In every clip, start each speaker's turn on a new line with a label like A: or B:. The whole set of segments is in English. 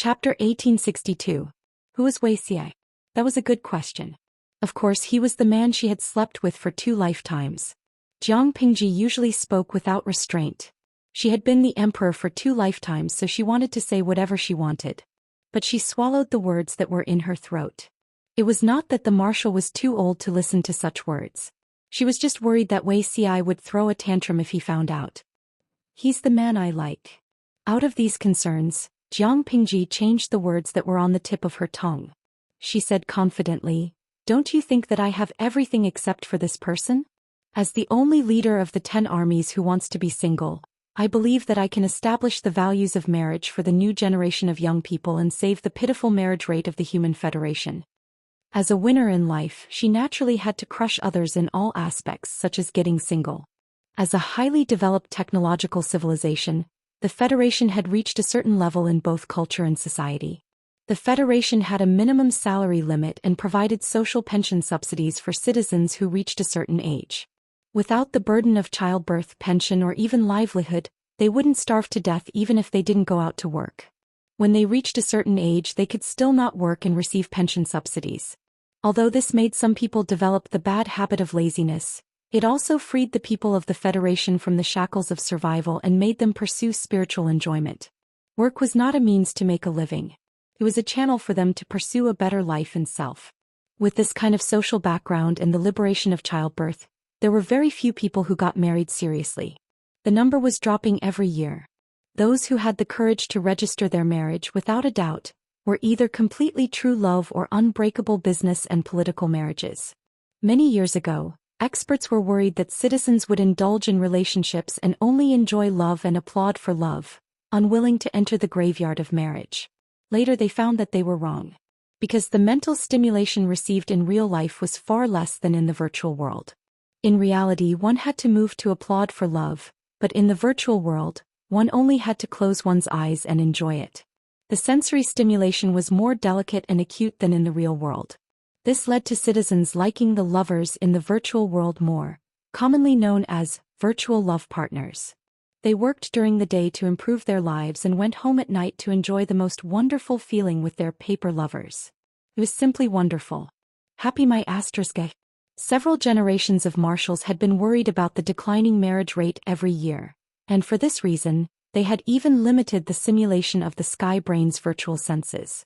A: Chapter 1862. Who was Wuxia? That was a good question. Of course, he was the man she had slept with for 2 lifetimes. Jiang Pingji usually spoke without restraint. She had been the emperor for 2 lifetimes, so she wanted to say whatever she wanted. But she swallowed the words that were in her throat. It was not that the marshal was too old to listen to such words. She was just worried that Wuxia would throw a tantrum if he found out. He's the man I like. Out of these concerns, Jiang Pingji changed the words that were on the tip of her tongue. She said confidently, "Don't you think that I have everything except for this person? As the only leader of the 10 armies who wants to be single, I believe that I can establish the values of marriage for the new generation of young people and save the pitiful marriage rate of the human federation." As a winner in life, she naturally had to crush others in all aspects, such as getting single. As a highly developed technological civilization, the Federation had reached a certain level in both culture and society. The Federation had a minimum salary limit and provided social pension subsidies for citizens who reached a certain age. Without the burden of childbirth, pension, or even livelihood, they wouldn't starve to death even if they didn't go out to work. When they reached a certain age, they could still not work and receive pension subsidies. Although this made some people develop the bad habit of laziness, it also freed the people of the Federation from the shackles of survival and made them pursue spiritual enjoyment. Work was not a means to make a living. It was a channel for them to pursue a better life and self. With this kind of social background and the liberation of childbirth, there were very few people who got married seriously. The number was dropping every year. Those who had the courage to register their marriage without a doubt were either completely true love or unbreakable business and political marriages. Many years ago, experts were worried that citizens would indulge in relationships and only enjoy love and applaud for love, unwilling to enter the graveyard of marriage. Later they found that they were wrong. Because the mental stimulation received in real life was far less than in the virtual world. In reality, one had to move to applaud for love, but in the virtual world, one only had to close one's eyes and enjoy it. The sensory stimulation was more delicate and acute than in the real world. This led to citizens liking the lovers in the virtual world more, commonly known as virtual love partners. They worked during the day to improve their lives and went home at night to enjoy the most wonderful feeling with their paper lovers. It was simply wonderful. Happy my asterisk. Several generations of marshals had been worried about the declining marriage rate every year, and for this reason, they had even limited the simulation of the sky brain's virtual senses.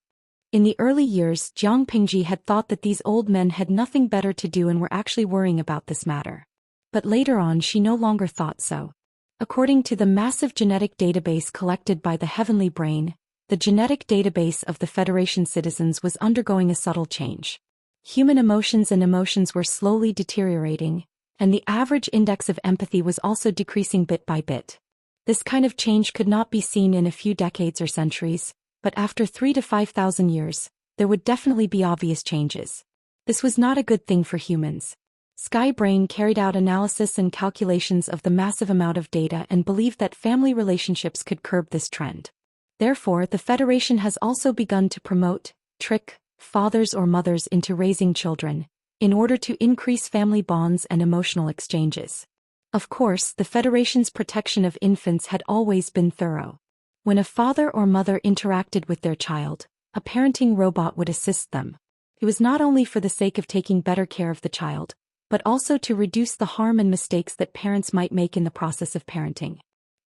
A: In the early years, Jiang Pingji had thought that these old men had nothing better to do and were actually worrying about this matter. But later on she no longer thought so. According to the massive genetic database collected by the Heavenly Brain, the genetic database of the Federation citizens was undergoing a subtle change. Human emotions were slowly deteriorating, and the average index of empathy was also decreasing bit by bit. This kind of change could not be seen in a few decades or centuries, but after 3,000 to 5,000 years, there would definitely be obvious changes. This was not a good thing for humans. Sky Brain carried out analysis and calculations of the massive amount of data and believed that family relationships could curb this trend. Therefore, the Federation has also begun to trick fathers or mothers into raising children, in order to increase family bonds and emotional exchanges. Of course, the Federation's protection of infants had always been thorough. When a father or mother interacted with their child, a parenting robot would assist them. It was not only for the sake of taking better care of the child, but also to reduce the harm and mistakes that parents might make in the process of parenting.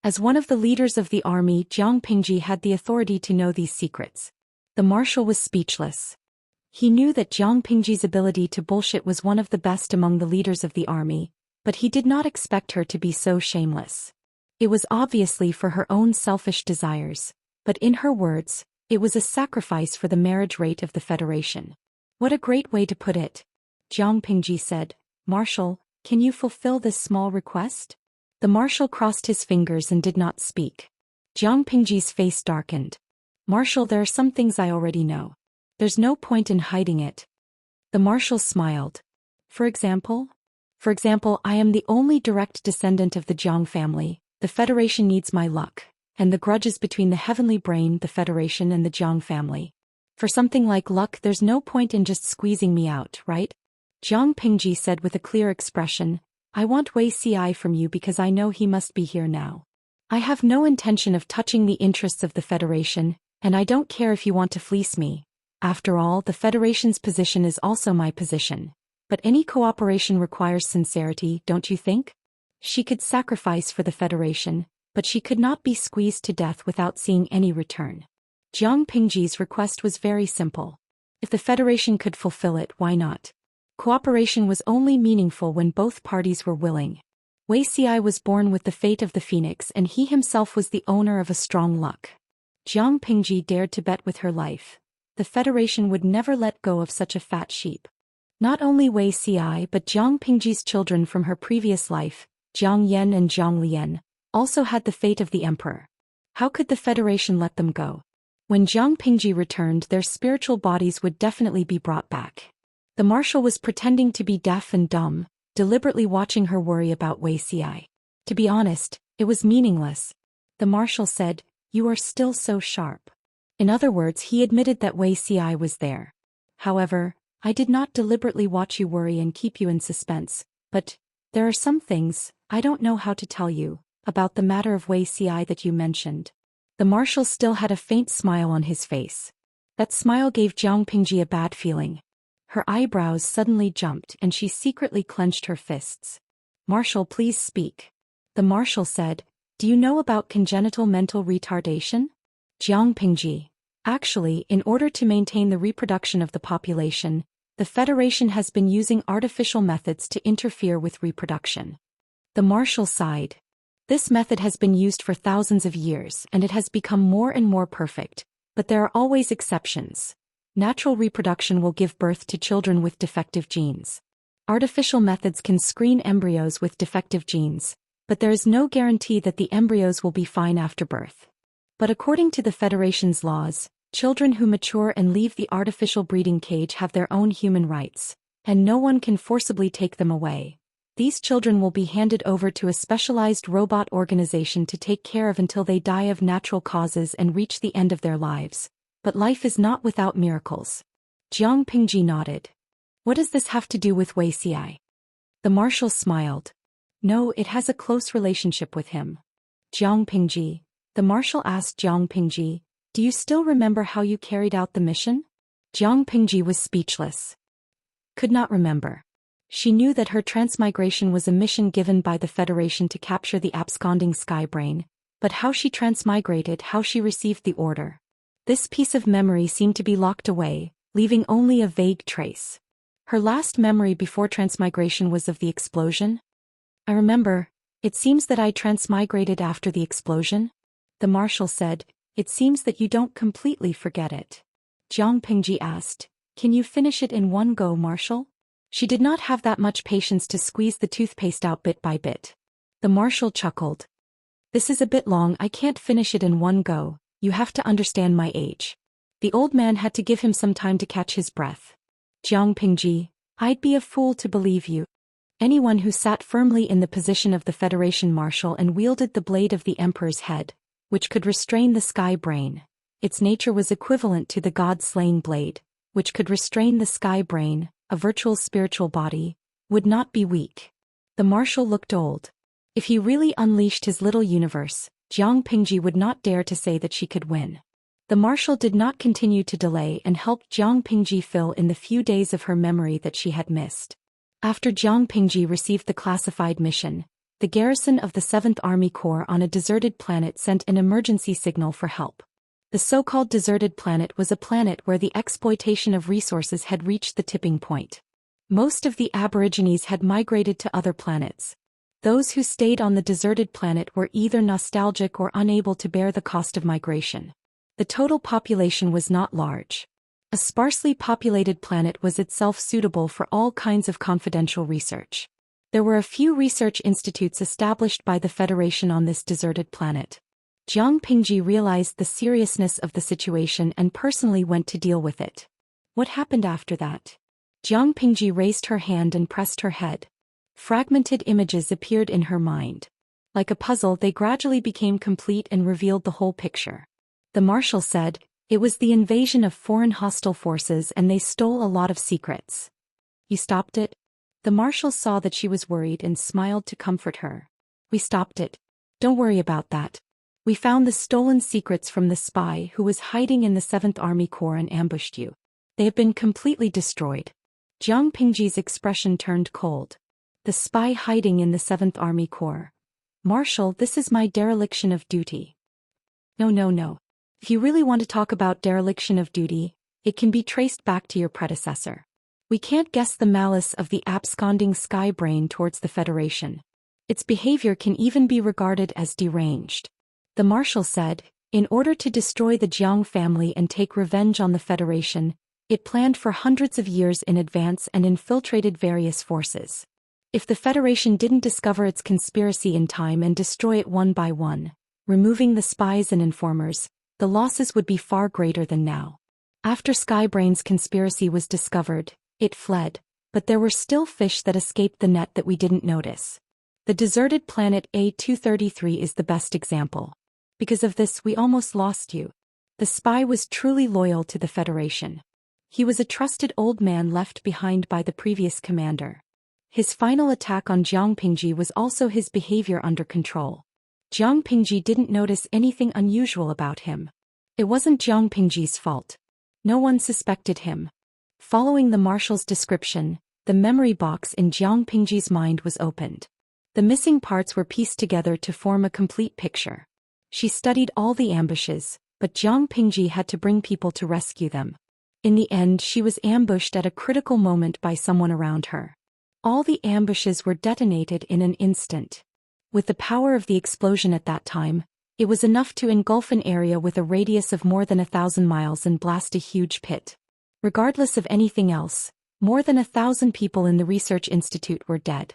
A: As one of the leaders of the army, Jiang Pingji had the authority to know these secrets. The marshal was speechless. He knew that Jiang Pingji's ability to bullshit was one of the best among the leaders of the army, but he did not expect her to be so shameless. It was obviously for her own selfish desires, but in her words, it was a sacrifice for the marriage rate of the Federation. What a great way to put it. Jiang Pingji said, "Marshal, can you fulfill this small request?" The marshal crossed his fingers and did not speak. Jiang Pingji's face darkened. "Marshal, there are some things I already know. There's no point in hiding it." The marshal smiled. For example, I am the only direct descendant of the Jiang family. The Federation needs my luck, and the grudges between the Heavenly Brain, the Federation, and the Jiang family. For something like luck, there's no point in just squeezing me out, right? Jiang Pingji said with a clear expression, "I want Wuxia from you because I know he must be here now. I have no intention of touching the interests of the Federation, And I don't care if you want to fleece me. After all, the Federation's position is also my position. But any cooperation requires sincerity, don't you think? She could sacrifice for the Federation, but she could not be squeezed to death without seeing any return. Jiang Pingji's request was very simple. If the Federation could fulfill it, why not? Cooperation was only meaningful when both parties were willing. Wuxia was born with the fate of the phoenix, and he himself was the owner of a strong luck. Jiang Pingji dared to bet with her life. The Federation would never let go of such a fat sheep. Not only Wuxia but Jiang Pingji's children from her previous life, Jiang Yan and Jiang Lian, also had the fate of the emperor. How could the Federation let them go? When Jiang Pingji returned, their spiritual bodies would definitely be brought back. The marshal was pretending to be deaf and dumb, deliberately watching her worry about Wuxia. To be honest, it was meaningless. The marshal said, "You are still so sharp." In other words, he admitted that Wuxia was there. However, I did not deliberately watch you worry and keep you in suspense, but there are some things, I don't know how to tell you, about the matter of Wuxia that you mentioned. The marshal still had a faint smile on his face. That smile gave Jiang Pingji a bad feeling. Her eyebrows suddenly jumped and she secretly clenched her fists. "Marshal, please speak." The marshal said, "Do you know about congenital mental retardation?" Jiang Pingji. Actually, in order to maintain the reproduction of the population, the Federation has been using artificial methods to interfere with reproduction. The marshal sighed. This method has been used for thousands of years and it has become more and more perfect, but there are always exceptions. Natural reproduction will give birth to children with defective genes. Artificial methods can screen embryos with defective genes, but there is no guarantee that the embryos will be fine after birth. But according to the Federation's laws, children who mature and leave the artificial breeding cage have their own human rights, and no one can forcibly take them away. These children will be handed over to a specialized robot organization to take care of until they die of natural causes and reach the end of their lives. But life is not without miracles. Jiang Pingji nodded. What does this have to do with Wuxia? The marshal smiled. No, it has a close relationship with him. Jiang Pingji. The marshal asked Jiang Pingji, "Do you still remember how you carried out the mission?" Jiang Pingji was speechless. Could not remember. She knew that her transmigration was a mission given by the Federation to capture the absconding Skybrain, but how she transmigrated, how she received the order. This piece of memory seemed to be locked away, leaving only a vague trace. Her last memory before transmigration was of the explosion. "I remember. It seems that I transmigrated after the explosion." The marshal said, "It seems that you don't completely forget it." Jiang Pingji asked, "Can you finish it in one go, marshal?" She did not have that much patience to squeeze the toothpaste out bit by bit. The marshal chuckled. "This is a bit long, I can't finish it in one go, you have to understand my age." The old man had to give him some time to catch his breath. Jiang Pingji, I'd be a fool to believe you. Anyone who sat firmly in the position of the Federation marshal and wielded the blade of the emperor's head, which could restrain the sky brain. Its nature was equivalent to the god-slaying blade, which could restrain the sky brain, a virtual spiritual body, would not be weak. The marshal looked old. If he really unleashed his little universe, Jiang Pingji would not dare to say that she could win. The marshal did not continue to delay and helped Jiang Pingji fill in the few days of her memory that she had missed. After Jiang Pingji received the classified mission, the garrison of the 7th Army Corps on a deserted planet sent an emergency signal for help. The so-called deserted planet was a planet where the exploitation of resources had reached the tipping point. Most of the aborigines had migrated to other planets. Those who stayed on the deserted planet were either nostalgic or unable to bear the cost of migration. The total population was not large. A sparsely populated planet was itself suitable for all kinds of confidential research. There were a few research institutes established by the Federation on this deserted planet. Jiang Pingji realized the seriousness of the situation and personally went to deal with it. What happened after that? Jiang Pingji raised her hand and pressed her head. Fragmented images appeared in her mind. Like a puzzle, they gradually became complete and revealed the whole picture. The marshal said, "It was the invasion of foreign hostile forces and they stole a lot of secrets." "You stopped it?" The marshal saw that she was worried and smiled to comfort her. "We stopped it. Don't worry about that. We found the stolen secrets from the spy who was hiding in the 7th Army Corps and ambushed you. They have been completely destroyed. Jiang Pingji's expression turned cold. The spy hiding in the 7th Army Corps. Marshal, this is my dereliction of duty. No. If you really want to talk about dereliction of duty, it can be traced back to your predecessor. We can't guess the malice of the absconding sky brain towards the Federation. Its behavior can even be regarded as deranged. The Marshal said, in order to destroy the Jiang family and take revenge on the Federation, it planned for hundreds of years in advance and infiltrated various forces. If the Federation didn't discover its conspiracy in time and destroy it one by one, removing the spies and informers, the losses would be far greater than now. After Skybrain's conspiracy was discovered, it fled, but there were still fish that escaped the net that we didn't notice. The deserted planet A233 is the best example. Because of this, we almost lost you. The spy was truly loyal to the Federation. He was a trusted old man left behind by the previous commander. His final attack on Jiang Pingji was also his behavior under control. Jiang Pingji didn't notice anything unusual about him. It wasn't Jiang Pingji's fault. No one suspected him. Following the Marshal's description, the memory box in Jiang Pingji's mind was opened. The missing parts were pieced together to form a complete picture. She studied all the ambushes, but Jiang Pingji had to bring people to rescue them. In the end, she was ambushed at a critical moment by someone around her. All the ambushes were detonated in an instant. With the power of the explosion at that time, it was enough to engulf an area with a radius of more than 1,000 miles and blast a huge pit. Regardless of anything else, more than 1,000 people in the research institute were dead.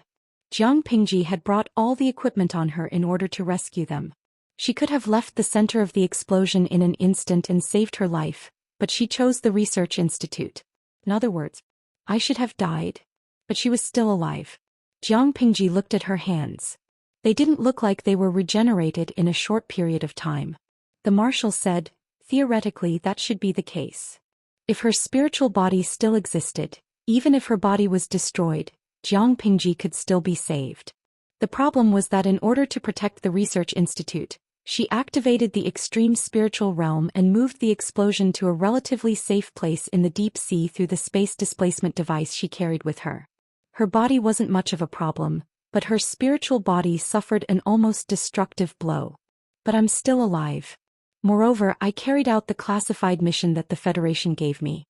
A: Jiang Pingji had brought all the equipment on her in order to rescue them. She could have left the center of the explosion in an instant and saved her life, but she chose the research institute. In other words, I should have died. But she was still alive. Jiang Pingji looked at her hands. They didn't look like they were regenerated in a short period of time. The Marshal said, theoretically that should be the case. If her spiritual body still existed, even if her body was destroyed, Jiang Pingji could still be saved. The problem was that in order to protect the research institute, she activated the extreme spiritual realm and moved the explosion to a relatively safe place in the deep sea through the space displacement device she carried with her. Her body wasn't much of a problem, but her spiritual body suffered an almost destructive blow. But I'm still alive. Moreover, I carried out the classified mission that the Federation gave me.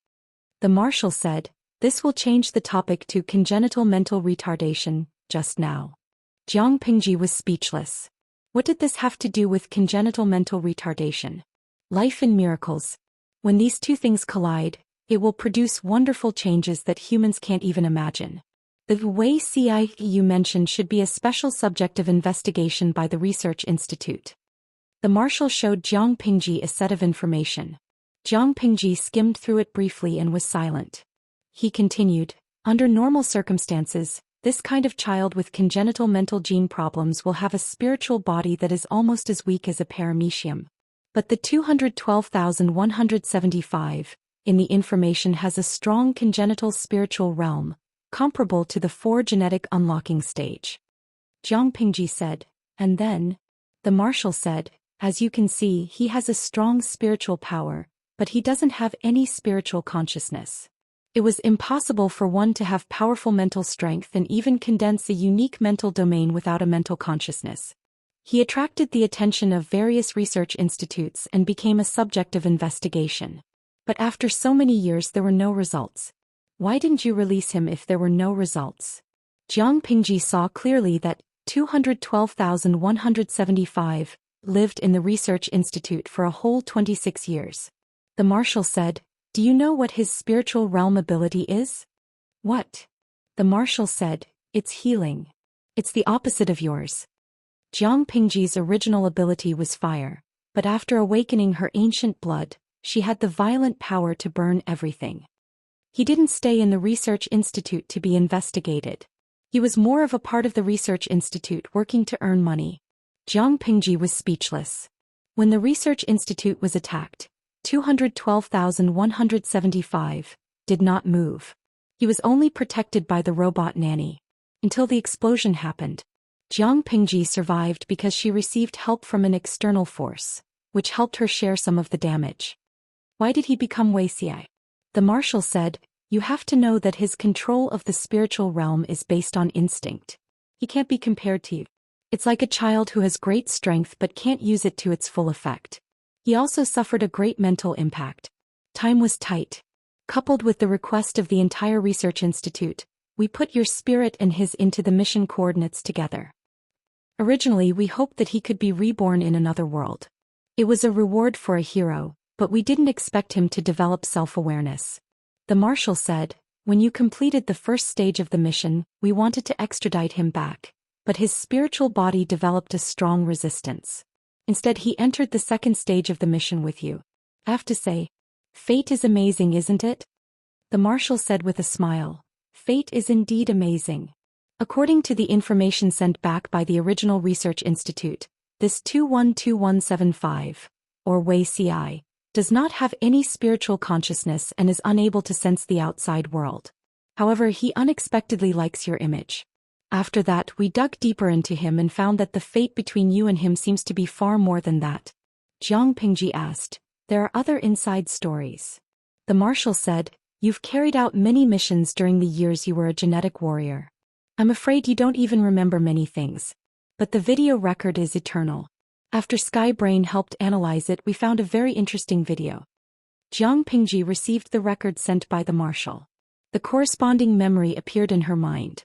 A: The Marshal said, this will change the topic to congenital mental retardation, just now. Jiang Pingji was speechless. What did this have to do with congenital mental retardation? Life in miracles. When these two things collide, it will produce wonderful changes that humans can't even imagine. The Wuxia you mentioned should be a special subject of investigation by the Research Institute. The Marshal showed Jiang Pingji a set of information. Jiang Pingji skimmed through it briefly and was silent. He continued, under normal circumstances, this kind of child with congenital mental gene problems will have a spiritual body that is almost as weak as a paramecium. But the 212,175 in the information has a strong congenital spiritual realm, comparable to the 4 genetic unlocking stage. Jiang Pingji said, and then? The Marshal said, as you can see, he has a strong spiritual power, but he doesn't have any spiritual consciousness. It was impossible for one to have powerful mental strength and even condense a unique mental domain without a mental consciousness. He attracted the attention of various research institutes and became a subject of investigation. But after so many years there were no results. Why didn't you release him if there were no results? Jiang Pingji saw clearly that 212,175 lived in the Research Institute for a whole 26 years. The Marshal said, do you know what his spiritual realm ability is? What? The Marshal said, it's healing. It's the opposite of yours. Jiang Pingji's original ability was fire, but after awakening her ancient blood, she had the violent power to burn everything. He didn't stay in the Research Institute to be investigated. He was more of a part of the Research Institute working to earn money. Jiang Pingji was speechless. When the Research Institute was attacked, 212,175 did not move. He was only protected by the robot nanny. Until the explosion happened. Jiang Pingji survived because she received help from an external force, which helped her share some of the damage. Why did he become Wuxia? The marshal said, you have to know that his control of the spiritual realm is based on instinct. He can't be compared to you. It's like a child who has great strength but can't use it to its full effect. He also suffered a great mental impact. Time was tight. Coupled with the request of the entire research institute, we put your spirit and his into the mission coordinates together. Originally we hoped that he could be reborn in another world. It was a reward for a hero, but we didn't expect him to develop self-awareness. The marshal said, when you completed the first stage of the mission, we wanted to extradite him back, but his spiritual body developed a strong resistance. Instead he entered the second stage of the mission with you. I have to say, fate is amazing, isn't it? The marshal said with a smile, fate is indeed amazing. According to the information sent back by the original research institute, this 212175, or Wuxia, does not have any spiritual consciousness and is unable to sense the outside world. However, he unexpectedly likes your image. After that, we dug deeper into him and found that the fate between you and him seems to be far more than that. Jiang Pingji asked, there are other inside stories. The marshal said, you've carried out many missions during the years you were a genetic warrior. I'm afraid you don't even remember many things. But the video record is eternal. After Skybrain helped analyze it, we found a very interesting video. Jiang Pingji received the record sent by the marshal. The corresponding memory appeared in her mind.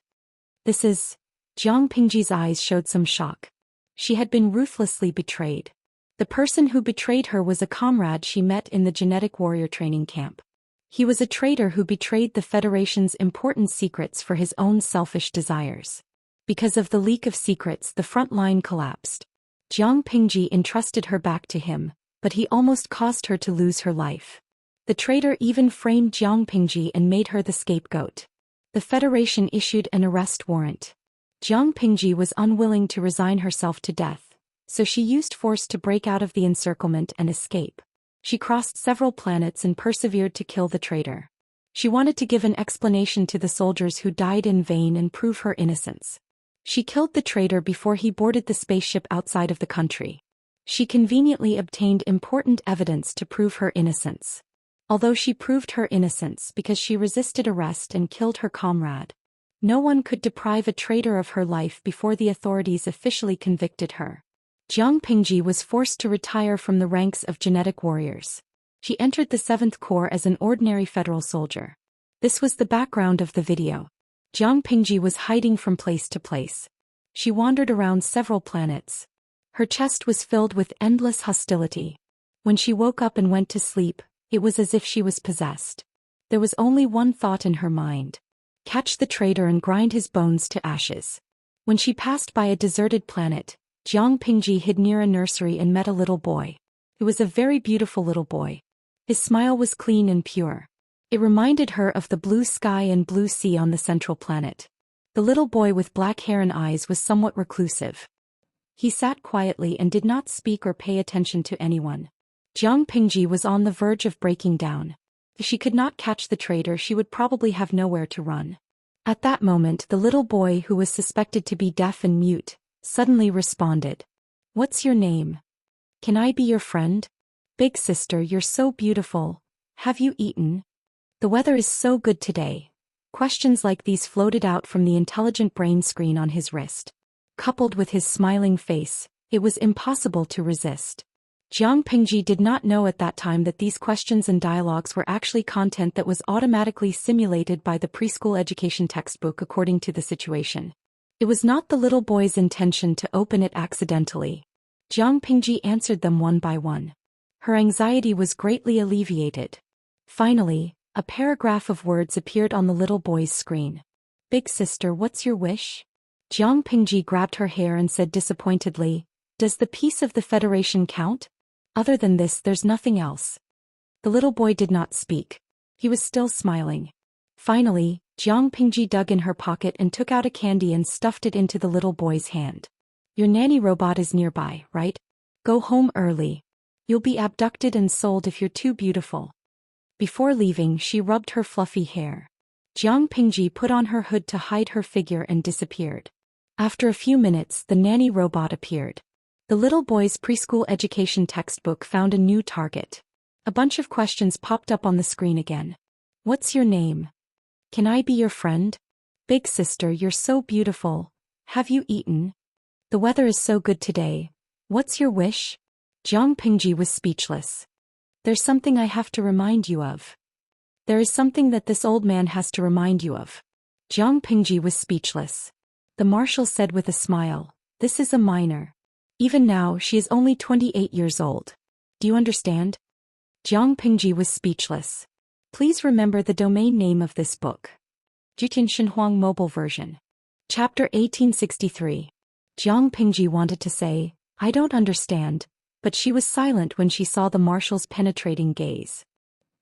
A: This is... Jiang Pingji's eyes showed some shock. She had been ruthlessly betrayed. The person who betrayed her was a comrade she met in the genetic warrior training camp. He was a traitor who betrayed the Federation's important secrets for his own selfish desires. Because of the leak of secrets, the front line collapsed. Jiang Pingji entrusted her back to him, but he almost caused her to lose her life. The traitor even framed Jiang Pingji and made her the scapegoat. The Federation issued an arrest warrant. Jiang Pingji was unwilling to resign herself to death, so she used force to break out of the encirclement and escape. She crossed several planets and persevered to kill the traitor. She wanted to give an explanation to the soldiers who died in vain and prove her innocence. She killed the traitor before he boarded the spaceship outside of the country. She conveniently obtained important evidence to prove her innocence. Although she proved her innocence because she resisted arrest and killed her comrade, no one could deprive a traitor of her life before the authorities officially convicted her. Jiang Pingji was forced to retire from the ranks of genetic warriors. She entered the 7th Corps as an ordinary federal soldier. This was the background of the video. Jiang Pingji was hiding from place to place. She wandered around several planets. Her chest was filled with endless hostility. When she woke up and went to sleep, it was as if she was possessed. There was only one thought in her mind: catch the traitor and grind his bones to ashes. When she passed by a deserted planet, Jiang Pingji hid near a nursery and met a little boy. He was a very beautiful little boy. His smile was clean and pure. It reminded her of the blue sky and blue sea on the central planet. The little boy with black hair and eyes was somewhat reclusive. He sat quietly and did not speak or pay attention to anyone. Jiang Pingji was on the verge of breaking down. If she could not catch the traitor, she would probably have nowhere to run. At that moment, the little boy, who was suspected to be deaf and mute, suddenly responded. What's your name? Can I be your friend? Big sister, you're so beautiful. Have you eaten? The weather is so good today. Questions like these floated out from the intelligent brain screen on his wrist. Coupled with his smiling face, it was impossible to resist. Jiang Pingji did not know at that time that these questions and dialogues were actually content that was automatically simulated by the preschool education textbook according to the situation. It was not the little boy's intention to open it accidentally. Jiang Pingji answered them one by one. Her anxiety was greatly alleviated. Finally, a paragraph of words appeared on the little boy's screen. Big sister, what's your wish? Jiang Pingji grabbed her hair and said disappointedly, does the peace of the Federation count? Other than this, there's nothing else. The little boy did not speak. He was still smiling. Finally, Jiang Pingji dug in her pocket and took out a candy and stuffed it into the little boy's hand. Your nanny robot is nearby, right? Go home early. You'll be abducted and sold if you're too beautiful. Before leaving, she rubbed her fluffy hair. Jiang Pingji put on her hood to hide her figure and disappeared. After a few minutes, the nanny robot appeared. The little boy's preschool education textbook found a new target. A bunch of questions popped up on the screen again. What's your name? Can I be your friend? Big sister, you're so beautiful. Have you eaten? The weather is so good today. What's your wish? Jiang Pingji was speechless. There's something I have to remind you of. There is something that this old man has to remind you of. Jiang Pingji was speechless. The marshal said with a smile, this is a minor. Even now she is only 28 years old. Do you understand? Jiang Pingji was speechless. Please remember the domain name of this book. Jiqin Xinhuang Mobile Version. Chapter 1863. Jiang Pingji wanted to say, I don't understand, but she was silent when she saw the marshal's penetrating gaze.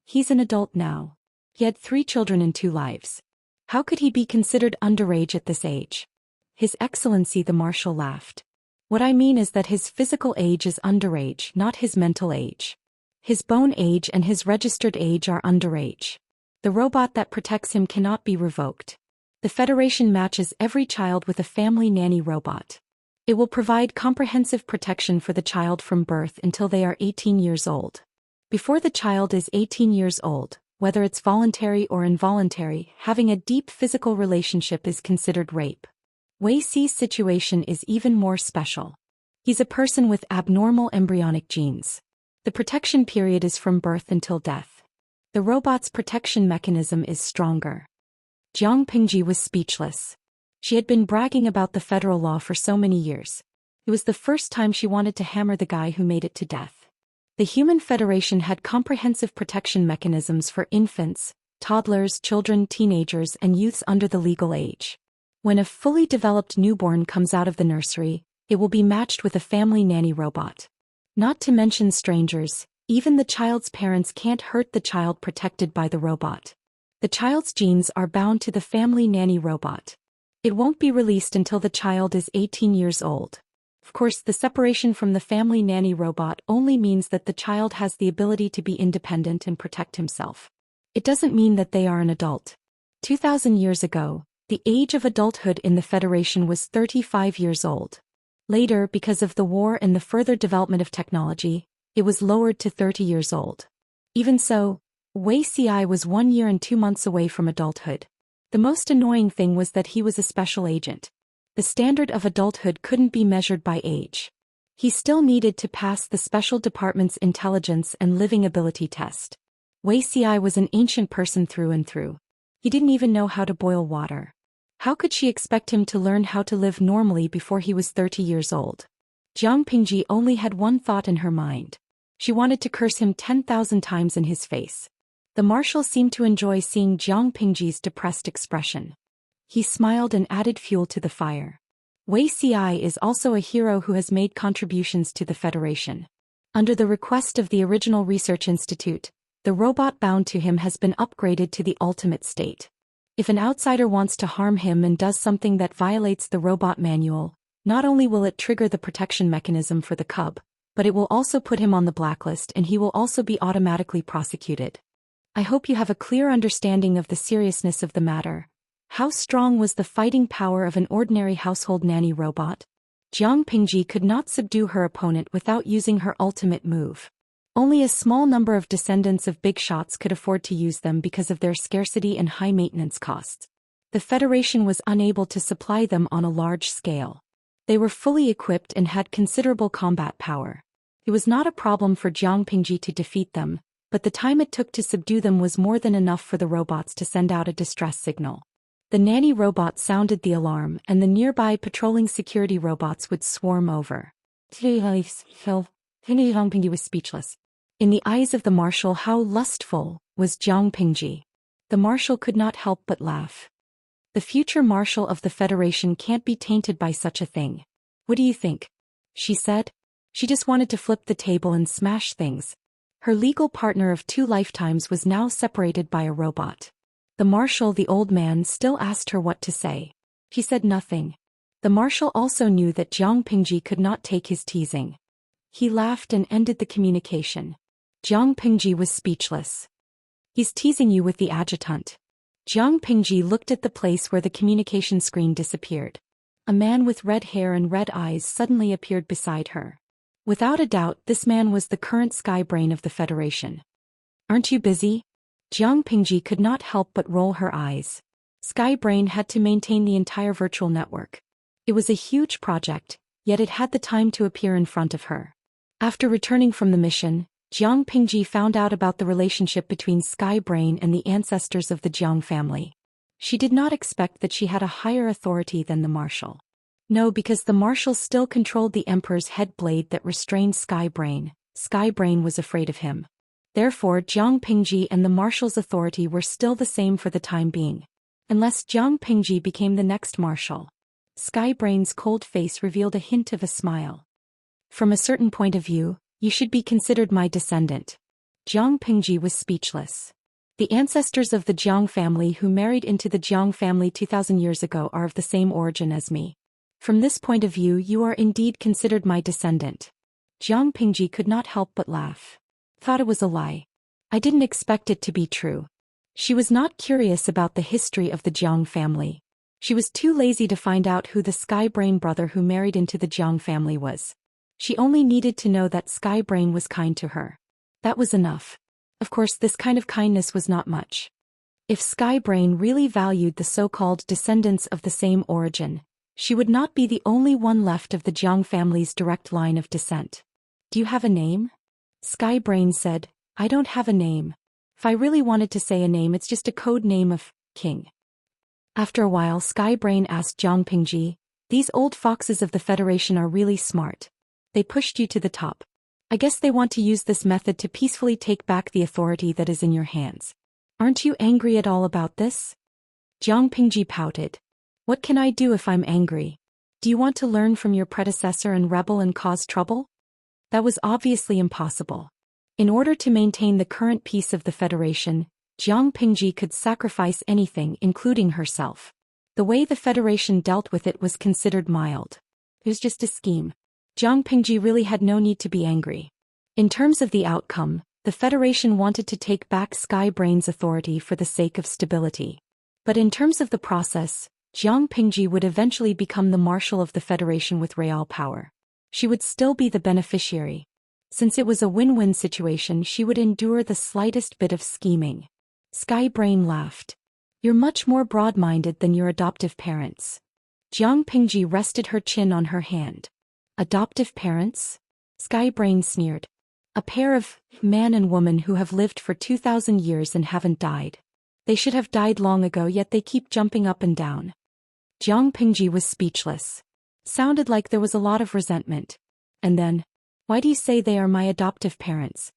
A: He's an adult now. He had 3 children and 2 lives. How could he be considered underage at this age? His Excellency, the marshal laughed. What I mean is that his physical age is underage, not his mental age. His bone age and his registered age are underage. The robot that protects him cannot be revoked. The Federation matches every child with a family nanny robot. It will provide comprehensive protection for the child from birth until they are 18 years old. Before the child is 18 years old, whether it's voluntary or involuntary, having a deep physical relationship is considered rape. Wei Xi's situation is even more special. He's a person with abnormal embryonic genes. The protection period is from birth until death. The robot's protection mechanism is stronger. Jiang Pingji was speechless. She had been bragging about the federal law for so many years. It was the first time she wanted to hammer the guy who made it to death. The Human Federation had comprehensive protection mechanisms for infants, toddlers, children, teenagers, and youths under the legal age. When a fully developed newborn comes out of the nursery, it will be matched with a family nanny robot. Not to mention strangers, even the child's parents can't hurt the child protected by the robot. The child's genes are bound to the family nanny robot. It won't be released until the child is 18 years old. Of course, the separation from the family nanny robot only means that the child has the ability to be independent and protect himself. It doesn't mean that they are an adult. 2,000 years ago, the age of adulthood in the Federation was 35 years old. Later, because of the war and the further development of technology, it was lowered to 30 years old. Even so, Wei Xi was 1 year and 2 months away from adulthood. The most annoying thing was that he was a special agent. The standard of adulthood couldn't be measured by age. He still needed to pass the Special Department's intelligence and living ability test. Wei Xi was an ancient person through and through. He didn't even know how to boil water. How could she expect him to learn how to live normally before he was 30 years old? Jiang Pingji only had one thought in her mind. She wanted to curse him 10,000 times in his face. The marshal seemed to enjoy seeing Jiang Pingji's depressed expression. He smiled and added fuel to the fire. Wei Xi is also a hero who has made contributions to the Federation. Under the request of the original research institute, the robot bound to him has been upgraded to the ultimate state. If an outsider wants to harm him and does something that violates the robot manual, not only will it trigger the protection mechanism for the cub, but it will also put him on the blacklist and he will also be automatically prosecuted. I hope you have a clear understanding of the seriousness of the matter. How strong was the fighting power of an ordinary household nanny robot? Jiang Pingji could not subdue her opponent without using her ultimate move. Only a small number of descendants of big shots could afford to use them because of their scarcity and high maintenance costs. The Federation was unable to supply them on a large scale. They were fully equipped and had considerable combat power. It was not a problem for Jiang Pingji to defeat them, but the time it took to subdue them was more than enough for the robots to send out a distress signal. The nanny robot sounded the alarm and the nearby patrolling security robots would swarm over. Jiang Pingji was speechless. In the eyes of the marshal, how lustful was Jiang Pingji. The marshal could not help but laugh. The future marshal of the Federation can't be tainted by such a thing. What do you think? She said. She just wanted to flip the table and smash things. Her legal partner of 2 lifetimes was now separated by a robot. The marshal, the old man, still asked her what to say. She said nothing. The marshal also knew that Jiang Pingji could not take his teasing. He laughed and ended the communication. Jiang Pingji was speechless. He's teasing you with the adjutant. Jiang Pingji looked at the place where the communication screen disappeared. A man with red hair and red eyes suddenly appeared beside her. Without a doubt, this man was the current sky brain of the Federation. Aren't you busy? Jiang Pingji could not help but roll her eyes. Sky Brain had to maintain the entire virtual network. It was a huge project, yet it had the time to appear in front of her. After returning from the mission, Jiang Pingji found out about the relationship between Sky Brain and the ancestors of the Jiang family. She did not expect that she had a higher authority than the marshal. No, because the marshal still controlled the Emperor's head blade that restrained Sky Brain. Sky Brain was afraid of him. Therefore, Jiang Pingji and the marshal's authority were still the same for the time being. Unless Jiang Pingji became the next marshal. Sky Brain's cold face revealed a hint of a smile. From a certain point of view, you should be considered my descendant. Jiang Pingji was speechless. The ancestors of the Jiang family who married into the Jiang family 2,000 years ago are of the same origin as me. From this point of view, you are indeed considered my descendant. Jiang Pingji could not help but laugh. Thought it was a lie. I didn't expect it to be true. She was not curious about the history of the Jiang family. She was too lazy to find out who the Sky Brain brother who married into the Jiang family was. She only needed to know that Sky Brain was kind to her. That was enough. Of course, this kind of kindness was not much. If Sky Brain really valued the so-called descendants of the same origin, she would not be the only one left of the Jiang family's direct line of descent. Do you have a name? Sky Brain said, I don't have a name. If I really wanted to say a name, it's just a code name of King. After a while, Sky Brain asked Jiang Pingji, these old foxes of the Federation are really smart. They pushed you to the top. I guess they want to use this method to peacefully take back the authority that is in your hands. Aren't you angry at all about this? Jiang Pingji pouted. What can I do if I'm angry? Do you want to learn from your predecessor and rebel and cause trouble? That was obviously impossible. In order to maintain the current peace of the Federation, Jiang Pingji could sacrifice anything, including herself. The way the Federation dealt with it was considered mild. It was just a scheme. Jiang Pingji really had no need to be angry. In terms of the outcome, the Federation wanted to take back Sky Brain's authority for the sake of stability. But in terms of the process, Jiang Pingji would eventually become the marshal of the Federation with real power. She would still be the beneficiary. Since it was a win-win situation, she would endure the slightest bit of scheming. Sky Brain laughed. You're much more broad-minded than your adoptive parents. Jiang Pingji rested her chin on her hand. Adoptive parents? Sky Brain sneered. A pair of man and woman who have lived for 2,000 years and haven't died. They should have died long ago, yet they keep jumping up and down. Jiang Pingji was speechless. Sounded like there was a lot of resentment. And then, why do you say they are my adoptive parents?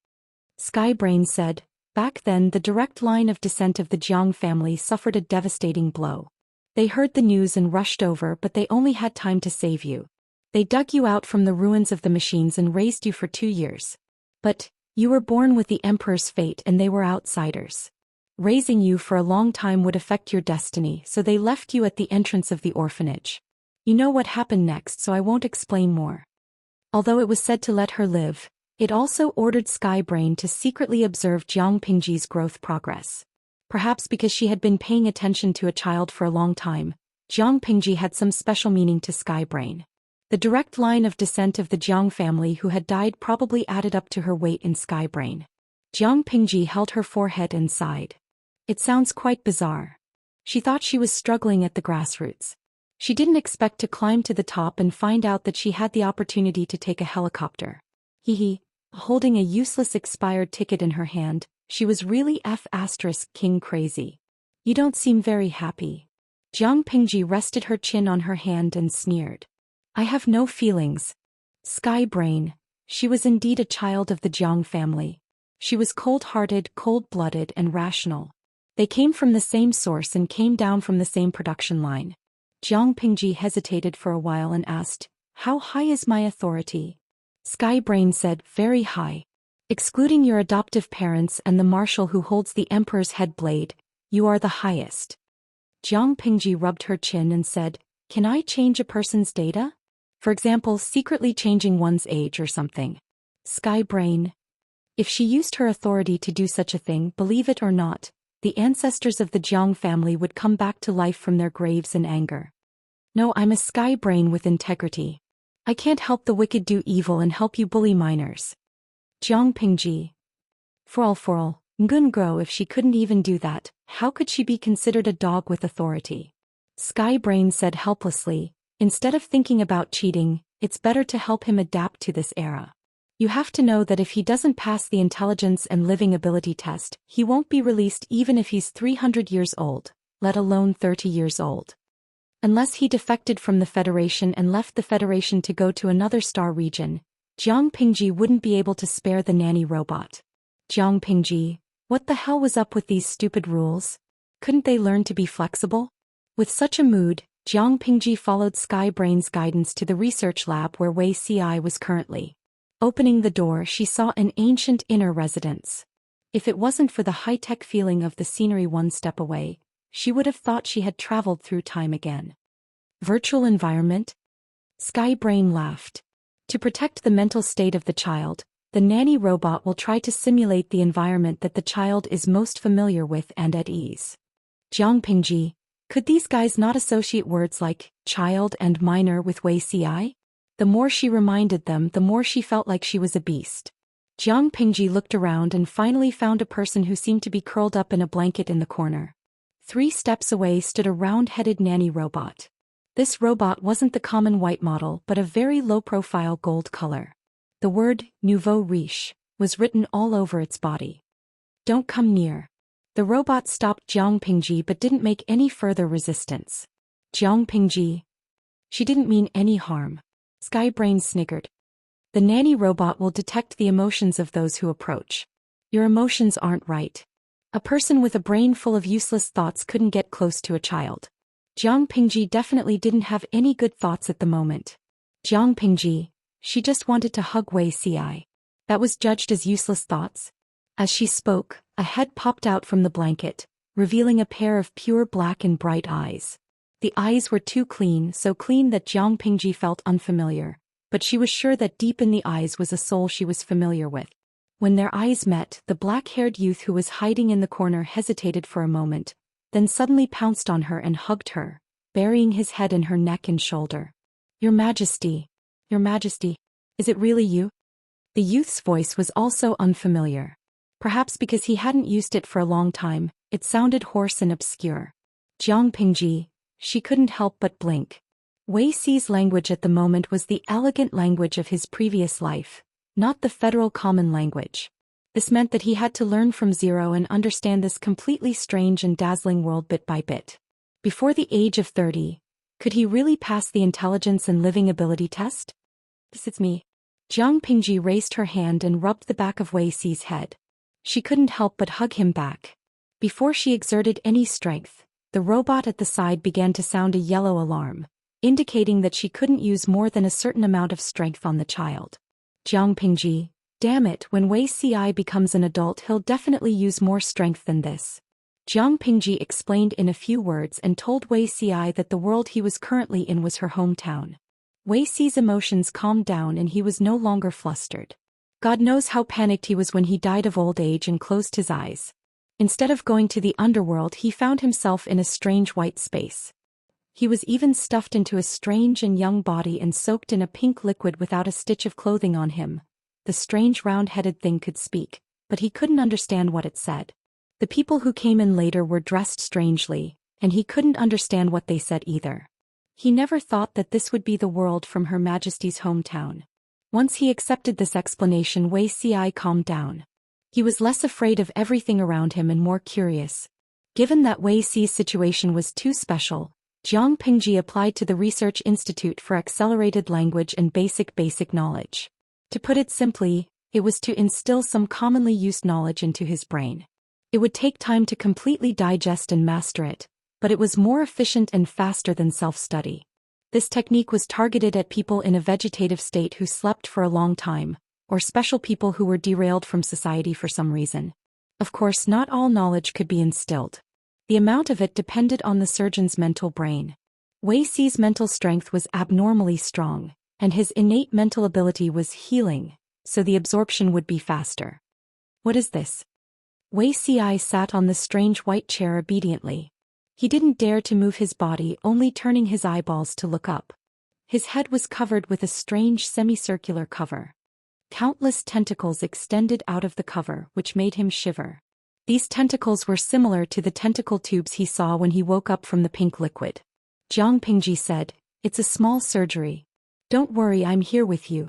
A: Sky Brain said, back then the direct line of descent of the Jiang family suffered a devastating blow. They heard the news and rushed over, but they only had time to save you. They dug you out from the ruins of the machines and raised you for 2 years. But, you were born with the Emperor's fate and they were outsiders. Raising you for a long time would affect your destiny, so they left you at the entrance of the orphanage. You know what happened next, so I won't explain more. Although it was said to let her live, it also ordered Sky Brain to secretly observe Jiang Pingji's growth progress. Perhaps because she had been paying attention to a child for a long time, Jiang Pingji had some special meaning to Sky Brain. The direct line of descent of the Jiang family who had died probably added up to her weight in Sky Brain. Jiang Pingji held her forehead and sighed. It sounds quite bizarre. She thought she was struggling at the grassroots. She didn't expect to climb to the top and find out that she had the opportunity to take a helicopter. Holding a useless expired ticket in her hand, she was really King crazy. You don't seem very happy. Jiang Pingji rested her chin on her hand and sneered. I have no feelings. Sky Brain, she was indeed a child of the Jiang family. She was cold-hearted, cold-blooded, and rational. They came from the same source and came down from the same production line. Jiang Pingji hesitated for a while and asked, how high is my authority? Sky Brain said, very high. Excluding your adoptive parents and the marshal who holds the Emperor's head blade, you are the highest. Jiang Pingji rubbed her chin and said, can I change a person's data? For example, secretly changing one's age or something. Sky Brain. If she used her authority to do such a thing, believe it or not, the ancestors of the Jiang family would come back to life from their graves in anger. No, I'm a sky brain with integrity. I can't help the wicked do evil and help you bully minors. Jiang Pingji. For all, Ngun Gro, if she couldn't even do that, how could she be considered a dog with authority? Sky Brain said helplessly, instead of thinking about cheating, it's better to help him adapt to this era. You have to know that if he doesn't pass the intelligence and living ability test, he won't be released even if he's 300 years old, let alone 30 years old. Unless he defected from the Federation and left the Federation to go to another star region, Jiang Pingji wouldn't be able to spare the nanny robot. Jiang Pingji, what the hell was up with these stupid rules? Couldn't they learn to be flexible? With such a mood, Jiang Pingji followed Sky Brain's guidance to the research lab where Wei Ci was currently. Opening the door, she saw an ancient inner residence. If it wasn't for the high-tech feeling of the scenery one step away, she would have thought she had traveled through time again. Virtual environment? Sky Brain laughed. To protect the mental state of the child, the nanny robot will try to simulate the environment that the child is most familiar with and at ease. Jiang Pingji, could these guys not associate words like child and minor with Wei Ci? The more she reminded them, the more she felt like she was a beast. Jiang Pingji looked around and finally found a person who seemed to be curled up in a blanket in the corner. 3 steps away stood a round-headed nanny robot. This robot wasn't the common white model but a very low-profile gold color. The word, nouveau riche, was written all over its body. Don't come near. The robot stopped Jiang Pingji but didn't make any further resistance. Jiang Pingji. She didn't mean any harm. Sky Brain sniggered. The nanny robot will detect the emotions of those who approach. Your emotions aren't right. A person with a brain full of useless thoughts couldn't get close to a child. Jiang Pingji definitely didn't have any good thoughts at the moment. Jiang Pingji, she just wanted to hug Wei Ci. That was judged as useless thoughts? As she spoke, a head popped out from the blanket, revealing a pair of pure black and bright eyes. The eyes were too clean, so clean that Jiang Pingji felt unfamiliar, but she was sure that deep in the eyes was a soul she was familiar with. When their eyes met, the black-haired youth who was hiding in the corner hesitated for a moment, then suddenly pounced on her and hugged her, burying his head in her neck and shoulder. Your Majesty, is it really you? The youth's voice was also unfamiliar. Perhaps because he hadn't used it for a long time, it sounded hoarse and obscure. Jiang Pingji, she couldn't help but blink. Wei Ci's language at the moment was the elegant language of his previous life, not the federal common language. This meant that he had to learn from zero and understand this completely strange and dazzling world bit by bit. Before the age of 30, could he really pass the intelligence and living ability test? It's me. Jiang Pingji raised her hand and rubbed the back of Wei Ci's head. She couldn't help but hug him back. Before she exerted any strength, the robot at the side began to sound a yellow alarm, indicating that she couldn't use more than a certain amount of strength on the child. Jiang Pingji, damn it, when Wei Ci becomes an adult he'll definitely use more strength than this. Jiang Pingji explained in a few words and told Wei Ci that the world he was currently in was her hometown. Wei Ci's emotions calmed down and he was no longer flustered. God knows how panicked he was when he died of old age and closed his eyes. Instead of going to the underworld, he found himself in a strange white space. He was even stuffed into a strange and young body and soaked in a pink liquid without a stitch of clothing on him. The strange round-headed thing could speak, but he couldn't understand what it said. The people who came in later were dressed strangely, and he couldn't understand what they said either. He never thought that this would be the world from Her Majesty's hometown. Once he accepted this explanation, Wei Ci calmed down. He was less afraid of everything around him and more curious. Given that Wei Ci's situation was too special, Jiang Pingji applied to the Research Institute for Accelerated Language and Basic Knowledge. To put it simply, it was to instill some commonly used knowledge into his brain. It would take time to completely digest and master it, but it was more efficient and faster than self-study. This technique was targeted at people in a vegetative state who slept for a long time, or special people who were derailed from society for some reason. Of course, not all knowledge could be instilled. The amount of it depended on the surgeon's mental brain. Wei Ci's mental strength was abnormally strong, and his innate mental ability was healing, so the absorption would be faster. What is this? Wei Ci sat on the strange white chair obediently. He didn't dare to move his body, only turning his eyeballs to look up. His head was covered with a strange semicircular cover. Countless tentacles extended out of the cover, which made him shiver. These tentacles were similar to the tentacle tubes he saw when he woke up from the pink liquid. Jiang Pingji said, "It's a small surgery. Don't worry, I'm here with you."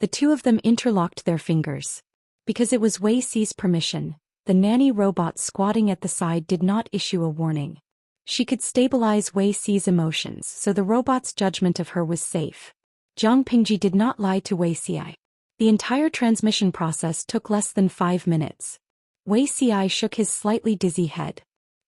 A: The two of them interlocked their fingers. Because it was Wei Xi's permission, the nanny robot squatting at the side did not issue a warning. She could stabilize Wei Xi's emotions, so the robot's judgment of her was safe. Jiang Pingji did not lie to Wei Xi. The entire transmission process took less than 5 minutes. Wei Xi shook his slightly dizzy head.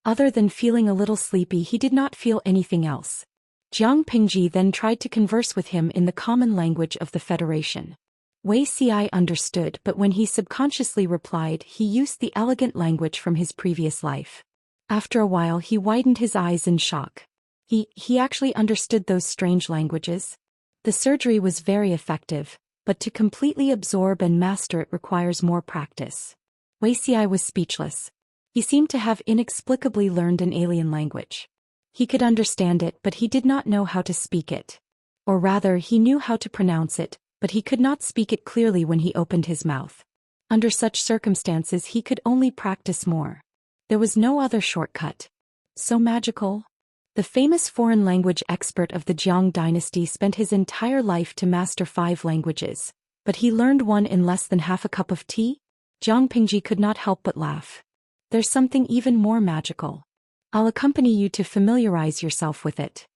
A: Other than feeling a little sleepy, he did not feel anything else. Jiang Pingji then tried to converse with him in the common language of the Federation. Wei Xi understood, but when he subconsciously replied, he used the elegant language from his previous life. After a while he widened his eyes in shock. He actually understood those strange languages. The surgery was very effective, but to completely absorb and master it requires more practice. Wei Xi was speechless. He seemed to have inexplicably learned an alien language. He could understand it, but he did not know how to speak it. Or rather, he knew how to pronounce it, but he could not speak it clearly when he opened his mouth. Under such circumstances he could only practice more. There was no other shortcut. So magical. The famous foreign language expert of the Jiang dynasty spent his entire life to master 5 languages, but he learned one in less than half a cup of tea? Jiang Pingji could not help but laugh. There's something even more magical. I'll accompany you to familiarize yourself with it.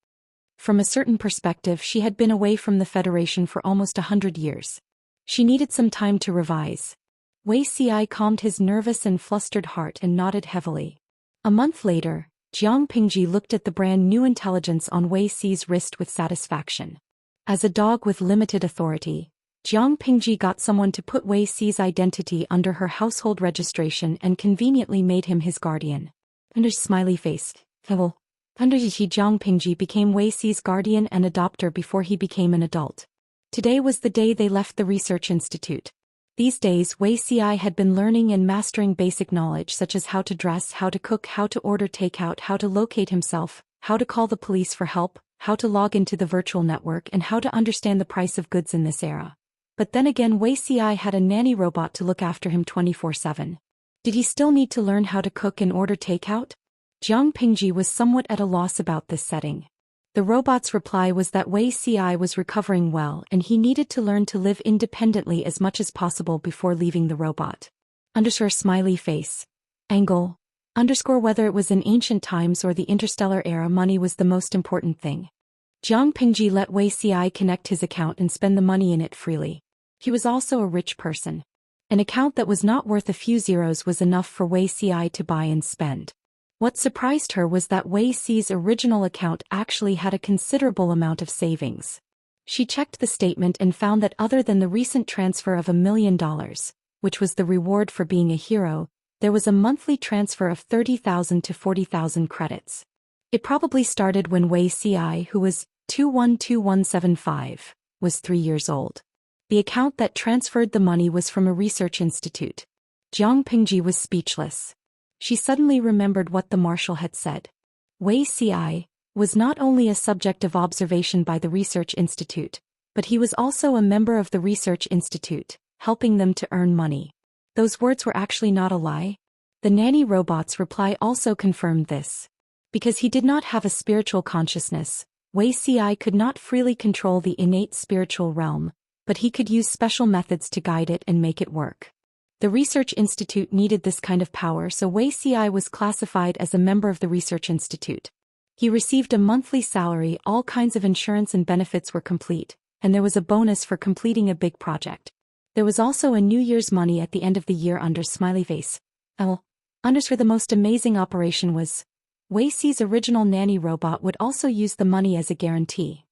A: From a certain perspective, she had been away from the Federation for almost 100 years. She needed some time to revise. Wei Xi calmed his nervous and flustered heart and nodded heavily. A month later, Jiang Pingji looked at the brand new intelligence on Wei Xi's wrist with satisfaction. As a dog with limited authority, Jiang Pingji got someone to put Wei Xi's identity under her household registration and conveniently made him his guardian. Under smiley face, Jiang Pingji became Wei Xi's guardian and adopter before he became an adult. Today was the day they left the research institute. These days Wei Xi had been learning and mastering basic knowledge such as how to dress, how to cook, how to order takeout, how to locate himself, how to call the police for help, how to log into the virtual network, and how to understand the price of goods in this era. But then again, Wei Xi had a nanny robot to look after him 24/7. Did he still need to learn how to cook and order takeout? Jiang Pingji was somewhat at a loss about this setting. The robot's reply was that Wei Xi was recovering well and he needed to learn to live independently as much as possible before leaving the robot. Smiley face. Angle. Whether it was in ancient times or the interstellar era, money was the most important thing. Jiang Pingji let Wei Xi connect his account and spend the money in it freely. He was also a rich person. An account that was not worth a few zeros was enough for Wei Xi to buy and spend. What surprised her was that Wei Xi's original account actually had a considerable amount of savings. She checked the statement and found that other than the recent transfer of $1 million, which was the reward for being a hero, there was a monthly transfer of 30,000 to 40,000 credits. It probably started when Wei Xi, who was 212175, was 3 years old. The account that transferred the money was from a research institute. Jiang Pingji was speechless. She suddenly remembered what the marshal had said. Wei Xi was not only a subject of observation by the research institute, but he was also a member of the research institute, helping them to earn money. Those words were actually not a lie. The nanny robot's reply also confirmed this. Because he did not have a spiritual consciousness, Wei Xi could not freely control the innate spiritual realm, but he could use special methods to guide it and make it work. The Research Institute needed this kind of power, so Wei Xi was classified as a member of the Research Institute. He received a monthly salary, all kinds of insurance and benefits were complete, and there was a bonus for completing a big project. There was also a New Year's money at the end of the year under smiley face. The most amazing operation was, Wei Xi's original nanny robot would also use the money as a guarantee.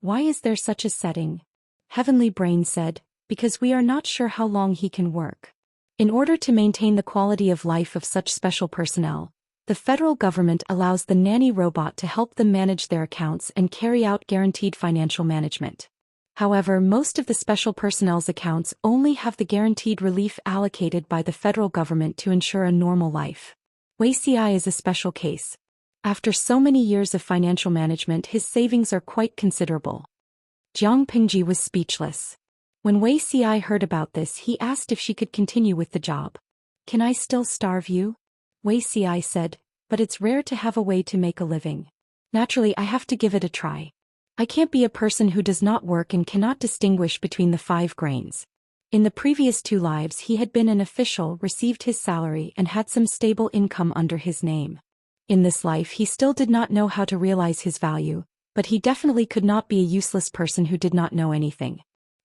A: Why is there such a setting? Heavenly Brain said, because we are not sure how long he can work. In order to maintain the quality of life of such special personnel, the federal government allows the nanny robot to help them manage their accounts and carry out guaranteed financial management. However, most of the special personnel's accounts only have the guaranteed relief allocated by the federal government to ensure a normal life. Wei Xi is a special case. After so many years of financial management, his savings are quite considerable. Jiang Pingji was speechless. When Wei Xi heard about this, he asked if she could continue with the job. Can I still starve you? Wei Xi said, but it's rare to have a way to make a living. Naturally, I have to give it a try. I can't be a person who does not work and cannot distinguish between the 5 grains. In the previous 2 lives he had been an official, received his salary and had some stable income under his name. In this life he still did not know how to realize his value, but he definitely could not be a useless person who did not know anything.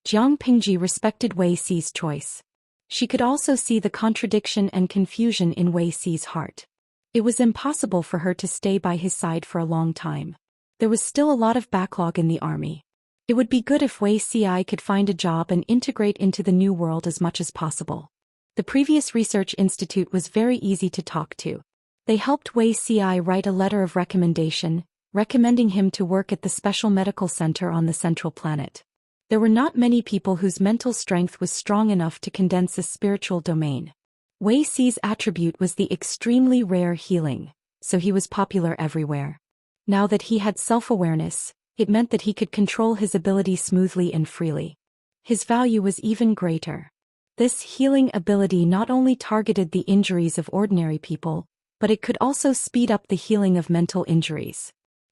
A: Jiang Pingji respected Wei Xi's choice. She could also see the contradiction and confusion in Wei Xi's heart. It was impossible for her to stay by his side for a long time. There was still a lot of backlog in the army. It would be good if Wei Xi could find a job and integrate into the new world as much as possible. The previous research institute was very easy to talk to. They helped Wei Xi write a letter of recommendation, recommending him to work at the special medical center on the central planet. There were not many people whose mental strength was strong enough to condense a spiritual domain. Wei Xi's attribute was the extremely rare healing, so he was popular everywhere. Now that he had self-awareness, it meant that he could control his ability smoothly and freely. His value was even greater. This healing ability not only targeted the injuries of ordinary people, but it could also speed up the healing of mental injuries.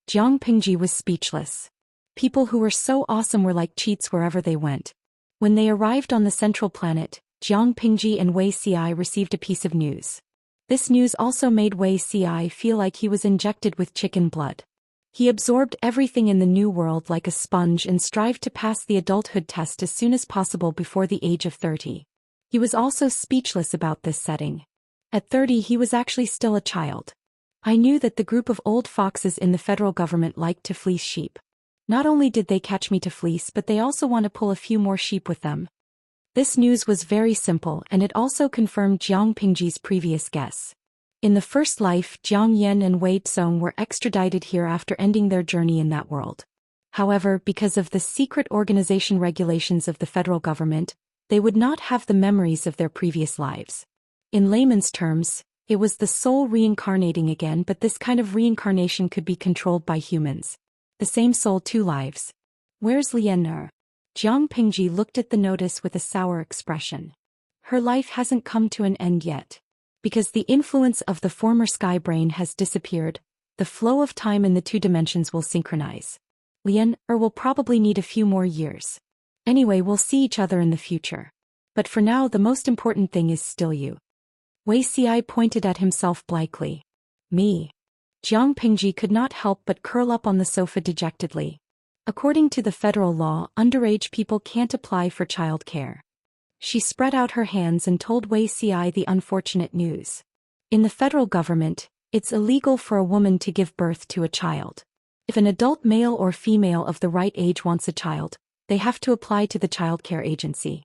A: Jiang Pingji was speechless. People who were so awesome were like cheats wherever they went. When they arrived on the central planet, Jiang Pingji and Wei Xi received a piece of news. This news also made Wei Xi feel like he was injected with chicken blood. He absorbed everything in the new world like a sponge and strived to pass the adulthood test as soon as possible before the age of 30. He was also speechless about this setting. At 30 he was actually still a child. I knew that the group of old foxes in the federal government liked to fleece sheep. Not only did they catch me to fleece, but they also want to pull a few more sheep with them. This news was very simple, and it also confirmed Jiang Pingji's previous guess. In the first life, Jiang Yan and Wei Tsong were extradited here after ending their journey in that world. However, because of the secret organization regulations of the federal government, they would not have the memories of their previous lives. In layman's terms, it was the soul reincarnating again, but this kind of reincarnation could be controlled by humans. The same soul, 2 lives. Where's Lian? Jiang Pingji looked at the notice with a sour expression. Her life hasn't come to an end yet. Because the influence of the former sky brain has disappeared, the flow of time in the 2 dimensions will synchronize. Lian will probably need a few more years. Anyway, we'll see each other in the future. But for now, the most important thing is still you. Wei Xi pointed at himself blankly. Me. Jiang Pingji could not help but curl up on the sofa dejectedly. According to the federal law, underage people can't apply for child care. She spread out her hands and told Wei Xi the unfortunate news. In the federal government, it's illegal for a woman to give birth to a child. If an adult male or female of the right age wants a child, they have to apply to the child care agency.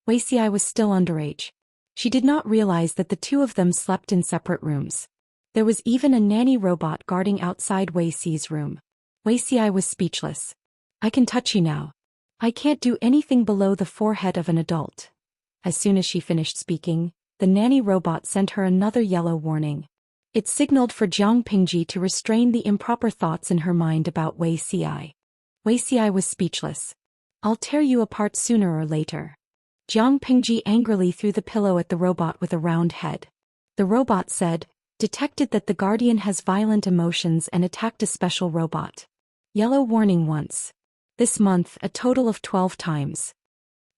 A: Wei Xi was still underage. She did not realize that the 2 of them slept in separate rooms. There was even a nanny robot guarding outside Wei Xi's room. Wei Xi was speechless. I can touch you now. I can't do anything below the forehead of an adult. As soon as she finished speaking, the nanny robot sent her another yellow warning. It signaled for Jiang Pingji to restrain the improper thoughts in her mind about Wei Xi. Wei Xi was speechless. I'll tear you apart sooner or later. Jiang Pingji angrily threw the pillow at the robot with a round head. The robot said, detected that the guardian has violent emotions and attacked a special robot. Yellow warning once. This month, a total of 12 times.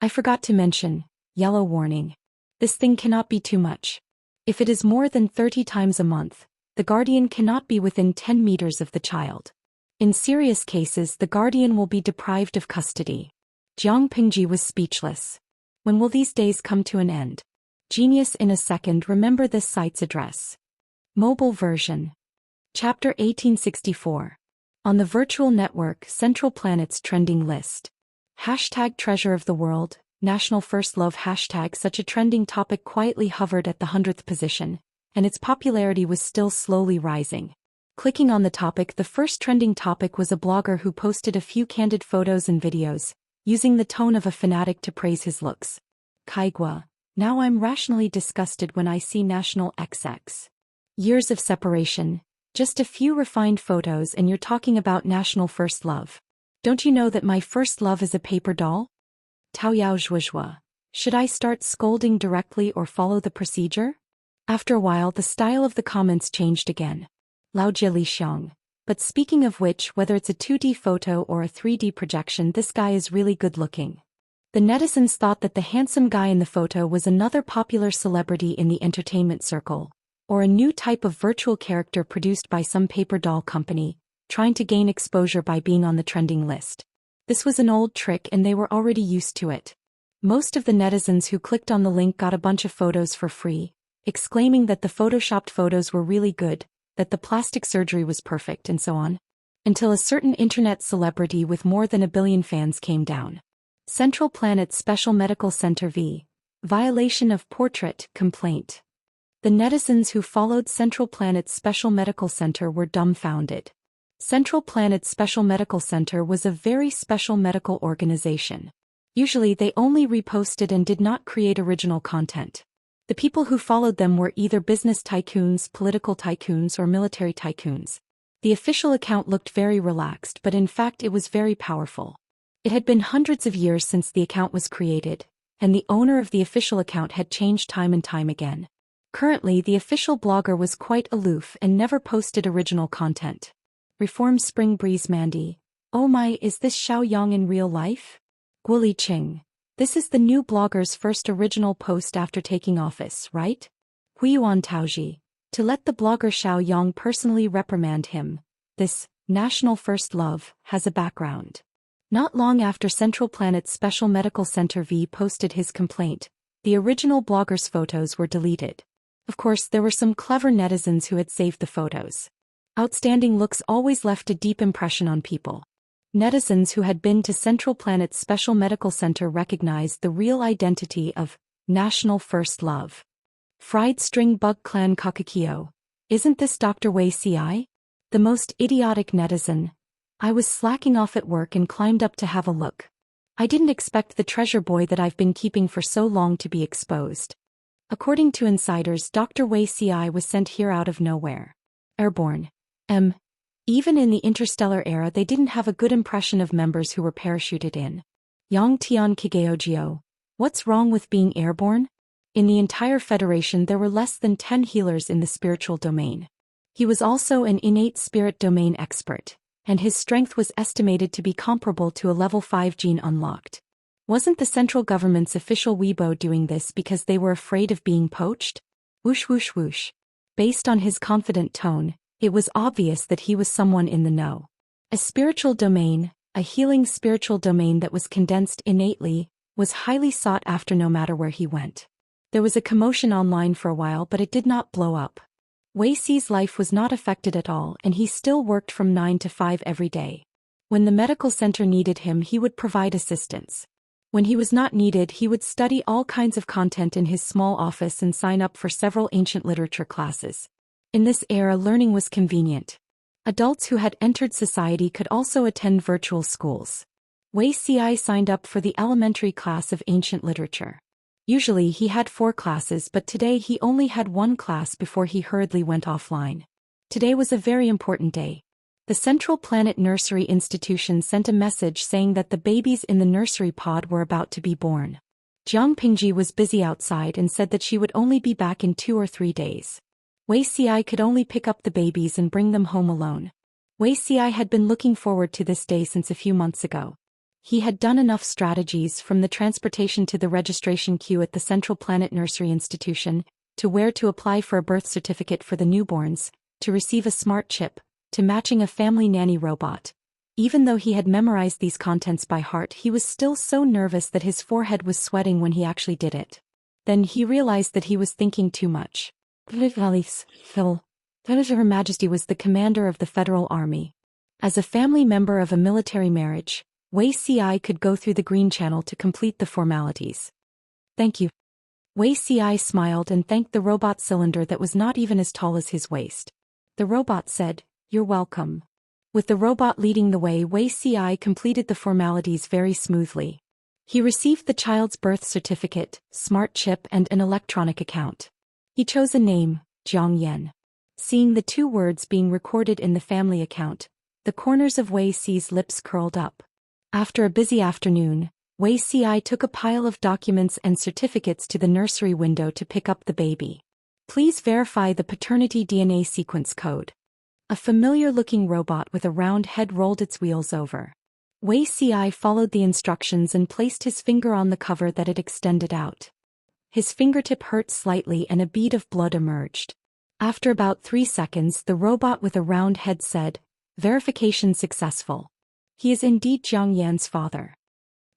A: I forgot to mention, yellow warning. This thing cannot be too much. If it is more than 30 times a month, the guardian cannot be within 10 meters of the child. In serious cases, the guardian will be deprived of custody. Jiang Pingji was speechless. When will these days come to an end? Genius in a second. Remember this site's address. Mobile version. Chapter 1864. On the virtual network, Central Planet's trending list. Hashtag treasure of the world, national first love hashtag. Such a trending topic quietly hovered at the 100th position, and its popularity was still slowly rising. Clicking on the topic, the first trending topic was a blogger who posted a few candid photos and videos, using the tone of a fanatic to praise his looks. Kaigua, now I'm rationally disgusted when I see National XX. Years of separation, Just a few refined photos and you're talking about national first love. Don't you know that my first love is a paper doll? Tao Yao Zhuozhua. Should I start scolding directly or follow the procedure? After a while the style of the comments changed again. Lao Jie Li Xiang. But speaking of which, whether it's a 2D photo or a 3D projection, this guy is really good looking. The netizens thought that the handsome guy in the photo was another popular celebrity in the entertainment circle, or a new type of virtual character produced by some paper doll company, trying to gain exposure by being on the trending list. This was an old trick and they were already used to it. Most of the netizens who clicked on the link got a bunch of photos for free, exclaiming that the photoshopped photos were really good, that the plastic surgery was perfect, and so on. Until a certain internet celebrity with more than 1 billion fans came down. Central Planet Special Medical Center v. Violation of Portrait Complaint. The netizens who followed Central Planet's Special Medical Center were dumbfounded. Central Planet's Special Medical Center was a very special medical organization. Usually they only reposted and did not create original content. The people who followed them were either business tycoons, political tycoons, or military tycoons. The official account looked very relaxed, but in fact it was very powerful. It had been hundreds of years since the account was created, and the owner of the official account had changed time and time again. Currently, the official blogger was quite aloof and never posted original content. Reform Spring Breeze Mandy. Oh my, is this Xiao Yang in real life? Guoli Qing. This is the new blogger's first original post after taking office, right? Huiyuan Taoji. To let the blogger Xiao Yang personally reprimand him. This, national first love, has a background. Not long after Central Planet's Special Medical Center V posted his complaint, the original blogger's photos were deleted. Of course, there were some clever netizens who had saved the photos. Outstanding looks always left a deep impression on people. Netizens who had been to Central Planet's Special Medical Center recognized the real identity of national first love. Fried String Bug Clan Kakakio. Isn't this Dr. Wei Ci? The most idiotic netizen. I was slacking off at work and climbed up to have a look. I didn't expect the treasure boy that I've been keeping for so long to be exposed. According to insiders, Dr. Wei Ci was sent here out of nowhere. Airborne. Even in the interstellar era they didn't have a good impression of members who were parachuted in. Yang Tian Kigeojio. What's wrong with being airborne? In the entire Federation there were less than 10 healers in the spiritual domain. He was also an innate spirit domain expert, and his strength was estimated to be comparable to a level 5 gene unlocked. Wasn't the central government's official Weibo doing this because they were afraid of being poached? Whoosh whoosh whoosh. Based on his confident tone, it was obvious that he was someone in the know. A spiritual domain, a healing spiritual domain that was condensed innately, was highly sought after no matter where he went. There was a commotion online for a while, but it did not blow up. Wei Ci's life was not affected at all, and he still worked from 9 to 5 every day. When the medical center needed him, he would provide assistance. When he was not needed, he would study all kinds of content in his small office and sign up for several ancient literature classes. In this era, learning was convenient. Adults who had entered society could also attend virtual schools. Wei Ci signed up for the elementary class of ancient literature. Usually he had 4 classes, but today he only had 1 class before he hurriedly went offline. Today was a very important day. The Central Planet Nursery Institution sent a message saying that the babies in the nursery pod were about to be born. Jiang Pingji was busy outside and said that she would only be back in 2 or 3 days. Wei Ci could only pick up the babies and bring them home alone. Wei Ci had been looking forward to this day since a few months ago. He had done enough strategies, from the transportation to the registration queue at the Central Planet Nursery Institution, to where to apply for a birth certificate for the newborns, to receive a smart chip, to matching a family nanny robot. Even though he had memorized these contents by heart, he was still so nervous that his forehead was sweating when he actually did it. Then he realized that he was thinking too much. Her Majesty was the commander of the Federal Army. As a family member of a military marriage, Wei Ci could go through the Green Channel to complete the formalities. Thank you. Wei Ci smiled and thanked the robot cylinder that was not even as tall as his waist. The robot said, "You're welcome." With the robot leading the way, Wei Ci completed the formalities very smoothly. He received the child's birth certificate, smart chip, and an electronic account. He chose a name, Jiang Yan. Seeing the two words being recorded in the family account, the corners of Wei Xi's lips curled up. After a busy afternoon, Wei Xi took a pile of documents and certificates to the nursery window to pick up the baby. Please verify the paternity DNA sequence code. A familiar-looking robot with a round head rolled its wheels over. Wei Xi followed the instructions and placed his finger on the cover that it extended out. His fingertip hurt slightly and a bead of blood emerged. After about 3 seconds, the robot with a round head said, "Verification successful. He is indeed Zhang Yan's father."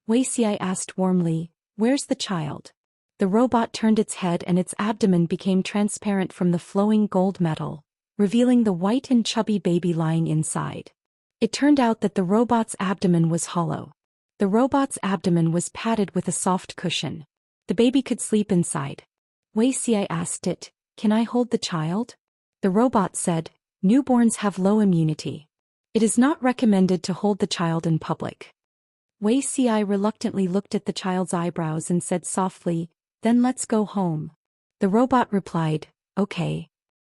A: Wei Xi asked warmly, "Where's the child?" The robot turned its head and its abdomen became transparent from the flowing gold metal, revealing the white and chubby baby lying inside. It turned out that the robot's abdomen was hollow. The robot's abdomen was padded with a soft cushion. The baby could sleep inside. Wei Xi asked it, "Can I hold the child?" The robot said, "Newborns have low immunity. It is not recommended to hold the child in public." Wei Xi reluctantly looked at the child's eyebrows and said softly, "Then let's go home." The robot replied, "Okay."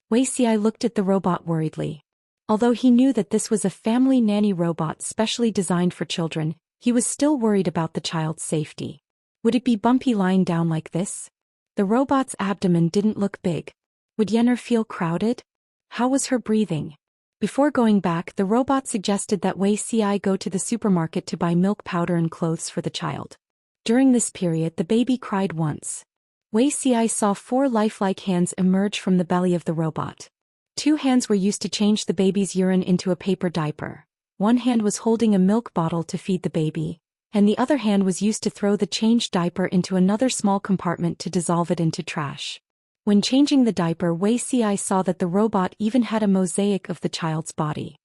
A: Wei Xi looked at the robot worriedly. Although he knew that this was a family nanny robot specially designed for children, he was still worried about the child's safety. Would it be bumpy lying down like this? The robot's abdomen didn't look big. Would Yenner feel crowded? How was her breathing? Before going back, the robot suggested that Wei Xi go to the supermarket to buy milk powder and clothes for the child. During this period, the baby cried once. Wei Xi saw 4 lifelike hands emerge from the belly of the robot. 2 hands were used to change the baby's urine into a paper diaper. 1 hand was holding a milk bottle to feed the baby, and the other hand was used to throw the changed diaper into another small compartment to dissolve it into trash. When changing the diaper, Wei Xi saw that the robot even had a mosaic of the child's body.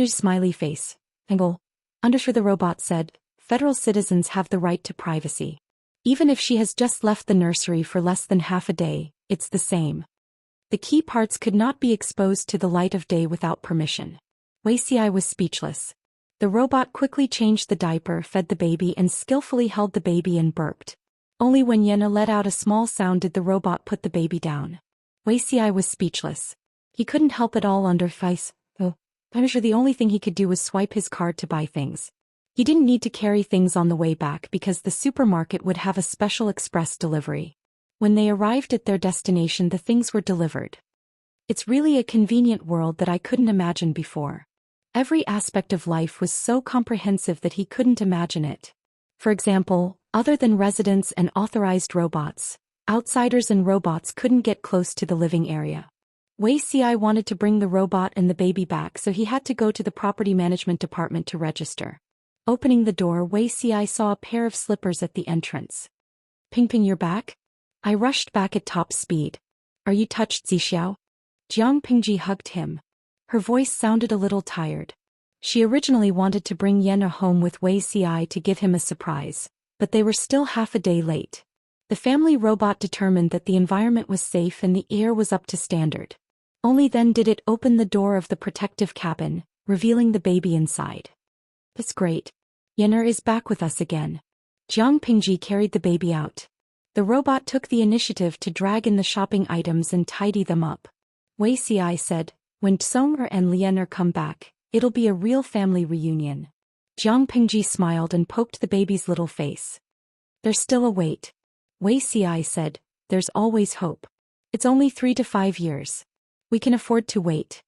A: Smiley face. Angle. Undersure the robot said, "Federal citizens have the right to privacy. Even if she has just left the nursery for less than half a day, it's the same." The key parts could not be exposed to the light of day without permission. Wei Xi was speechless. The robot quickly changed the diaper, fed the baby and skillfully held the baby and burped. Only when Yenna let out a small sound did the robot put the baby down. Wei Xi was speechless. He couldn't help it all under face, though. I'm sure the only thing he could do was swipe his card to buy things. He didn't need to carry things on the way back because the supermarket would have a special express delivery. When they arrived at their destination, the things were delivered. It's really a convenient world that I couldn't imagine before. Every aspect of life was so comprehensive that he couldn't imagine it. For example, other than residents and authorized robots, outsiders and robots couldn't get close to the living area. Wei Xi wanted to bring the robot and the baby back, so he had to go to the property management department to register. Opening the door, Wei Xi saw a pair of slippers at the entrance. "Ping Ping, you're back?" I rushed back at top speed. "Are you touched, Zixiao?" Jiang Pingji hugged him. Her voice sounded a little tired. She originally wanted to bring Yenna home with Wei Xi to give him a surprise, but they were still half a day late. The family robot determined that the environment was safe and the air was up to standard. Only then did it open the door of the protective cabin, revealing the baby inside. "That's great. Yenner is back with us again." Jiang Pingji carried the baby out. The robot took the initiative to drag in the shopping items and tidy them up. Wei Xi said, "When Tsonger and Lianer come back, it'll be a real family reunion." Jiang Pingji smiled and poked the baby's little face. "There's still a wait." Wei Xi said, "There's always hope. It's only 3 to 5 years. We can afford to wait."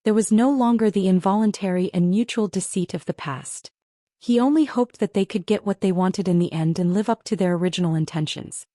A: There was no longer the involuntary and mutual deceit of the past. He only hoped that they could get what they wanted in the end and live up to their original intentions.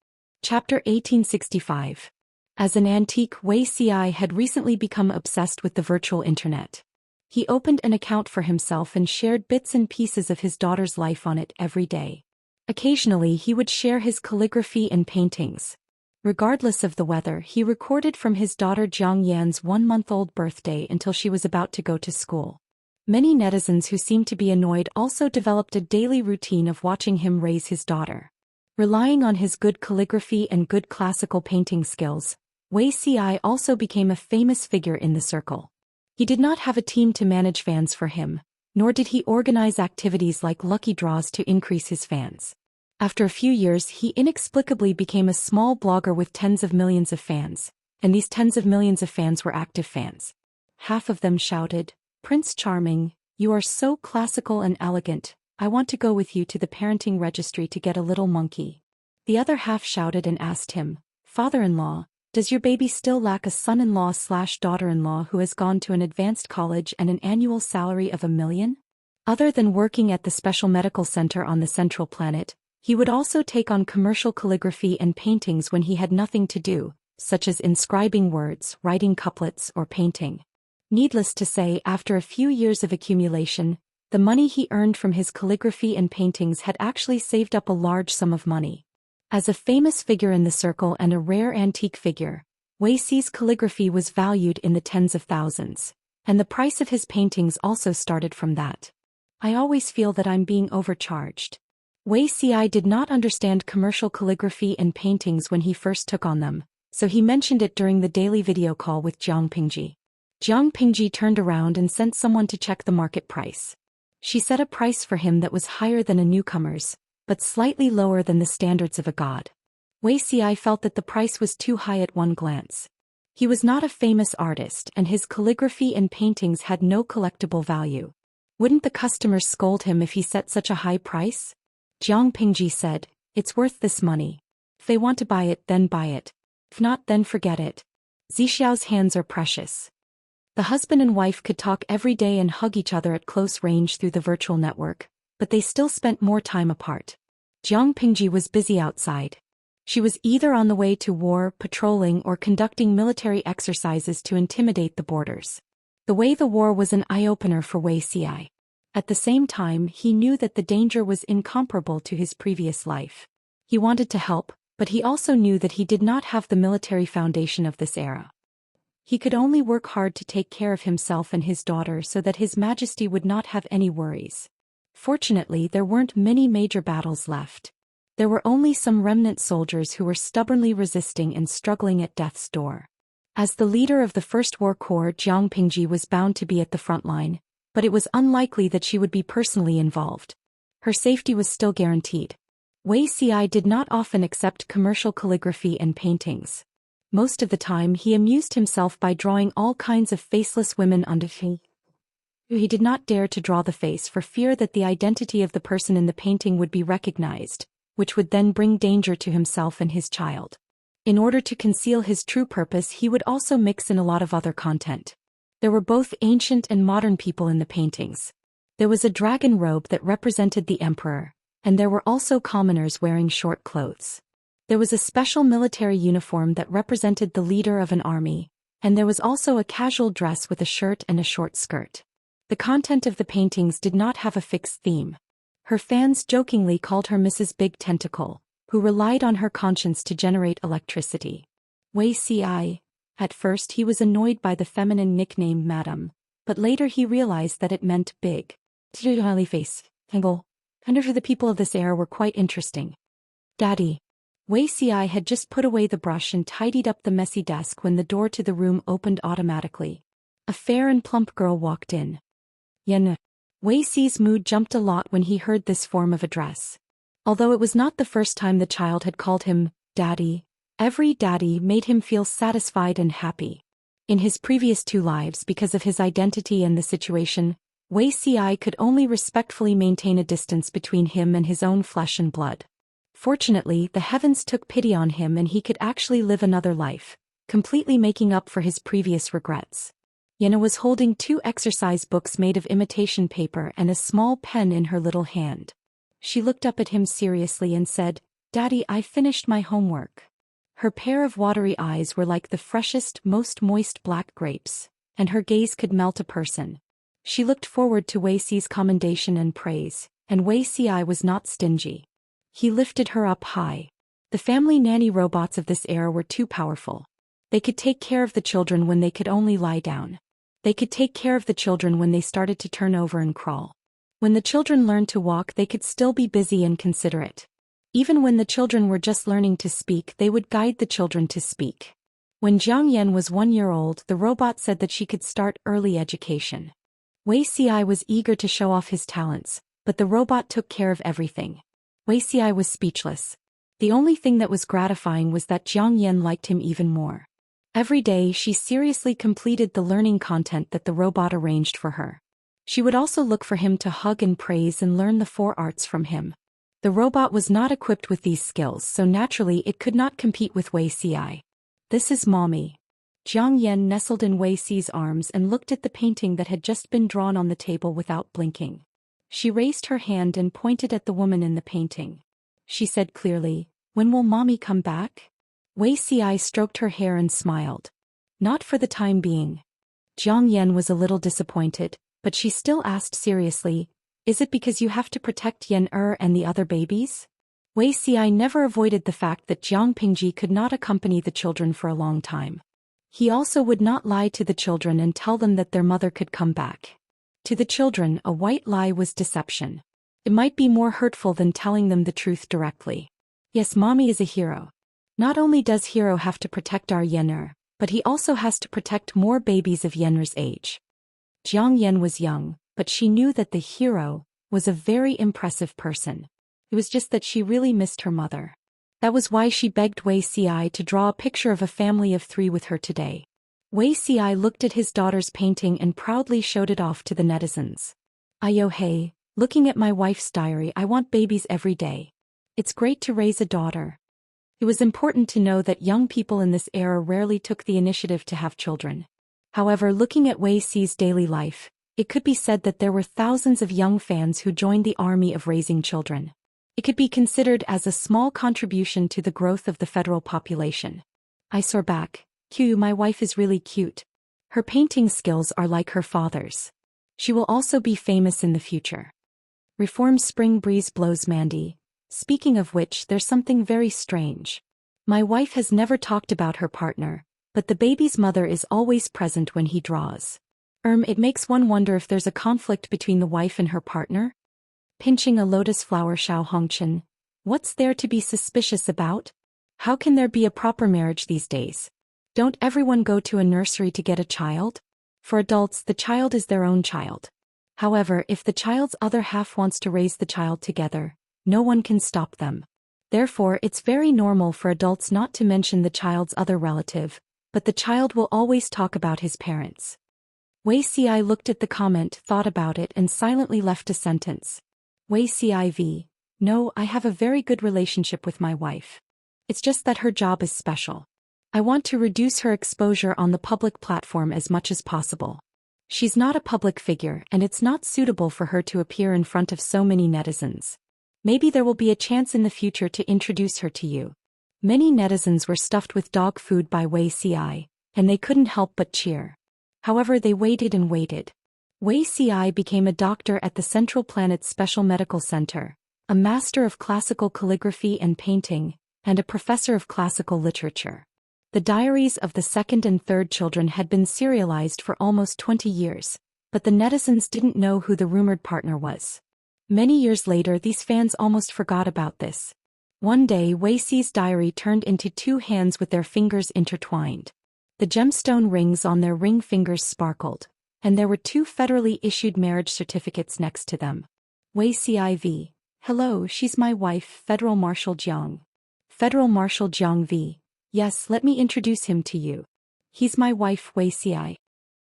A: Chapter 1865. As an antique, Wei Xi had recently become obsessed with the virtual internet. He opened an account for himself and shared bits and pieces of his daughter's life on it every day. Occasionally he would share his calligraphy and paintings. Regardless of the weather, he recorded from his daughter Zhang Yan's 1-month-old birthday until she was about to go to school. Many netizens who seemed to be annoyed also developed a daily routine of watching him raise his daughter. Relying on his good calligraphy and good classical painting skills, Wei Xi also became a famous figure in the circle. He did not have a team to manage fans for him, nor did he organize activities like lucky draws to increase his fans. After a few years, he inexplicably became a small blogger with tens of millions of fans. and these tens of millions of fans were active fans. Half of them shouted, "Prince Charming, you are so classical and elegant, I want to go with you to the parenting registry to get a little monkey." The other half shouted and asked him, "Father-in-law, does your baby still lack a son-in-law/daughter-in-law who has gone to an advanced college and an annual salary of $1 million? Other than working at the special medical center on the central planet, he would also take on commercial calligraphy and paintings when he had nothing to do, such as inscribing words, writing couplets, or painting." Needless to say, after a few years of accumulation, the money he earned from his calligraphy and paintings had actually saved up a large sum of money. As a famous figure in the circle and a rare antique figure, Wei Xi's calligraphy was valued in the tens of thousands, and the price of his paintings also started from that. "I always feel that I'm being overcharged." Wei Xi did not understand commercial calligraphy and paintings when he first took on them, so he mentioned it during the daily video call with Jiang Pingji. Jiang Pingji turned around and sent someone to check the market price. She set a price for him that was higher than a newcomer's, but slightly lower than the standards of a god. Wei Xi felt that the price was too high at one glance. He was not a famous artist and his calligraphy and paintings had no collectible value. Wouldn't the customers scold him if he set such a high price? Jiang Pingji said, "It's worth this money. If they want to buy it, then buy it. If not, then forget it. Zixiao's hands are precious." The husband and wife could talk every day and hug each other at close range through the virtual network, but they still spent more time apart. Jiang Pingji was busy outside. She was either on the way to war, patrolling, or conducting military exercises to intimidate the borders. The way the war was an eye-opener for Wei Xi. At the same time, he knew that the danger was incomparable to his previous life. He wanted to help, but he also knew that he did not have the military foundation of this era. He could only work hard to take care of himself and his daughter so that His Majesty would not have any worries. Fortunately, there weren't many major battles left. There were only some remnant soldiers who were stubbornly resisting and struggling at death's door. As the leader of the First War Corps, Jiang Pingji was bound to be at the front line, but it was unlikely that she would be personally involved. Her safety was still guaranteed. Wei Xi did not often accept commercial calligraphy and paintings. Most of the time he amused himself by drawing all kinds of faceless women onto him. He did not dare to draw the face for fear that the identity of the person in the painting would be recognized, which would then bring danger to himself and his child. In order to conceal his true purpose, he would also mix in a lot of other content. There were both ancient and modern people in the paintings. There was a dragon robe that represented the emperor, and there were also commoners wearing short clothes. There was a special military uniform that represented the leader of an army, and there was also a casual dress with a shirt and a short skirt. The content of the paintings did not have a fixed theme. Her fans jokingly called her Mrs. Big Tentacle, who relied on her conscience to generate electricity. Wei Xi. At first he was annoyed by the feminine nickname Madam, but later he realized that it meant big. Smiley face. Angle. And for the people of this era were quite interesting. Daddy. Wei Xi had just put away the brush and tidied up the messy desk when the door to the room opened automatically. A fair and plump girl walked in. Yen. Wei Xi's mood jumped a lot when he heard this form of address. Although it was not the first time the child had called him Daddy, every daddy made him feel satisfied and happy. In his previous 2 lives, because of his identity and the situation, Wei Xi could only respectfully maintain a distance between him and his own flesh and blood. Fortunately, the heavens took pity on him and he could actually live another life, completely making up for his previous regrets. Yenna was holding 2 exercise books made of imitation paper and a small pen in her little hand. She looked up at him seriously and said, "Daddy, I finished my homework." Her pair of watery eyes were like the freshest, most moist black grapes, and her gaze could melt a person. She looked forward to Wei Xi's commendation and praise, and Wei Xi was not stingy. He lifted her up high. The family nanny robots of this era were too powerful. They could take care of the children when they could only lie down. They could take care of the children when they started to turn over and crawl. When the children learned to walk, they could still be busy and considerate. Even when the children were just learning to speak, they would guide the children to speak. When Jiang Yan was 1 year old, the robot said that she could start early education. Wei Xi was eager to show off his talents, but the robot took care of everything. Wei Xi was speechless. The only thing that was gratifying was that Jiang Yan liked him even more. Every day she seriously completed the learning content that the robot arranged for her. She would also look for him to hug and praise and learn the 4 arts from him. The robot was not equipped with these skills, so naturally it could not compete with Wuxia. This is mommy. Zhang Yan nestled in Wuxia's arms and looked at the painting that had just been drawn on the table without blinking. She raised her hand and pointed at the woman in the painting. She said clearly, "When will mommy come back?" Wuxia stroked her hair and smiled. "Not for the time being." Zhang Yan was a little disappointed, but she still asked seriously, "Is it because you have to protect Yan and the other babies?" Wuxia never avoided the fact that Jiang Pingji could not accompany the children for a long time. He also would not lie to the children and tell them that their mother could come back. To the children, a white lie was deception. It might be more hurtful than telling them the truth directly. Yes, mommy is a hero. Not only does hero have to protect our Yan, but he also has to protect more babies of Yan's age. Jiang Yan was young, but she knew that the hero was a very impressive person. It was just that she really missed her mother. That was why she begged Wuxia to draw a picture of a family of 3 with her today. Wuxia looked at his daughter's painting and proudly showed it off to the netizens. "Ayo hey, looking at my wife's diary, I want babies every day. It's great to raise a daughter." It was important to know that young people in this era rarely took the initiative to have children. However, looking at Wuxia's daily life, it could be said that there were thousands of young fans who joined the army of raising children. It could be considered as a small contribution to the growth of the federal population. I soar back. "Q, my wife is really cute. Her painting skills are like her father's. She will also be famous in the future." Reform spring breeze blows Mandy. "Speaking of which, there's something very strange. My wife has never talked about her partner, but the baby's mother is always present when he draws. It makes one wonder if there's a conflict between the wife and her partner?" Pinching a lotus flower, Xiao Hongchen. "What's there to be suspicious about? How can there be a proper marriage these days? Don't everyone go to a nursery to get a child? For adults, the child is their own child. However, if the child's other half wants to raise the child together, no one can stop them. Therefore, it's very normal for adults not to mention the child's other relative, but the child will always talk about his parents." Wuxia looked at the comment, thought about it, and silently left a sentence. Wuxia v. "No, I have a very good relationship with my wife. It's just that her job is special. I want to reduce her exposure on the public platform as much as possible. She's not a public figure, and it's not suitable for her to appear in front of so many netizens. Maybe there will be a chance in the future to introduce her to you." Many netizens were stuffed with dog food by Wuxia, and they couldn't help but cheer. However, they waited and waited. Wuxia became a doctor at the Central Planet's Special Medical Center, a master of classical calligraphy and painting, and a professor of classical literature. The diaries of the second and third children had been serialized for almost 20 years, but the netizens didn't know who the rumored partner was. Many years later, these fans almost forgot about this. One day, Wuxia's diary turned into 2 hands with their fingers intertwined. The gemstone rings on their ring fingers sparkled, and there were 2 federally issued marriage certificates next to them. Wuxia v. "Hello, she's my wife, Federal Marshal Jiang." Federal Marshal Jiang v. "Yes, let me introduce him to you. He's my wife, Wuxia."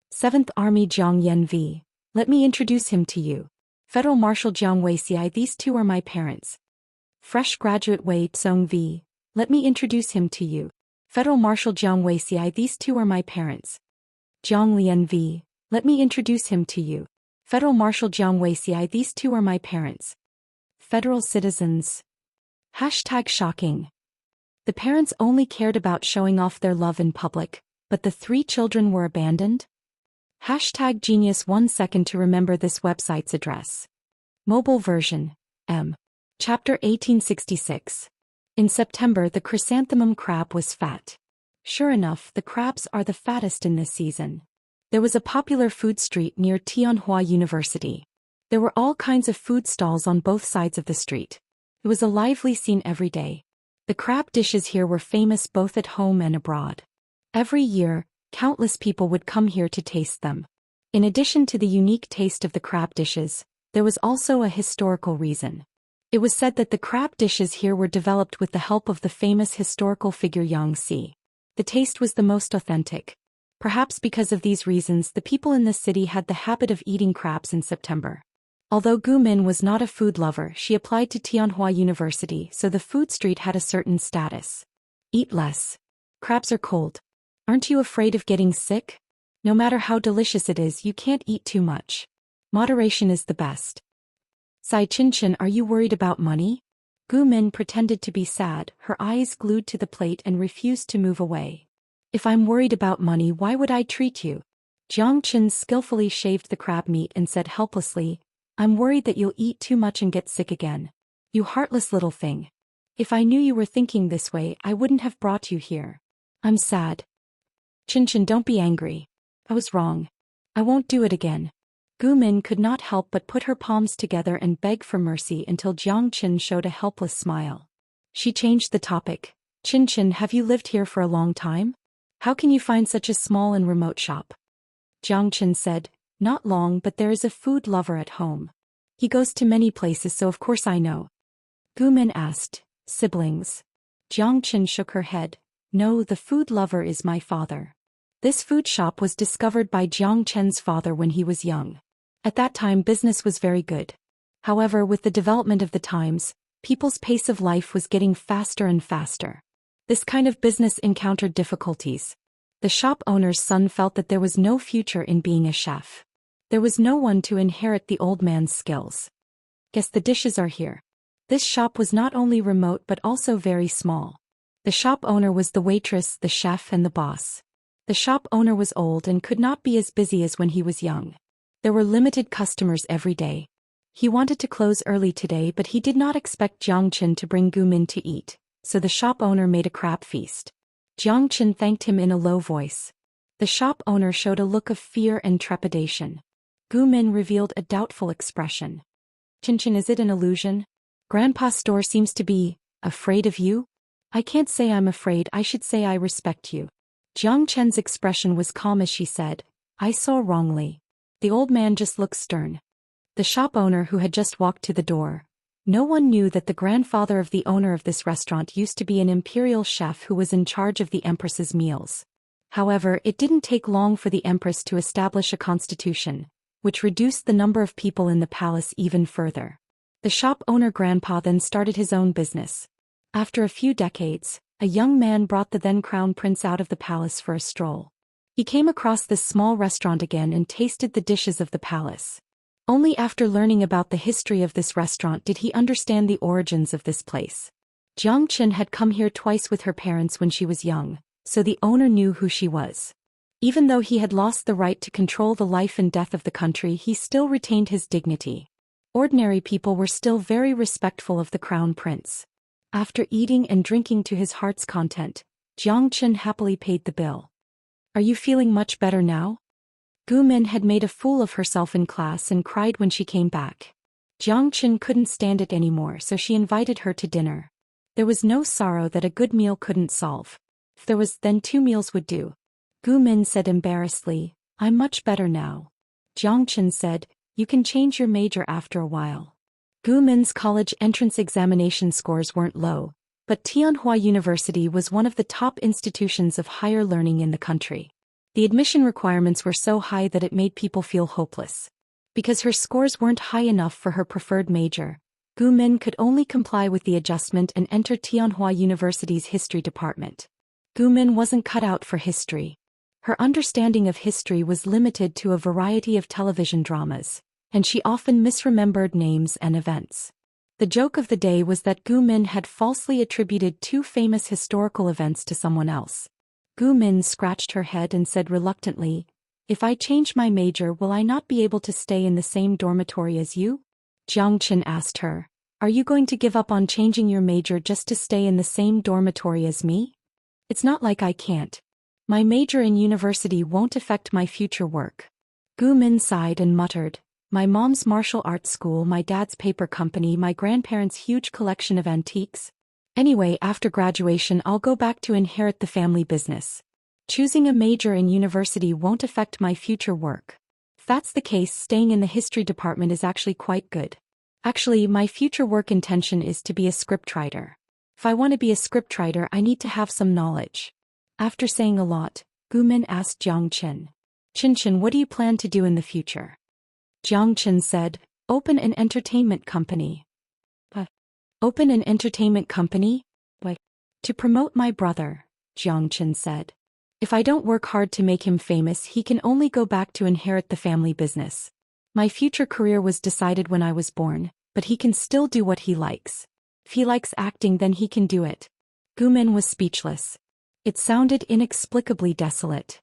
A: 7th Army Jiang Yan v. "Let me introduce him to you. Federal Marshal Jiang Wuxia, these 2 are my parents." Fresh graduate Wei Tsong v. "Let me introduce him to you. Federal Marshal Jiang Wuxia, these 2 are my parents." Jiang Lian v. "Let me introduce him to you. Federal Marshal Jiang Wuxia, these 2 are my parents." Federal citizens. #shocking. The parents only cared about showing off their love in public, but the 3 children were abandoned? #genius. 1 second to remember this website's address. Mobile version. M. Chapter 1866. In September, the chrysanthemum crab was fat. Sure enough, the crabs are the fattest in this season. There was a popular food street near Tianhua University. There were all kinds of food stalls on both sides of the street. It was a lively scene every day. The crab dishes here were famous both at home and abroad. Every year, countless people would come here to taste them. In addition to the unique taste of the crab dishes, there was also a historical reason. It was said that the crab dishes here were developed with the help of the famous historical figure Xianxia. The taste was the most authentic. Perhaps because of these reasons, the people in the city had the habit of eating crabs in September. Although Gu Min was not a food lover, she applied to Tianhua University, so the food street had a certain status. Eat less. Crabs are cold. Aren't you afraid of getting sick? No matter how delicious it is, you can't eat too much. Moderation is the best. Sai Qinchin, are you worried about money? Gu Min pretended to be sad, her eyes glued to the plate and refused to move away. If I'm worried about money, why would I treat you? Jiang Chen skillfully shaved the crab meat and said helplessly, I'm worried that you'll eat too much and get sick again. You heartless little thing. If I knew you were thinking this way, I wouldn't have brought you here. I'm sad. Qinchin, don't be angry. I was wrong. I won't do it again. Gu Min could not help but put her palms together and beg for mercy until Jiang Chen showed a helpless smile. She changed the topic. Qinchin, have you lived here for a long time? How can you find such a small and remote shop? Jiang Chen said, not long, but there is a food lover at home. He goes to many places, so of course I know. Gu Min asked, siblings? Jiang Chen shook her head. No, the food lover is my father. This food shop was discovered by Jiang Chen's father when he was young. At that time, business was very good. However, with the development of the times, people's pace of life was getting faster and faster. This kind of business encountered difficulties. The shop owner's son felt that there was no future in being a chef. There was no one to inherit the old man's skills. Guess the dishes are here. This shop was not only remote but also very small. The shop owner was the waitress, the chef, and the boss. The shop owner was old and could not be as busy as when he was young. There were limited customers every day. He wanted to close early today, but he did not expect Jiang Chen to bring Gu Min to eat, so the shop owner made a crab feast. Jiang Chen thanked him in a low voice. The shop owner showed a look of fear and trepidation. Gu Min revealed a doubtful expression. Qinchin, is it an illusion? Grandpa's store seems to be afraid of you? I can't say I'm afraid, I should say I respect you. Jiang Chen's expression was calm as she said, I saw wrongly. The old man just looked stern. The shop owner who had just walked to the door. No one knew that the grandfather of the owner of this restaurant used to be an imperial chef who was in charge of the Empress's meals. However, it didn't take long for the Empress to establish a constitution, which reduced the number of people in the palace even further. The shop owner grandpa then started his own business. After a few decades, a young man brought the then crown prince out of the palace for a stroll. He came across this small restaurant again and tasted the dishes of the palace. Only after learning about the history of this restaurant did he understand the origins of this place. Jiang Chen had come here twice with her parents when she was young, so the owner knew who she was. Even though he had lost the right to control the life and death of the country, he still retained his dignity. Ordinary people were still very respectful of the crown prince. After eating and drinking to his heart's content, Jiang Chen happily paid the bill. Are you feeling much better now? Gu Min had made a fool of herself in class and cried when she came back. Jiang Chen couldn't stand it anymore, so she invited her to dinner. There was no sorrow that a good meal couldn't solve. If there was, then 2 meals would do. Gu Min said embarrassedly, I'm much better now. Jiang Chen said, you can change your major after a while. Gu Min's college entrance examination scores weren't low, but Tianhua University was one of the top institutions of higher learning in the country. The admission requirements were so high that it made people feel hopeless. Because her scores weren't high enough for her preferred major, Gu Min could only comply with the adjustment and enter Tianhua University's history department. Gu Min wasn't cut out for history. Her understanding of history was limited to a variety of television dramas, and she often misremembered names and events. The joke of the day was that Gu Min had falsely attributed 2 famous historical events to someone else. Gu Min scratched her head and said reluctantly, if I change my major, will I not be able to stay in the same dormitory as you? Jiang Chen asked her, are you going to give up on changing your major just to stay in the same dormitory as me? It's not like I can't. My major in university won't affect my future work. Gu Min sighed and muttered, my mom's martial arts school, my dad's paper company, my grandparents' huge collection of antiques. Anyway, after graduation I'll go back to inherit the family business. Choosing a major in university won't affect my future work. If that's the case, staying in the history department is actually quite good. Actually, my future work intention is to be a scriptwriter. If I want to be a scriptwriter, I need to have some knowledge. After saying a lot, Gumin asked Jiang Chen. Chen, what do you plan to do in the future? Jiang Chen said, open an entertainment company. Open an entertainment company? Why? To promote my brother, Jiang Chen said. If I don't work hard to make him famous, he can only go back to inherit the family business. My future career was decided when I was born, but he can still do what he likes. If he likes acting, then he can do it. Gumin was speechless. It sounded inexplicably desolate.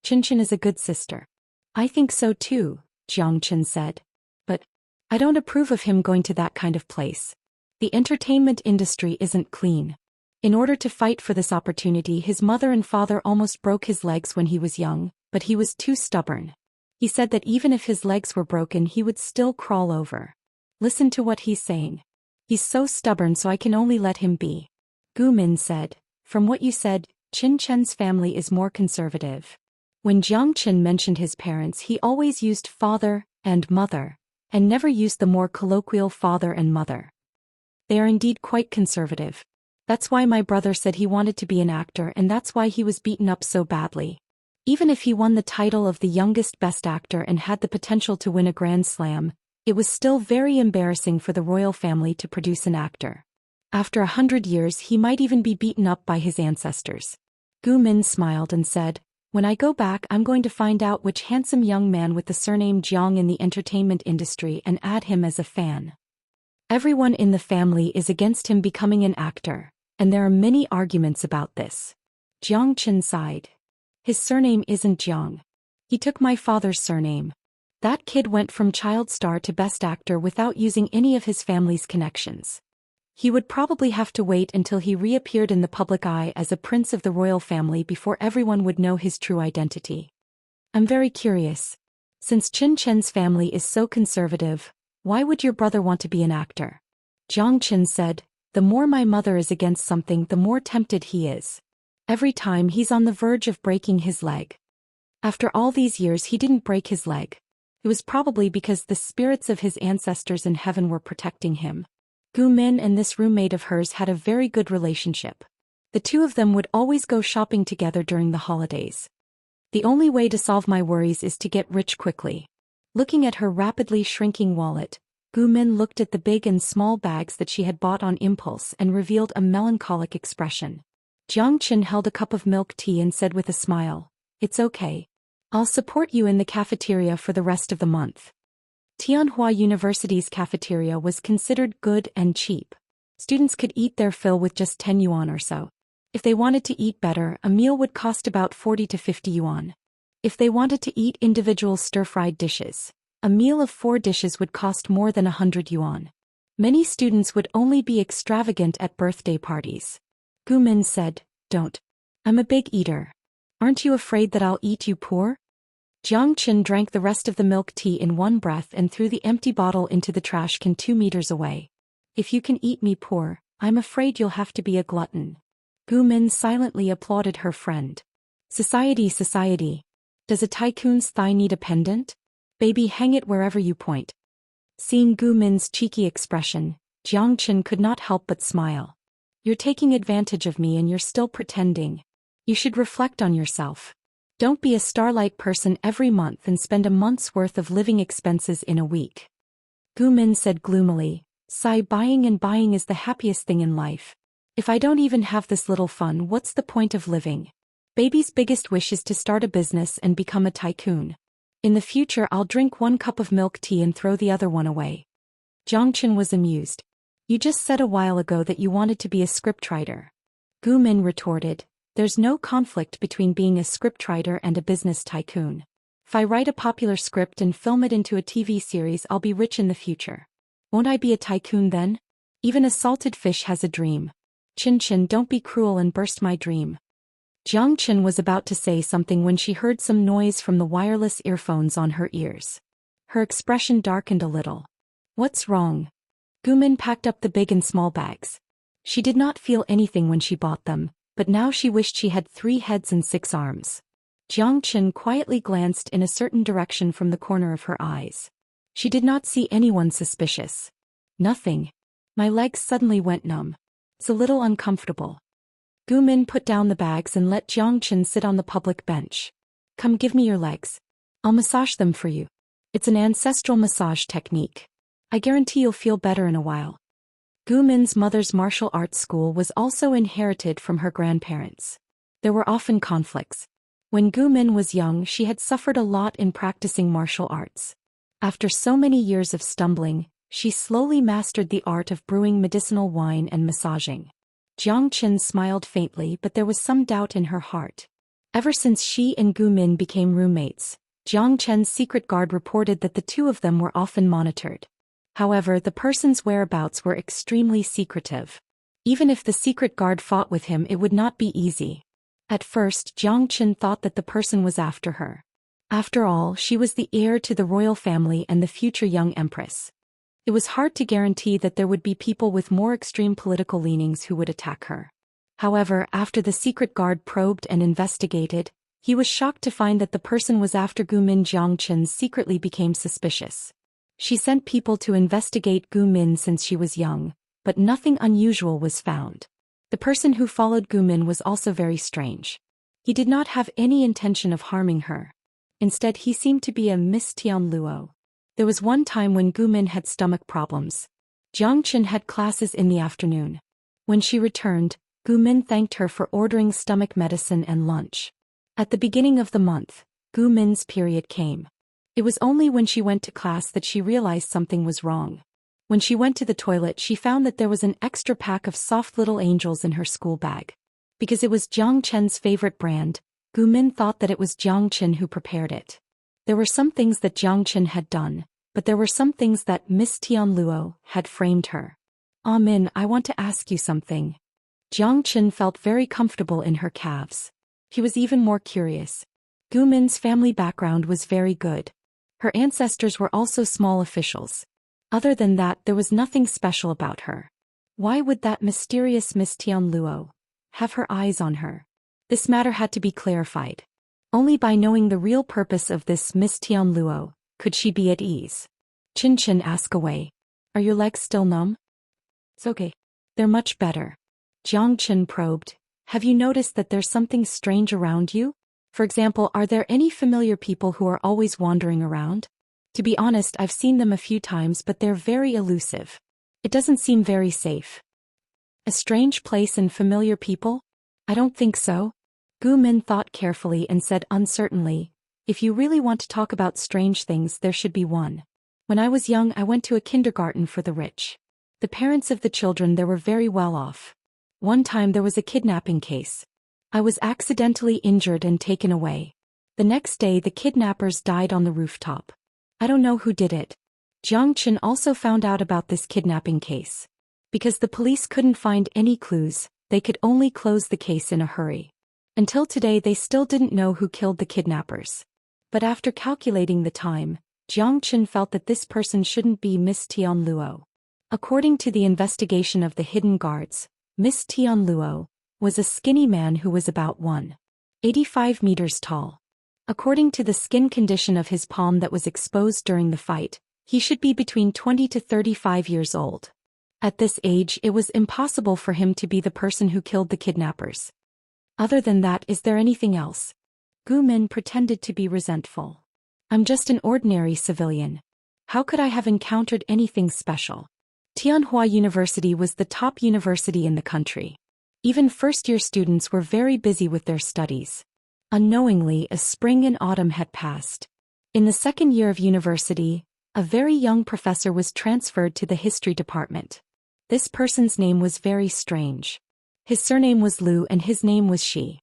A: Chen is a good sister. I think so too, Jiang Chen said. But I don't approve of him going to that kind of place. The entertainment industry isn't clean. In order to fight for this opportunity, his mother and father almost broke his legs when he was young, but he was too stubborn. He said that even if his legs were broken, he would still crawl over. Listen to what he's saying. He's so stubborn, so I can only let him be. Gumin said, from what you said, Chen's family is more conservative. When Jiang Chen mentioned his parents, he always used father and mother, and never used the more colloquial father and mother. They are indeed quite conservative. That's why my brother said he wanted to be an actor, and that's why he was beaten up so badly. Even if he won the title of the youngest best actor and had the potential to win a Grand Slam, it was still very embarrassing for the royal family to produce an actor. After 100 years, he might even be beaten up by his ancestors. Gumin smiled and said, when I go back, I'm going to find out which handsome young man with the surname Jiang in the entertainment industry and add him as a fan. Everyone in the family is against him becoming an actor, and there are many arguments about this. Jiang Chen sighed. His surname isn't Jiang. He took my father's surname. That kid went from child star to best actor without using any of his family's connections. He would probably have to wait until he reappeared in the public eye as a prince of the royal family before everyone would know his true identity. I'm very curious. Since Chen's family is so conservative, why would your brother want to be an actor? Jiang Chen said, the more my mother is against something, the more tempted he is. Every time he's on the verge of breaking his leg. After all these years, he didn't break his leg. It was probably because the spirits of his ancestors in heaven were protecting him. Gumin and this roommate of hers had a very good relationship. The two of them would always go shopping together during the holidays. The only way to solve my worries is to get rich quickly. Looking at her rapidly shrinking wallet, Gumin looked at the big and small bags that she had bought on impulse and revealed a melancholic expression. Jiang Chen held a cup of milk tea and said with a smile, it's okay. I'll support you in the cafeteria for the rest of the month. Tianhua University's cafeteria was considered good and cheap. Students could eat their fill with just 10 yuan or so. If they wanted to eat better, a meal would cost about 40 to 50 yuan. If they wanted to eat individual stir-fried dishes, a meal of 4 dishes would cost more than 100 yuan. Many students would only be extravagant at birthday parties. Gumin said, don't. I'm a big eater. Aren't you afraid that I'll eat you poor? Jiang Chen drank the rest of the milk tea in one breath and threw the empty bottle into the trash can 2 meters away. If you can eat me poor, I'm afraid you'll have to be a glutton. Gumin silently applauded her friend. Society. Does a tycoon's thigh need a pendant? Baby, hang it wherever you point. Seeing Gumin's cheeky expression, Jiang Chen could not help but smile. You're taking advantage of me and you're still pretending. You should reflect on yourself. Don't be a starlight person every month and spend a month's worth of living expenses in a week. Gumin said gloomily, sigh, buying is the happiest thing in life. If I don't even have this little fun, what's the point of living? Baby's biggest wish is to start a business and become a tycoon. In the future, I'll drink 1 cup of milk tea and throw the other one away. Jiang Chen was amused. You just said a while ago that you wanted to be a scriptwriter. Gumin retorted, there's no conflict between being a scriptwriter and a business tycoon. If I write a popular script and film it into a TV series, I'll be rich in the future. Won't I be a tycoon then? Even a salted fish has a dream. Chen, don't be cruel and burst my dream. Jiang Chen was about to say something when she heard some noise from the wireless earphones on her ears. Her expression darkened a little. What's wrong? Gumin packed up the big and small bags. She did not feel anything when she bought them, but now she wished she had 3 heads and 6 arms. Jiang Chen quietly glanced in a certain direction from the corner of her eyes. She did not see anyone suspicious. Nothing. My legs suddenly went numb. It's a little uncomfortable. Gu Min put down the bags and let Jiang Chen sit on the public bench. Come give me your legs. I'll massage them for you. It's an ancestral massage technique. I guarantee you'll feel better in a while. Gu Min's mother's martial arts school was also inherited from her grandparents. There were often conflicts. When Gu Min was young, she had suffered a lot in practicing martial arts. After so many years of stumbling, she slowly mastered the art of brewing medicinal wine and massaging. Jiang Chen smiled faintly, but there was some doubt in her heart. Ever since she and Gu Min became roommates, Jiang Chen's secret guard reported that the two of them were often monitored. However, the person's whereabouts were extremely secretive. Even if the secret guard fought with him, it would not be easy. At first, Jiang Chen thought that the person was after her. After all, she was the heir to the royal family and the future young empress. It was hard to guarantee that there would be people with more extreme political leanings who would attack her. However, after the secret guard probed and investigated, he was shocked to find that the person was after Gu Min. Jiang Chen secretly became suspicious. She sent people to investigate Gu Min since she was young, but nothing unusual was found. The person who followed Gu Min was also very strange. He did not have any intention of harming her. Instead, he seemed to be a Miss Tianluo. There was one time when Gu Min had stomach problems. Jiang Chen had classes in the afternoon. When she returned, Gu Min thanked her for ordering stomach medicine and lunch. At the beginning of the month, Gu Min's period came. It was only when she went to class that she realized something was wrong. When she went to the toilet, she found that there was an extra pack of soft little angels in her school bag. Because it was Jiang Chen's favorite brand, Gu Min thought that it was Jiang Chen who prepared it. There were some things that Jiang Chen had done, but there were some things that Miss Tianluo had framed her. Ah Min, I want to ask you something. Jiang Chen felt very comfortable in her calves. He was even more curious. Gu Min's family background was very good. Her ancestors were also small officials. Other than that, there was nothing special about her. Why would that mysterious Miss Tianluo have her eyes on her? This matter had to be clarified. Only by knowing the real purpose of this Miss Tianluo could she be at ease. Chin Chin asked away. Are your legs still numb? It's okay. They're much better. Jiang Chen probed. Have you noticed that there's something strange around you? For example, are there any familiar people who are always wandering around? To be honest, I've seen them a few times, but they're very elusive. It doesn't seem very safe. A strange place and familiar people? I don't think so. Gu Min thought carefully and said uncertainly, if you really want to talk about strange things, there should be one. When I was young, I went to a kindergarten for the rich. The parents of the children there were very well off. One time there was a kidnapping case. I was accidentally injured and taken away. The next day the kidnappers died on the rooftop. I don't know who did it. Jiang Chen also found out about this kidnapping case. Because the police couldn't find any clues, they could only close the case in a hurry. Until today they still didn't know who killed the kidnappers. But after calculating the time, Jiang Chen felt that this person shouldn't be Miss Tianluo. According to the investigation of the hidden guards, Miss Tianluo was a skinny man who was about 1.85 meters tall. According to the skin condition of his palm that was exposed during the fight, he should be between 20 to 35 years old. At this age, it was impossible for him to be the person who killed the kidnappers. Other than that, is there anything else? Gu Min pretended to be resentful. I'm just an ordinary civilian. How could I have encountered anything special? Tianhua University was the top university in the country. Even first-year students were very busy with their studies. Unknowingly, a spring and autumn had passed. In the second year of university, a very young professor was transferred to the history department. This person's name was very strange. His surname was Liu and his name was Shi.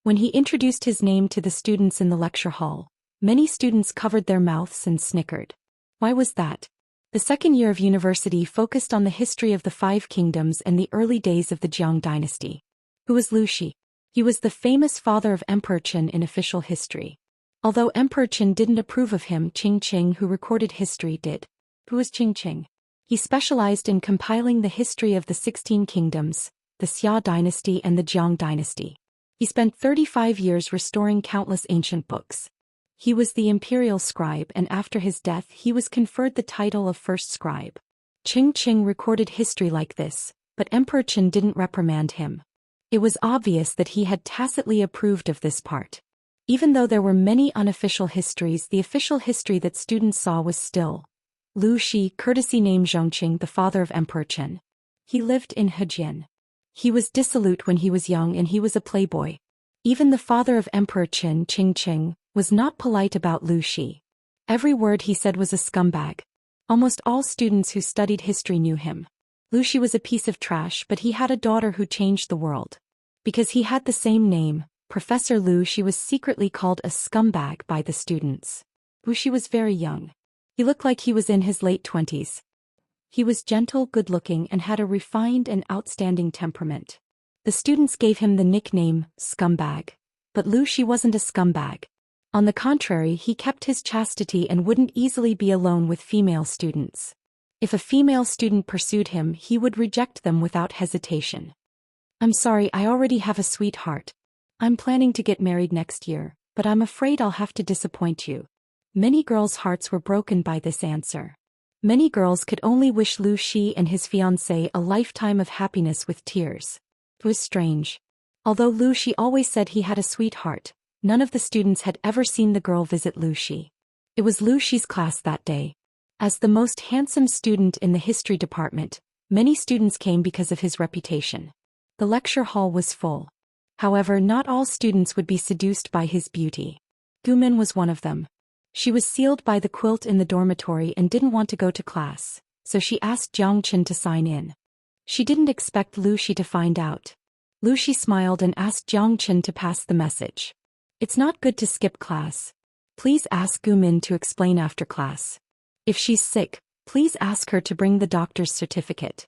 A: When he introduced his name to the students in the lecture hall, many students covered their mouths and snickered. Why was that? The second year of university focused on the history of the Five Kingdoms and the early days of the Jiang dynasty. Who was Liu Shi? He was the famous father of Emperor Qin in official history. Although Emperor Qin didn't approve of him, Qing Qing, who recorded history, did. Who was Qing Qing? He specialized in compiling the history of the 16 kingdoms, the Xia dynasty and the Jiang dynasty. He spent 35 years restoring countless ancient books. He was the imperial scribe, and after his death he was conferred the title of first scribe. Qing Qing recorded history like this, but Emperor Qin didn't reprimand him. It was obvious that he had tacitly approved of this part. Even though there were many unofficial histories, the official history that students saw was still Lu Shi, courtesy name Zhongqing, the father of Emperor Chen. He lived in Hejian. He was dissolute when he was young and he was a playboy. Even the father of Emperor Chen, Qingqing, was not polite about Lu Shi. Every word he said was a scumbag. Almost all students who studied history knew him. Lu Shi was a piece of trash, but he had a daughter who changed the world. Because he had the same name, Professor Lu, she was secretly called a scumbag by the students. Lu Shi was very young. He looked like he was in his late 20s. He was gentle, good-looking, and had a refined and outstanding temperament. The students gave him the nickname, Scumbag. But Lu Shi wasn't a scumbag. On the contrary, he kept his chastity and wouldn't easily be alone with female students. If a female student pursued him, he would reject them without hesitation. "I'm sorry, I already have a sweetheart. I'm planning to get married next year, but I'm afraid I'll have to disappoint you." Many girls' hearts were broken by this answer. Many girls could only wish Lu Shi and his fiancée a lifetime of happiness with tears. It was strange. Although Lu Shi always said he had a sweetheart, none of the students had ever seen the girl visit Lu Shi. It was Lu Shi's class that day. As the most handsome student in the history department, many students came because of his reputation. The lecture hall was full. However, not all students would be seduced by his beauty. Gumin was one of them. She was sealed by the quilt in the dormitory and didn't want to go to class, so she asked Jiang Chen to sign in. She didn't expect Lu Shi to find out. Lu Shi smiled and asked Jiang Chen to pass the message. "It's not good to skip class. Please ask Gumin to explain after class. If she's sick, please ask her to bring the doctor's certificate."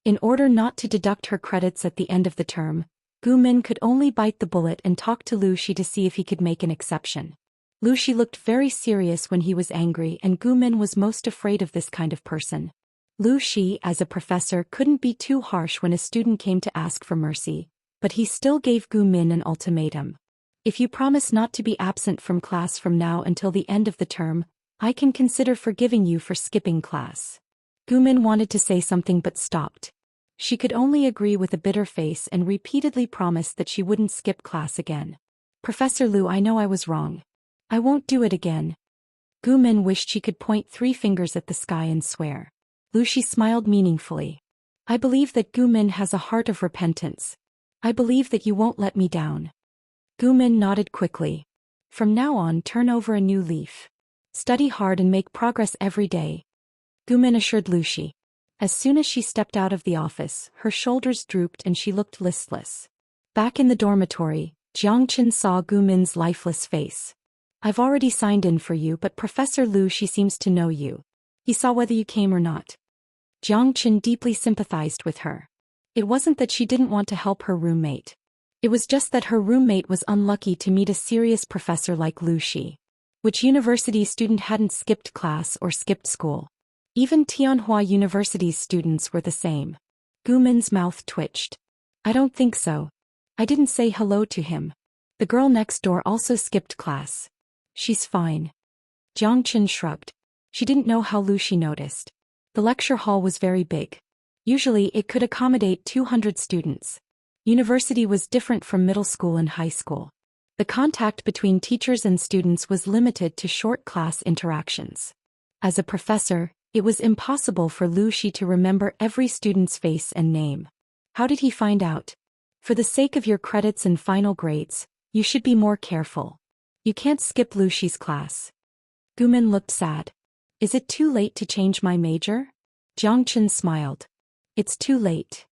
A: In order not to deduct her credits at the end of the term, Gumin could only bite the bullet and talk to Lu Shi to see if he could make an exception. Lu Shi looked very serious when he was angry, and Gumin was most afraid of this kind of person. Lu Shi, as a professor, couldn't be too harsh when a student came to ask for mercy, but he still gave Gumin an ultimatum. "If you promise not to be absent from class from now until the end of the term, I can consider forgiving you for skipping class." Gumin wanted to say something but stopped. She could only agree with a bitter face and repeatedly promised that she wouldn't skip class again. "Professor Lu, I know I was wrong. I won't do it again." Gumin wished she could point 3 fingers at the sky and swear. Lu Shi smiled meaningfully. "I believe that Gumin has a heart of repentance. I believe that you won't let me down." Gumin nodded quickly. "From now on, turn over a new leaf. Study hard and make progress every day," Gumin assured Lu Shi. As soon as she stepped out of the office, her shoulders drooped and she looked listless. Back in the dormitory, Jiang Chen saw Gumin's lifeless face. "I've already signed in for you, but Professor Lu Shi seems to know you. He saw whether you came or not." Jiang Chen deeply sympathized with her. It wasn't that she didn't want to help her roommate. It was just that her roommate was unlucky to meet a serious professor like Lu Shi. Which university student hadn't skipped class or skipped school? Even Tianhua University's students were the same. Gumin's mouth twitched. "I don't think so. I didn't say hello to him. The girl next door also skipped class. She's fine." Jiang Chen shrugged. She didn't know how Lu Shi noticed. The lecture hall was very big. Usually it could accommodate 200 students. University was different from middle school and high school. The contact between teachers and students was limited to short class interactions. As a professor, it was impossible for Lu Shi to remember every student's face and name. How did he find out? "For the sake of your credits and final grades, you should be more careful. You can't skip Lu Shi's class." Gumin looked sad. "Is it too late to change my major?" Jiang Chen smiled. "It's too late."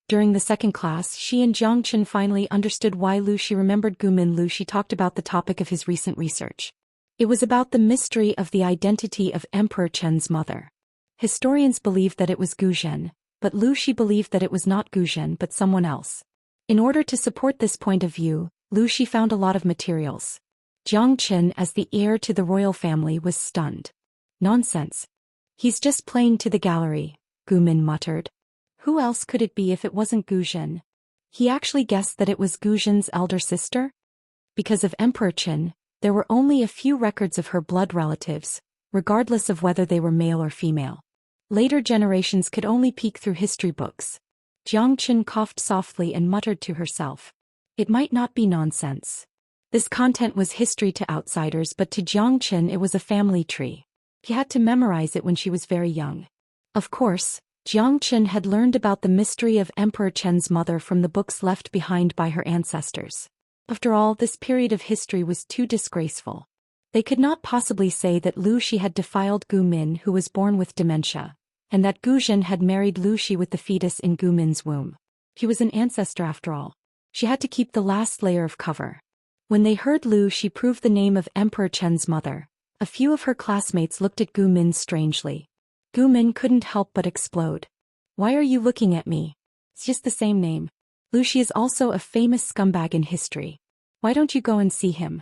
A: During the second class, she and Jiang Chen finally understood why Lu Shi remembered Gumin. Lu Shi talked about the topic of his recent research. It was about the mystery of the identity of Emperor Chen's mother. Historians believed that it was Gu Zhen, but Lu Shi believed that it was not Gu Zhen but someone else. In order to support this point of view, Lu Shi found a lot of materials. Jiang Chen, as the heir to the royal family, was stunned. "Nonsense. He's just playing to the gallery," Gumin muttered. Who else could it be if it wasn't Gu Zhen? He actually guessed that it was Gu Zhen's elder sister? Because of Emperor Chen, there were only a few records of her blood relatives, regardless of whether they were male or female. Later generations could only peek through history books. Jiang Chen coughed softly and muttered to herself. It might not be nonsense. This content was history to outsiders, but to Jiang Chen it was a family tree. He had to memorize it when she was very young. Of course, Jiang Chen had learned about the mystery of Emperor Chen's mother from the books left behind by her ancestors. After all, this period of history was too disgraceful. They could not possibly say that Lu Shi had defiled Gu Min, who was born with dementia, and that Gu Zhen had married Lu Shi with the fetus in Gu Min's womb. He was an ancestor after all. She had to keep the last layer of cover. When they heard Lu Shi prove the name of Emperor Chen's mother, a few of her classmates looked at Gu Min strangely. Gu Min couldn't help but explode. Why are you looking at me? It's just the same name. Lu Shi is also a famous scumbag in history. Why don't you go and see him?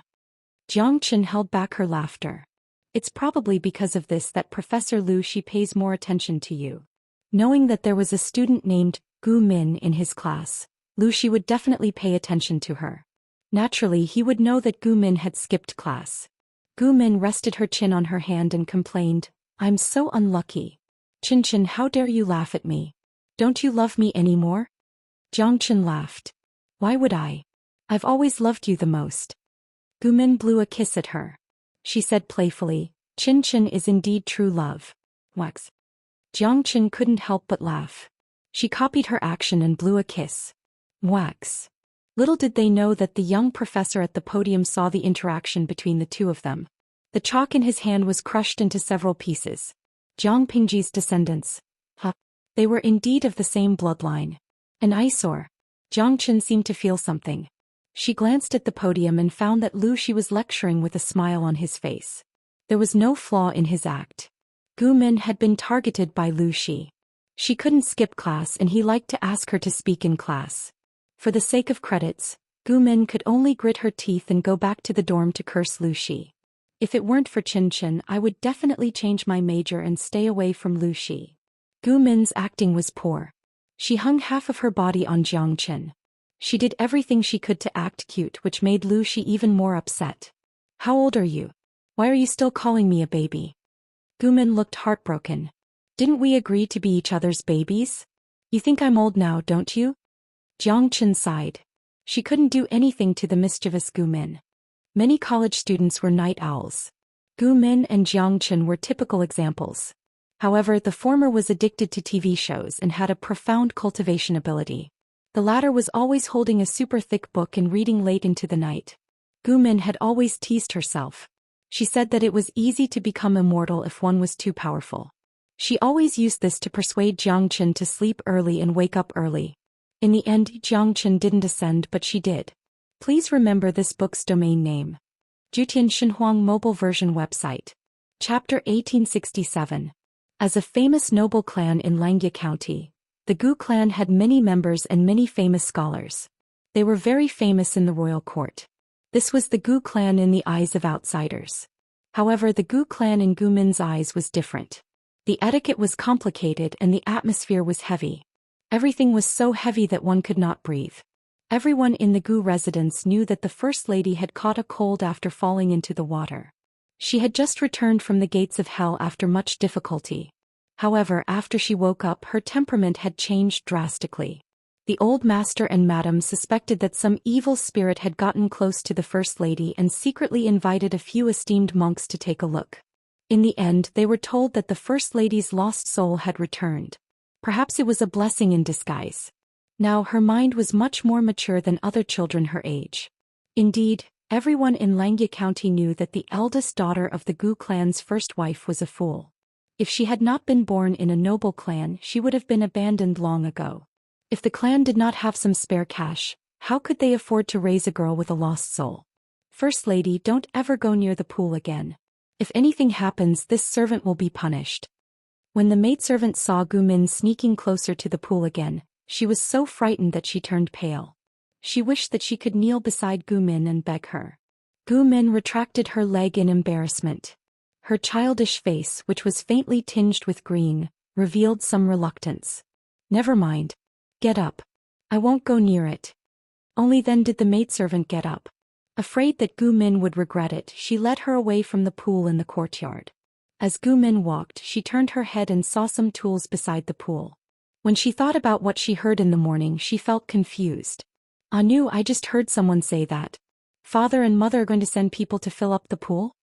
A: Jiang Chen held back her laughter. It's probably because of this that Professor Lu Shi pays more attention to you. Knowing that there was a student named Gu Min in his class, Lu Shi would definitely pay attention to her. Naturally, he would know that Gu Min had skipped class. Gu Min rested her chin on her hand and complained, I'm so unlucky. Chin Chin, how dare you laugh at me? Don't you love me anymore? Jiang Chen laughed. Why would I? I've always loved you the most. Gu Min blew a kiss at her. She said playfully, Chin Chin is indeed true love. Wax. Jiang Chen couldn't help but laugh. She copied her action and blew a kiss. Wax. Little did they know that the young professor at the podium saw the interaction between the two of them. The chalk in his hand was crushed into several pieces. Jiang Pingji's descendants. They were indeed of the same bloodline. An eyesore. Jiang Chen seemed to feel something. She glanced at the podium and found that Lu Shi was lecturing with a smile on his face. There was no flaw in his act. Gu Min had been targeted by Lu Shi. She couldn't skip class and he liked to ask her to speak in class. For the sake of credits, Gu Min could only grit her teeth and go back to the dorm to curse Lu Shi. If it weren't for Chin Chin, I would definitely change my major and stay away from Lu Shi. Gu Min's acting was poor. She hung half of her body on Jiang Chen. She did everything she could to act cute, which made Lu Shi even more upset. How old are you? Why are you still calling me a baby? Gu Min looked heartbroken. Didn't we agree to be each other's babies? You think I'm old now, don't you? Jiang Chen sighed. She couldn't do anything to the mischievous Gu Min. Many college students were night owls. Gu Min and Jiang Chen were typical examples. However, the former was addicted to TV shows and had a profound cultivation ability. The latter was always holding a super thick book and reading late into the night. Gu Min had always teased herself. She said that it was easy to become immortal if one was too powerful. She always used this to persuade Jiang Chen to sleep early and wake up early. In the end, Jiang Chen didn't ascend, but she did. Please remember this book's domain name. Jutian Xinhuang Mobile Version Website. Chapter 1867. As a famous noble clan in Langyue County, the Gu clan had many members and many famous scholars. They were very famous in the royal court. This was the Gu clan in the eyes of outsiders. However, the Gu clan in Gu Min's eyes was different. The etiquette was complicated and the atmosphere was heavy. Everything was so heavy that one could not breathe. Everyone in the Gu residence knew that the First Lady had caught a cold after falling into the water. She had just returned from the gates of hell after much difficulty. However, after she woke up, her temperament had changed drastically. The old master and madam suspected that some evil spirit had gotten close to the First Lady and secretly invited a few esteemed monks to take a look. In the end, they were told that the First Lady's lost soul had returned. Perhaps it was a blessing in disguise. Now her mind was much more mature than other children her age. Indeed, everyone in Langyue County knew that the eldest daughter of the Gu clan's first wife was a fool. If she had not been born in a noble clan, she would have been abandoned long ago. If the clan did not have some spare cash, how could they afford to raise a girl with a lost soul? First Lady, don't ever go near the pool again. If anything happens, this servant will be punished. When the maidservant saw Gu Min sneaking closer to the pool again, she was so frightened that she turned pale. She wished that she could kneel beside Gu Min and beg her. Gu Min retracted her leg in embarrassment. Her childish face, which was faintly tinged with green, revealed some reluctance. Never mind. Get up. I won't go near it. Only then did the maidservant get up. Afraid that Gu Min would regret it, she led her away from the pool in the courtyard. As Gu Min walked, she turned her head and saw some tools beside the pool. When she thought about what she heard in the morning, she felt confused. Anu, I just heard someone say that father and mother are going to send people to fill up the pool?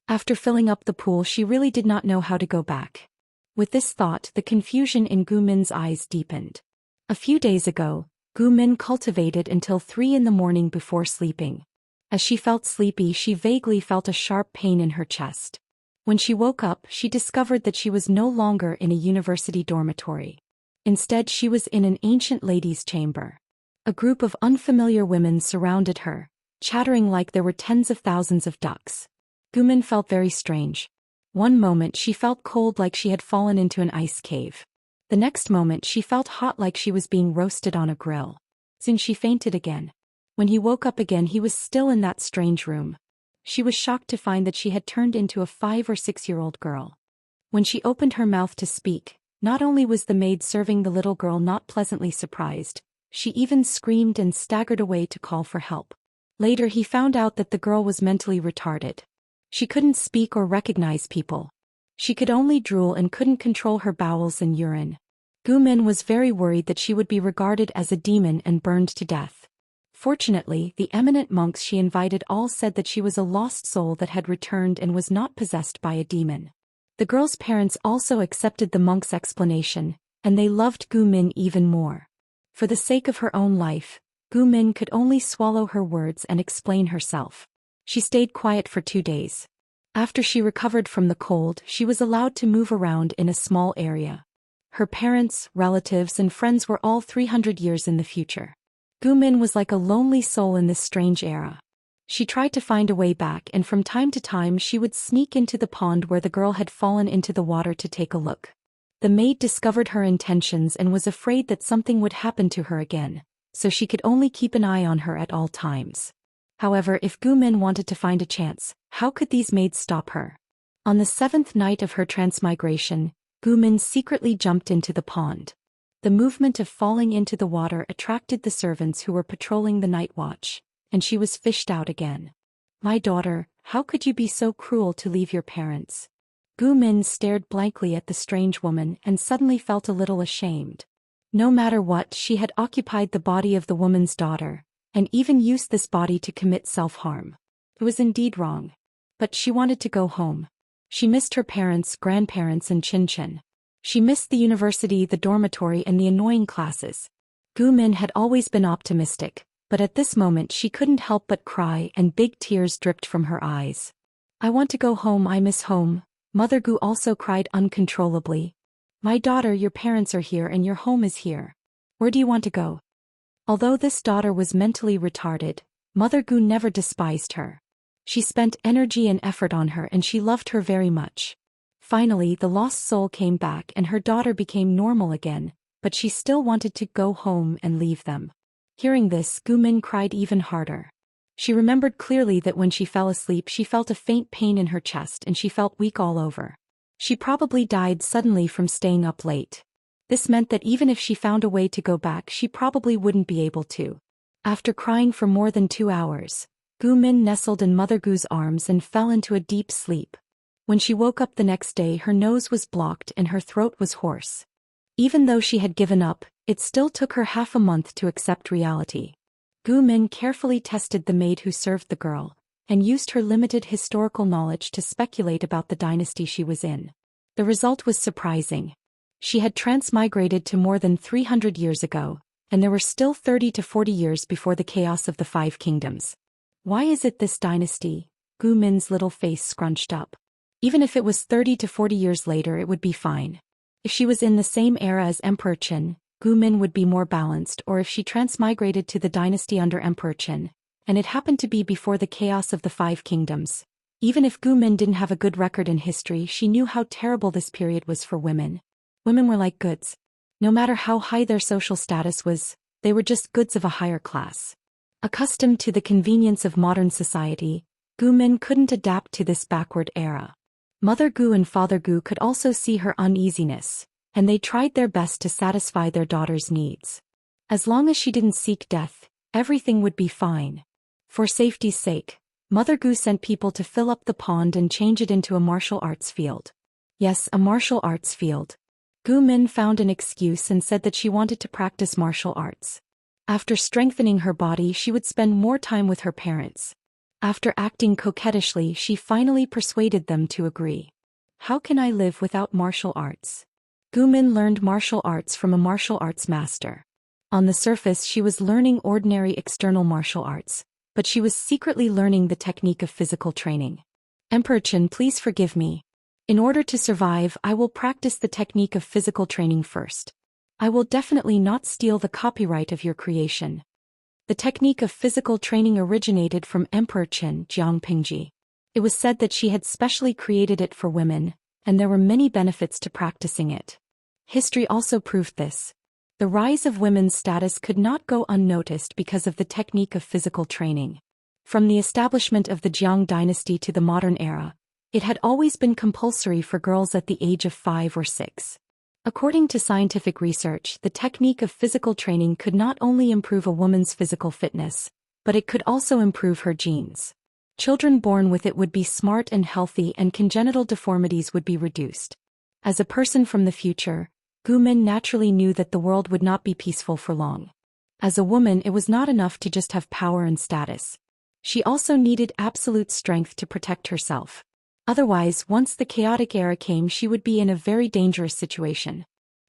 A: After filling up the pool, she really did not know how to go back. With this thought, the confusion in Gu Min's eyes deepened. A few days ago, Gu Min cultivated until 3 in the morning before sleeping. As she felt sleepy, she vaguely felt a sharp pain in her chest. When she woke up, she discovered that she was no longer in a university dormitory. Instead, she was in an ancient lady's chamber. A group of unfamiliar women surrounded her, chattering like there were tens of thousands of ducks. Gu Min felt very strange. One moment she felt cold like she had fallen into an ice cave. The next moment she felt hot like she was being roasted on a grill. Soon she fainted again. When he woke up again, he was still in that strange room. She was shocked to find that she had turned into a 5 or 6-year-old girl. When she opened her mouth to speak, not only was the maid serving the little girl not pleasantly surprised, she even screamed and staggered away to call for help. Later he found out that the girl was mentally retarded. She couldn't speak or recognize people. She could only drool and couldn't control her bowels and urine. Gu Min was very worried that she would be regarded as a demon and burned to death. Fortunately, the eminent monks she invited all said that she was a lost soul that had returned and was not possessed by a demon. The girl's parents also accepted the monks' explanation, and they loved Gu Min even more. For the sake of her own life, Gu Min could only swallow her words and explain herself. She stayed quiet for 2 days. After she recovered from the cold, she was allowed to move around in a small area. Her parents, relatives, and friends were all 300 years in the future. Gu Min was like a lonely soul in this strange era. She tried to find a way back, and from time to time she would sneak into the pond where the girl had fallen into the water to take a look. The maid discovered her intentions and was afraid that something would happen to her again, so she could only keep an eye on her at all times. However, if Gu Min wanted to find a chance, how could these maids stop her? On the 7th night of her transmigration, Gu Min secretly jumped into the pond. The movement of falling into the water attracted the servants who were patrolling the night watch, and she was fished out again. My daughter, how could you be so cruel to leave your parents? Gu Min stared blankly at the strange woman and suddenly felt a little ashamed. No matter what, she had occupied the body of the woman's daughter, and even used this body to commit self-harm. It was indeed wrong. But she wanted to go home. She missed her parents, grandparents, and Chin. She missed the university, the dormitory, and the annoying classes. Gu Min had always been optimistic, but at this moment she couldn't help but cry and big tears dripped from her eyes. I want to go home, I miss home. Mother Gu also cried uncontrollably. My daughter, your parents are here and your home is here. Where do you want to go? Although this daughter was mentally retarded, Mother Gu never despised her. She spent energy and effort on her and she loved her very much. Finally, the lost soul came back and her daughter became normal again, but she still wanted to go home and leave them. Hearing this, Gu Min cried even harder. She remembered clearly that when she fell asleep she felt a faint pain in her chest and she felt weak all over. She probably died suddenly from staying up late. This meant that even if she found a way to go back she probably wouldn't be able to. After crying for more than 2 hours, Gu Min nestled in Mother Gu's arms and fell into a deep sleep. When she woke up the next day her nose was blocked and her throat was hoarse. Even though she had given up, it still took her half a month to accept reality. Gu Min carefully tested the maid who served the girl, and used her limited historical knowledge to speculate about the dynasty she was in. The result was surprising. She had transmigrated to more than 300 years ago, and there were still 30 to 40 years before the chaos of the 5 kingdoms. Why is it this dynasty? Gu Min's little face scrunched up. Even if it was 30 to 40 years later it would be fine. If she was in the same era as Emperor Qin, Gu Min would be more balanced, or if she transmigrated to the dynasty under Emperor Qin, and it happened to be before the chaos of the 5 kingdoms. Even if Gu Min didn't have a good record in history, she knew how terrible this period was for women. Women were like goods. No matter how high their social status was, they were just goods of a higher class. Accustomed to the convenience of modern society, Gu Min couldn't adapt to this backward era. Mother Gu and Father Gu could also see her uneasiness, and they tried their best to satisfy their daughter's needs. As long as she didn't seek death, everything would be fine. For safety's sake, Mother Gu sent people to fill up the pond and change it into a martial arts field. Yes, a martial arts field. Gu Min found an excuse and said that she wanted to practice martial arts. After strengthening her body, she would spend more time with her parents. After acting coquettishly, she finally persuaded them to agree. How can I live without martial arts? Gu Min learned martial arts from a martial arts master. On the surface, she was learning ordinary external martial arts, but she was secretly learning the technique of physical training. Emperor Chen, please forgive me. In order to survive, I will practice the technique of physical training first. I will definitely not steal the copyright of your creation. The technique of physical training originated from Emperor Chen Jiangpingji. It was said that she had specially created it for women, and there were many benefits to practicing it. History also proved this. The rise of women's status could not go unnoticed because of the technique of physical training. From the establishment of the Jiang dynasty to the modern era, it had always been compulsory for girls at the age of 5 or 6. According to scientific research, the technique of physical training could not only improve a woman's physical fitness, but it could also improve her genes. Children born with it would be smart and healthy, and congenital deformities would be reduced. As a person from the future, Gu Min naturally knew that the world would not be peaceful for long. As a woman, it was not enough to just have power and status. She also needed absolute strength to protect herself. Otherwise, once the chaotic era came, she would be in a very dangerous situation.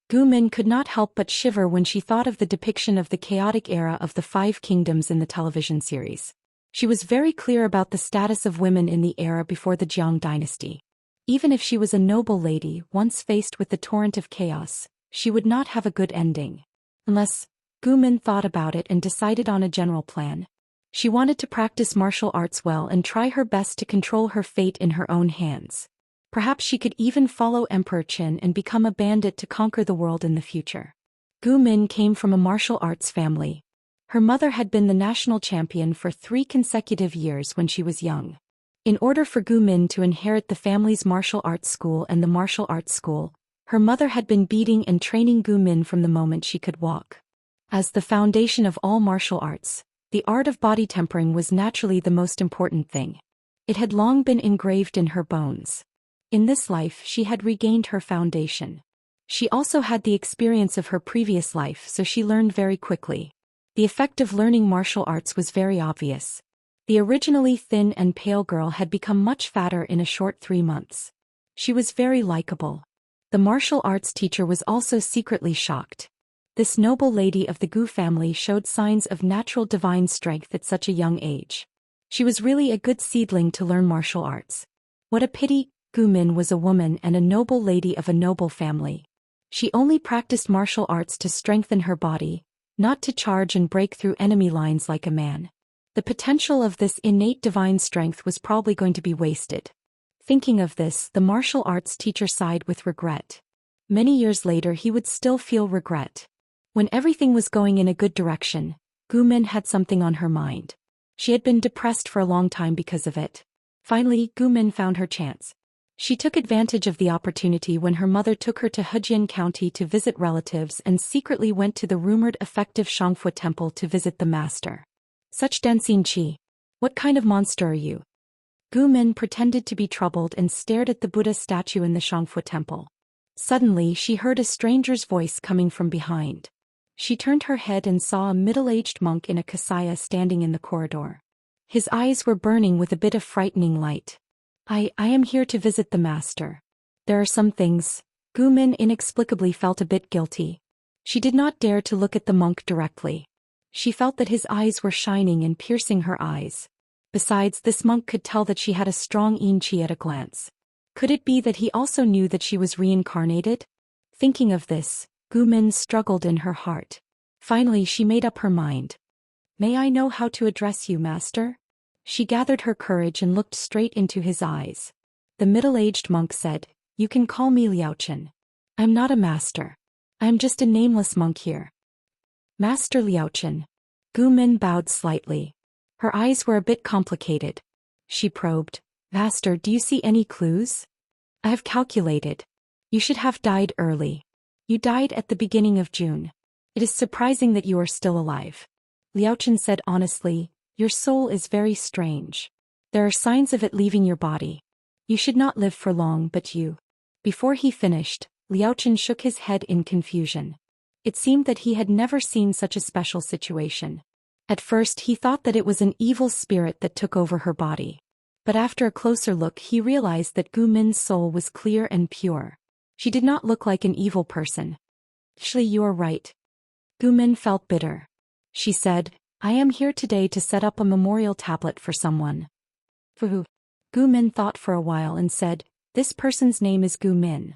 A: Gu Min could not help but shiver when she thought of the depiction of the chaotic era of the 5 kingdoms in the television series. She was very clear about the status of women in the era before the Jiang dynasty. Even if she was a noble lady, once faced with the torrent of chaos, she would not have a good ending. Unless, Gu Min thought about it and decided on a general plan. She wanted to practice martial arts well and try her best to control her fate in her own hands. Perhaps she could even follow Emperor Qin and become a bandit to conquer the world in the future. Gu Min came from a martial arts family. Her mother had been the national champion for 3 consecutive years when she was young. In order for Gu Min to inherit the family's martial arts school and the martial arts school, her mother had been beating and training Gu Min from the moment she could walk. As the foundation of all martial arts, the art of body tempering was naturally the most important thing. It had long been engraved in her bones. In this life, she had regained her foundation. She also had the experience of her previous life, so she learned very quickly. The effect of learning martial arts was very obvious. The originally thin and pale girl had become much fatter in a short 3 months. She was very likable. The martial arts teacher was also secretly shocked. This noble lady of the Gu family showed signs of natural divine strength at such a young age. She was really a good seedling to learn martial arts. What a pity, Gu Min was a woman and a noble lady of a noble family. She only practiced martial arts to strengthen her body, not to charge and break through enemy lines like a man. The potential of this innate divine strength was probably going to be wasted. Thinking of this, the martial arts teacher sighed with regret. Many years later, he would still feel regret. When everything was going in a good direction, Gu Min had something on her mind. She had been depressed for a long time because of it. Finally, Gu Min found her chance. She took advantage of the opportunity when her mother took her to Hejian County to visit relatives and secretly went to the rumored effective Xianxia temple to visit the master. Such Denxin Qi. What kind of monster are you? Gu Min pretended to be troubled and stared at the Buddha statue in the Xianxia temple. Suddenly, she heard a stranger's voice coming from behind. She turned her head and saw a middle-aged monk in a kasaya standing in the corridor. His eyes were burning with a bit of frightening light. I am here to visit the master. There are some things. Gu Min inexplicably felt a bit guilty. She did not dare to look at the monk directly. She felt that his eyes were shining and piercing her eyes. Besides, this monk could tell that she had a strong yin qi at a glance. Could it be that he also knew that she was reincarnated? Thinking of this, Gu Min struggled in her heart. Finally, she made up her mind. May I know how to address you, master? She gathered her courage and looked straight into his eyes. The middle-aged monk said, You can call me Liaochen. I'm not a master. I'm just a nameless monk here. Master Liaochen. Gu Min bowed slightly. Her eyes were a bit complicated. She probed, Master, do you see any clues? I have calculated. You should have died early. You died at the beginning of June. It is surprising that you are still alive. Liaochen said honestly, Your soul is very strange. There are signs of it leaving your body. You should not live for long, but you. Before he finished, Liaochen shook his head in confusion. It seemed that he had never seen such a special situation. At first he thought that it was an evil spirit that took over her body. But after a closer look he realized that Gu Min's soul was clear and pure. She did not look like an evil person. Actually, you are right. Gu Min felt bitter. She said, I am here today to set up a memorial tablet for someone. For who? Gu Min thought for a while and said, this person's name is Gu Min.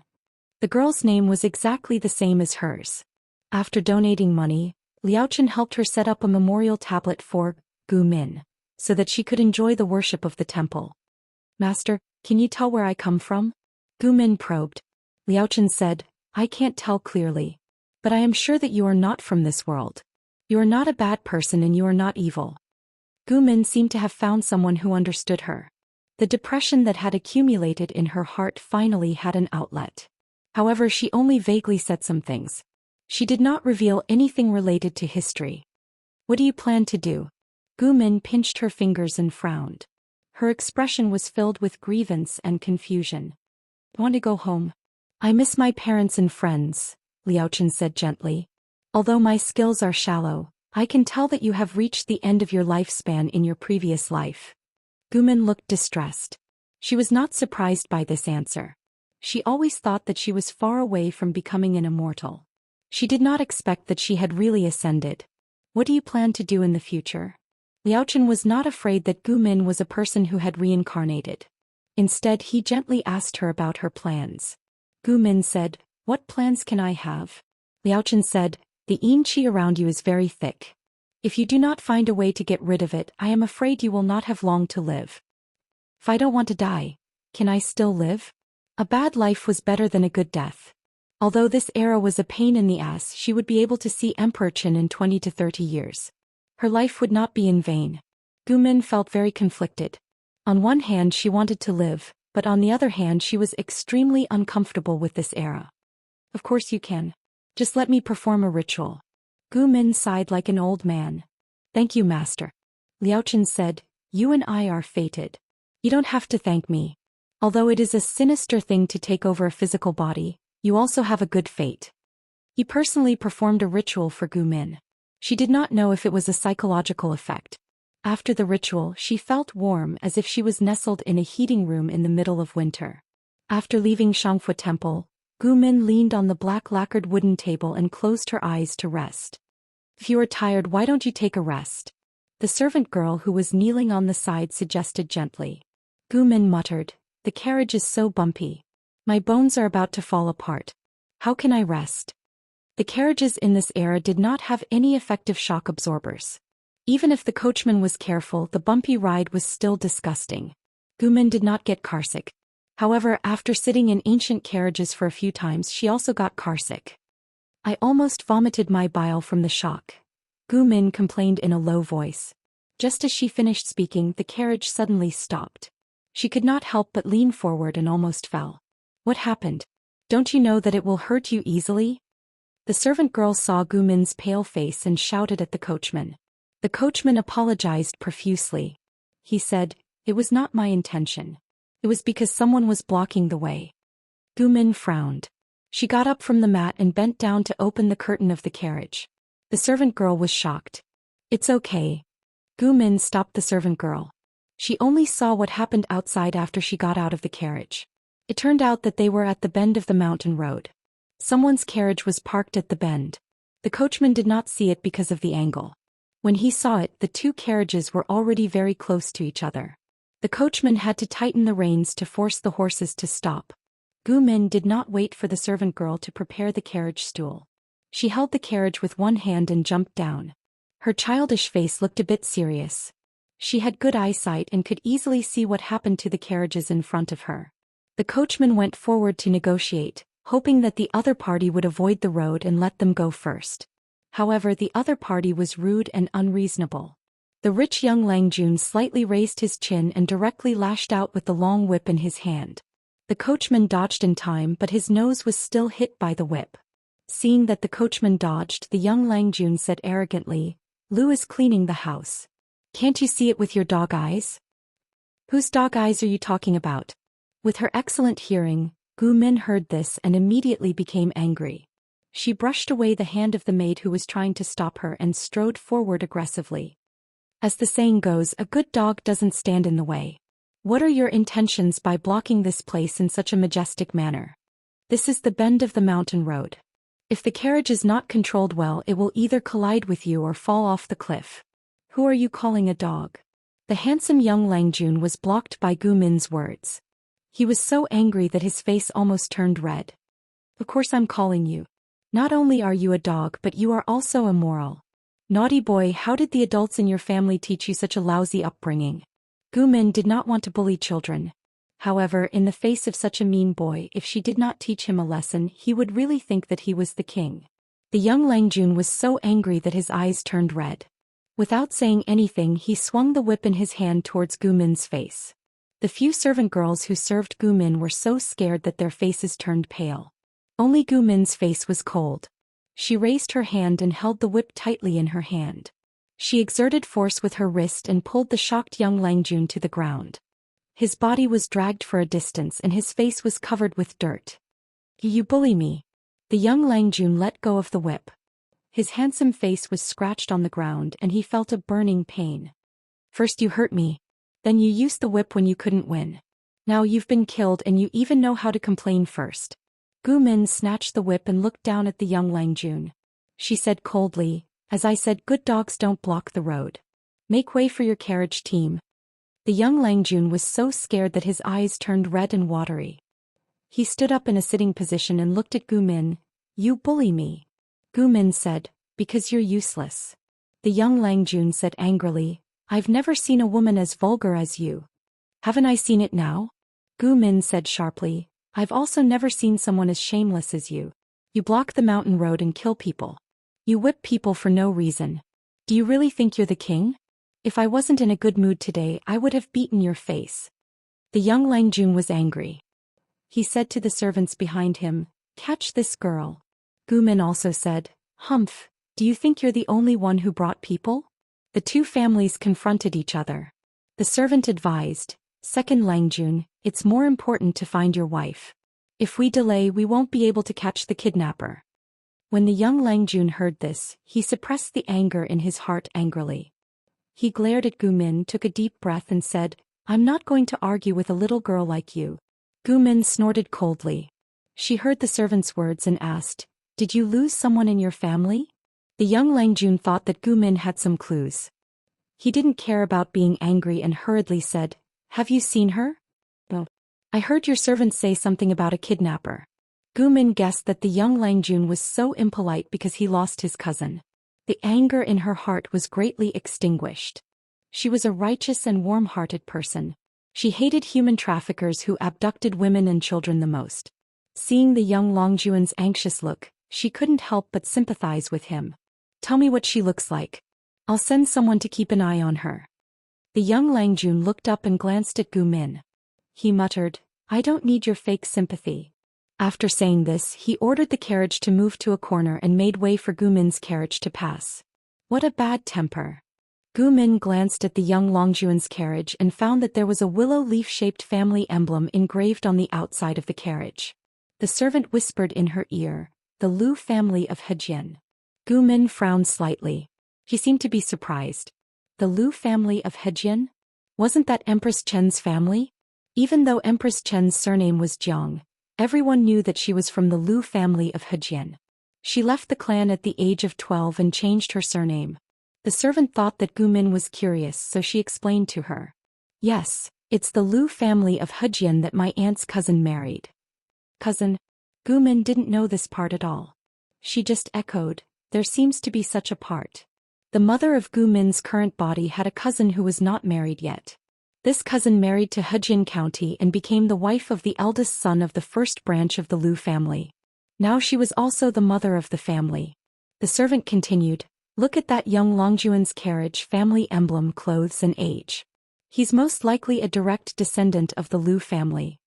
A: The girl's name was exactly the same as hers. After donating money, Liaochen helped her set up a memorial tablet for Gu Min, so that she could enjoy the worship of the temple. Master, can you tell where I come from? Gu Min probed. Liaochen said, I can't tell clearly. But I am sure that you are not from this world. You are not a bad person and you are not evil. Gu Min seemed to have found someone who understood her. The depression that had accumulated in her heart finally had an outlet. However, she only vaguely said some things. She did not reveal anything related to history. What do you plan to do? Gu Min pinched her fingers and frowned. Her expression was filled with grievance and confusion. I want to go home. I miss my parents and friends, Liaochen said gently. Although my skills are shallow, I can tell that you have reached the end of your lifespan in your previous life. Gu Min looked distressed. She was not surprised by this answer. She always thought that she was far away from becoming an immortal. She did not expect that she had really ascended. What do you plan to do in the future? Liaochen was not afraid that Gu Min was a person who had reincarnated. Instead, he gently asked her about her plans. Gu Min said, what plans can I have? Liaochen said, the yin qi around you is very thick. If you do not find a way to get rid of it, I am afraid you will not have long to live. If I don't want to die, can I still live? A bad life was better than a good death. Although this era was a pain in the ass, she would be able to see Emperor Chen in 20 to 30 years. Her life would not be in vain. Gu Min felt very conflicted. On one hand she wanted to live, but on the other hand she was extremely uncomfortable with this era. Of course you can. Just let me perform a ritual. Gu Min sighed like an old man. Thank you, master. Liaochen said, you and I are fated. You don't have to thank me. Although it is a sinister thing to take over a physical body, you also have a good fate. He personally performed a ritual for Gu Min. She did not know if it was a psychological effect. After the ritual, she felt warm as if she was nestled in a heating room in the middle of winter. After leaving Xianxia Temple, Gu Min leaned on the black lacquered wooden table and closed her eyes to rest. If you are tired, why don't you take a rest? The servant girl who was kneeling on the side suggested gently. Gu Min muttered, the carriage is so bumpy. My bones are about to fall apart. How can I rest? The carriages in this era did not have any effective shock absorbers. Even if the coachman was careful, the bumpy ride was still disgusting. Gu Min did not get carsick. However, after sitting in ancient carriages for a few times, she also got carsick. I almost vomited my bile from the shock. Gu Min complained in a low voice. Just as she finished speaking, the carriage suddenly stopped. She could not help but lean forward and almost fell. What happened? Don't you know that it will hurt you easily? The servant girl saw Gu Min's pale face and shouted at the coachman. The coachman apologized profusely. He said, it was not my intention. It was because someone was blocking the way. Gu Min frowned. She got up from the mat and bent down to open the curtain of the carriage. The servant girl was shocked. It's okay. Gu Min stopped the servant girl. She only saw what happened outside after she got out of the carriage. It turned out that they were at the bend of the mountain road. Someone's carriage was parked at the bend. The coachman did not see it because of the angle. When he saw it, the two carriages were already very close to each other. The coachman had to tighten the reins to force the horses to stop. Gu Min did not wait for the servant girl to prepare the carriage stool. She held the carriage with one hand and jumped down. Her childish face looked a bit serious. She had good eyesight and could easily see what happened to the carriages in front of her. The coachman went forward to negotiate, hoping that the other party would avoid the road and let them go first. However, the other party was rude and unreasonable. The rich young Lang Jun slightly raised his chin and directly lashed out with the long whip in his hand. The coachman dodged in time, but his nose was still hit by the whip. Seeing that the coachman dodged, the young Lang Jun said arrogantly, Lu is cleaning the house. Can't you see it with your dog eyes? Whose dog eyes are you talking about? With her excellent hearing, Gu Min heard this and immediately became angry. She brushed away the hand of the maid who was trying to stop her and strode forward aggressively. As the saying goes, a good dog doesn't stand in the way. What are your intentions by blocking this place in such a majestic manner? This is the bend of the mountain road. If the carriage is not controlled well, it will either collide with you or fall off the cliff. Who are you calling a dog? The handsome young Langjun was blocked by Gu Min's words. He was so angry that his face almost turned red. Of course I'm calling you. Not only are you a dog but you are also immoral. Naughty boy, how did the adults in your family teach you such a lousy upbringing? Gu Min did not want to bully children. However, in the face of such a mean boy, if she did not teach him a lesson, he would really think that he was the king. The young Langjun was so angry that his eyes turned red. Without saying anything, he swung the whip in his hand towards Gu Min's face. The few servant girls who served Gu Min were so scared that their faces turned pale. Only Gu Min's face was cold. She raised her hand and held the whip tightly in her hand. She exerted force with her wrist and pulled the shocked young Langjun to the ground. His body was dragged for a distance and his face was covered with dirt. You bully me. The young Langjun let go of the whip. His handsome face was scratched on the ground and he felt a burning pain. First you hurt me. Then you used the whip when you couldn't win. Now you've been killed and you even know how to complain first. Gu Min snatched the whip and looked down at the young Langjun. She said coldly, as I said, good dogs don't block the road. Make way for your carriage team. The young Langjun was so scared that his eyes turned red and watery. He stood up in a sitting position and looked at Gu Min. You bully me. Gu Min said, because you're useless. The young Langjun said angrily, I've never seen a woman as vulgar as you. Haven't I seen it now? Gu Min said sharply, I've also never seen someone as shameless as you. You block the mountain road and kill people. You whip people for no reason. Do you really think you're the king? If I wasn't in a good mood today, I would have beaten your face. The young Langjun was angry. He said to the servants behind him, catch this girl. Gu Min also said, Humph, do you think you're the only one who brought people? The two families confronted each other. The servant advised, Second Langjun, it's more important to find your wife. If we delay, we won't be able to catch the kidnapper. When the young Langjun heard this, he suppressed the anger in his heart angrily. He glared at Gu Min, took a deep breath and said, I'm not going to argue with a little girl like you. Gu Min snorted coldly. She heard the servant's words and asked, did you lose someone in your family? The young Langjun thought that Gu Min had some clues. He didn't care about being angry and hurriedly said, have you seen her? No. I heard your servant say something about a kidnapper. Gu Min guessed that the young Langjun was so impolite because he lost his cousin. The anger in her heart was greatly extinguished. She was a righteous and warm-hearted person. She hated human traffickers who abducted women and children the most. Seeing the young Langjun's anxious look, she couldn't help but sympathize with him. Tell me what she looks like. I'll send someone to keep an eye on her. The young Langjun looked up and glanced at Gu Min. He muttered, I don't need your fake sympathy. After saying this, he ordered the carriage to move to a corner and made way for Gu Min's carriage to pass. What a bad temper. Gu Min glanced at the young Langjun's carriage and found that there was a willow leaf-shaped family emblem engraved on the outside of the carriage. The servant whispered in her ear, the Lu family of Hejian. Gu Min frowned slightly. She seemed to be surprised. The Lu family of Hejian? Wasn't that Empress Chen's family? Even though Empress Chen's surname was Jiang, everyone knew that she was from the Lu family of Hejian. She left the clan at the age of 12 and changed her surname. The servant thought that Gu Min was curious, so she explained to her. Yes, it's the Lu family of Hejian that my aunt's cousin married. Cousin? Gu Min didn't know this part at all. She just echoed, there seems to be such a part. The mother of Gu Min's current body had a cousin who was not married yet. This cousin married to Hejian County and became the wife of the eldest son of the first branch of the Lu family. Now she was also the mother of the family. The servant continued, look at that young Langjun's carriage, family emblem, clothes and age. He's most likely a direct descendant of the Lu family.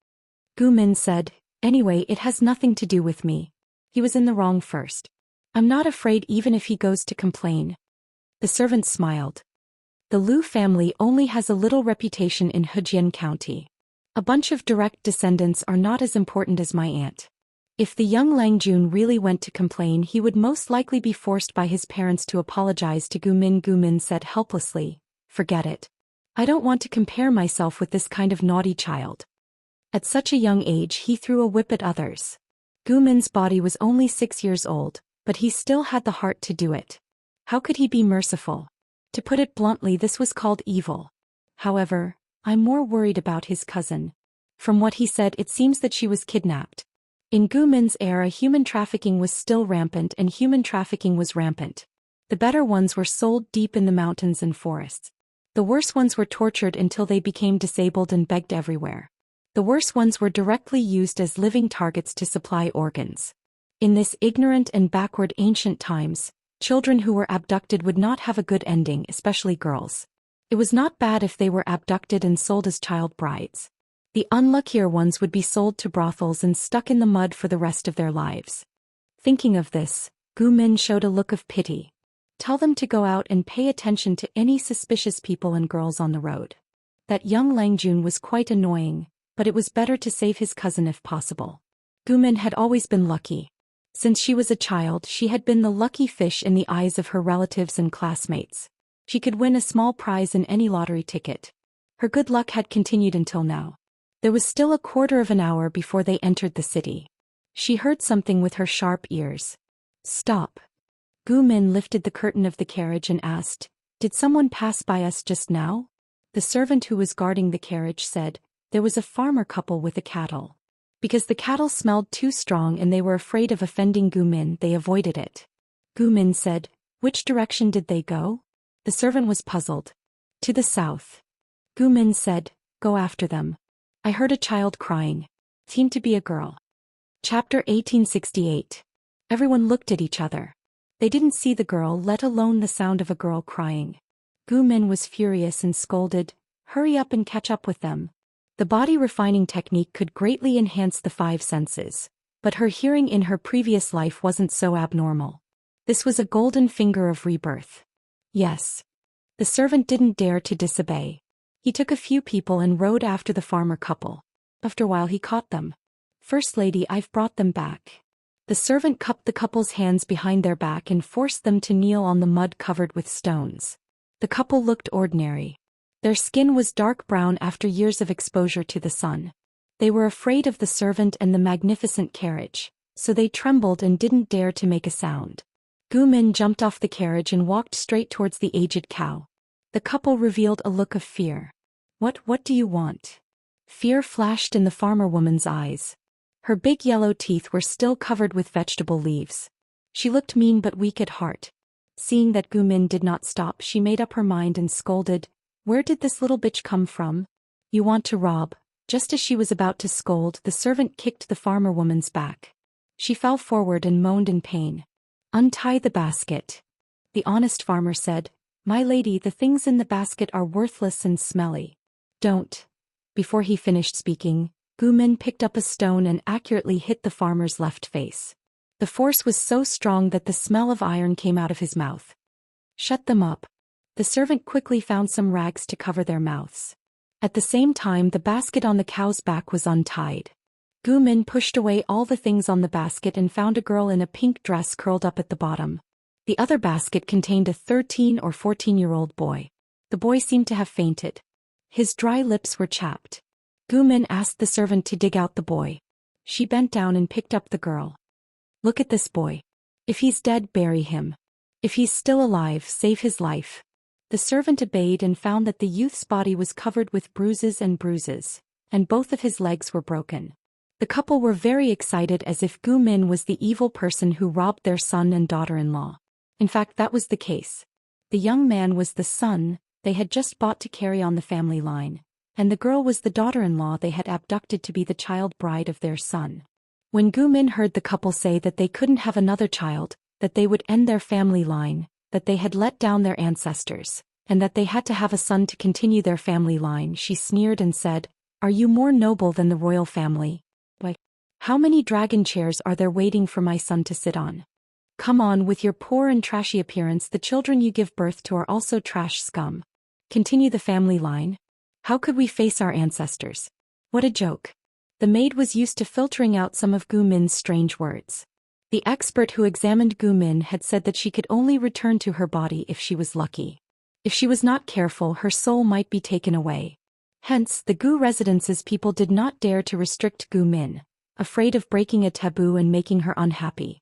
A: Gu Min said, anyway, it has nothing to do with me. He was in the wrong first. I'm not afraid even if he goes to complain. The servant smiled. The Lu family only has a little reputation in Hejian County. A bunch of direct descendants are not as important as my aunt. If the young Lang Jun really went to complain, he would most likely be forced by his parents to apologize to Gu Min. Gu Min said helplessly, "Forget it. I don't want to compare myself with this kind of naughty child." At such a young age he threw a whip at others. Gu Min's body was only 6 years old, but he still had the heart to do it. How could he be merciful? To put it bluntly, this was called evil. However, I'm more worried about his cousin. From what he said, it seems that she was kidnapped. In Gu Min's era, human trafficking was still rampant, and human trafficking was rampant. The better ones were sold deep in the mountains and forests. The worse ones were tortured until they became disabled and begged everywhere. The worse ones were directly used as living targets to supply organs. In this ignorant and backward ancient times, children who were abducted would not have a good ending, especially girls. It was not bad if they were abducted and sold as child brides. The unluckier ones would be sold to brothels and stuck in the mud for the rest of their lives. Thinking of this, Gu Min showed a look of pity. Tell them to go out and pay attention to any suspicious people and girls on the road. That young Lang Jun was quite annoying, but it was better to save his cousin if possible. Gu Min had always been lucky. Since she was a child, she had been the lucky fish in the eyes of her relatives and classmates. She could win a small prize in any lottery ticket. Her good luck had continued until now. There was still a quarter of an hour before they entered the city. She heard something with her sharp ears. Stop. Gu Min lifted the curtain of the carriage and asked, "Did someone pass by us just now?" The servant who was guarding the carriage said, "There was a farmer couple with a cattle." Because the cattle smelled too strong and they were afraid of offending Gu Min, they avoided it. Gu Min said, "Which direction did they go?" The servant was puzzled. "To the south." Gu Min said, "Go after them. I heard a child crying. Seemed to be a girl." Chapter 1868. Everyone looked at each other. They didn't see the girl, let alone the sound of a girl crying. Gu Min was furious and scolded, "Hurry up and catch up with them." The body refining technique could greatly enhance the 5 senses, but her hearing in her previous life wasn't so abnormal. This was a golden finger of rebirth. Yes. The servant didn't dare to disobey. He took a few people and rode after the farmer couple. After a while he caught them. "First lady, I've brought them back." The servant cupped the couple's hands behind their back and forced them to kneel on the mud covered with stones. The couple looked ordinary. Their skin was dark brown after years of exposure to the sun. They were afraid of the servant and the magnificent carriage, so they trembled and didn't dare to make a sound. Gu Min jumped off the carriage and walked straight towards the aged cow. The couple revealed a look of fear. What do you want?" Fear flashed in the farmer woman's eyes. Her big yellow teeth were still covered with vegetable leaves. She looked mean but weak at heart. Seeing that Gu Min did not stop, she made up her mind and scolded, "Where did this little bitch come from? You want to rob?" Just as she was about to scold, the servant kicked the farmer woman's back. She fell forward and moaned in pain. "Untie the basket." The honest farmer said, "My lady, the things in the basket are worthless and smelly." "Don't." Before he finished speaking, Gu Min picked up a stone and accurately hit the farmer's left face. The force was so strong that the smell of iron came out of his mouth. "Shut them up." The servant quickly found some rags to cover their mouths. At the same time, the basket on the cow's back was untied. Gu Min pushed away all the things on the basket and found a girl in a pink dress curled up at the bottom. The other basket contained a 13 or 14-year-old boy. The boy seemed to have fainted. His dry lips were chapped. Gu Min asked the servant to dig out the boy. She bent down and picked up the girl. "Look at this boy. If he's dead, bury him. If he's still alive, save his life." The servant obeyed and found that the youth's body was covered with bruises, and both of his legs were broken. The couple were very excited, as if Gu Min was the evil person who robbed their son and daughter-in-law. In fact, that was the case. The young man was the son they had just bought to carry on the family line, and the girl was the daughter-in-law they had abducted to be the child bride of their son. When Gu Min heard the couple say that they couldn't have another child, that they would end their family line, that they had let down their ancestors, and that they had to have a son to continue their family line, she sneered and said, "Are you more noble than the royal family? Why, how many dragon chairs are there waiting for my son to sit on? Come on, with your poor and trashy appearance, the children you give birth to are also trash scum. Continue the family line. How could we face our ancestors? What a joke. The maid was used to filtering out some of Gu Min's strange words. The expert who examined Gu Min had said that she could only return to her body if she was lucky. If she was not careful, her soul might be taken away. Hence, the Gu residence's people did not dare to restrict Gu Min, afraid of breaking a taboo and making her unhappy.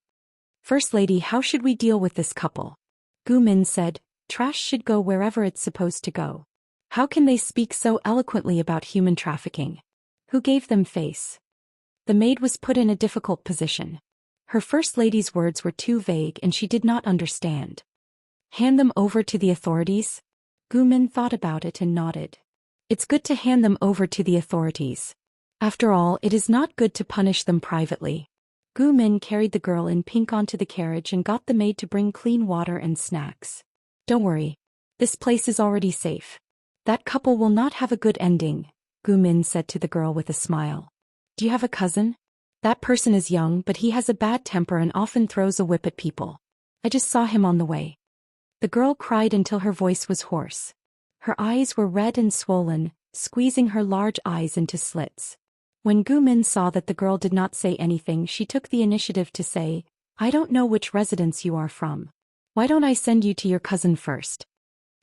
A: First Lady, how should we deal with this couple? Gu Min said, trash should go wherever it's supposed to go. How can they speak so eloquently about human trafficking? Who gave them face? The maid was put in a difficult position. Her First Lady's words were too vague and she did not understand. Hand them over to the authorities? Gu Min thought about it and nodded. It's good to hand them over to the authorities. After all, it is not good to punish them privately. Gu Min carried the girl in pink onto the carriage and got the maid to bring clean water and snacks. Don't worry. This place is already safe. That couple will not have a good ending, Gu Min said to the girl with a smile. Do you have a cousin? That person is young, but he has a bad temper and often throws a whip at people. I just saw him on the way. The girl cried until her voice was hoarse. Her eyes were red and swollen, squeezing her large eyes into slits. When Gu Min saw that the girl did not say anything, she took the initiative to say, I don't know which residence you are from. Why don't I send you to your cousin first?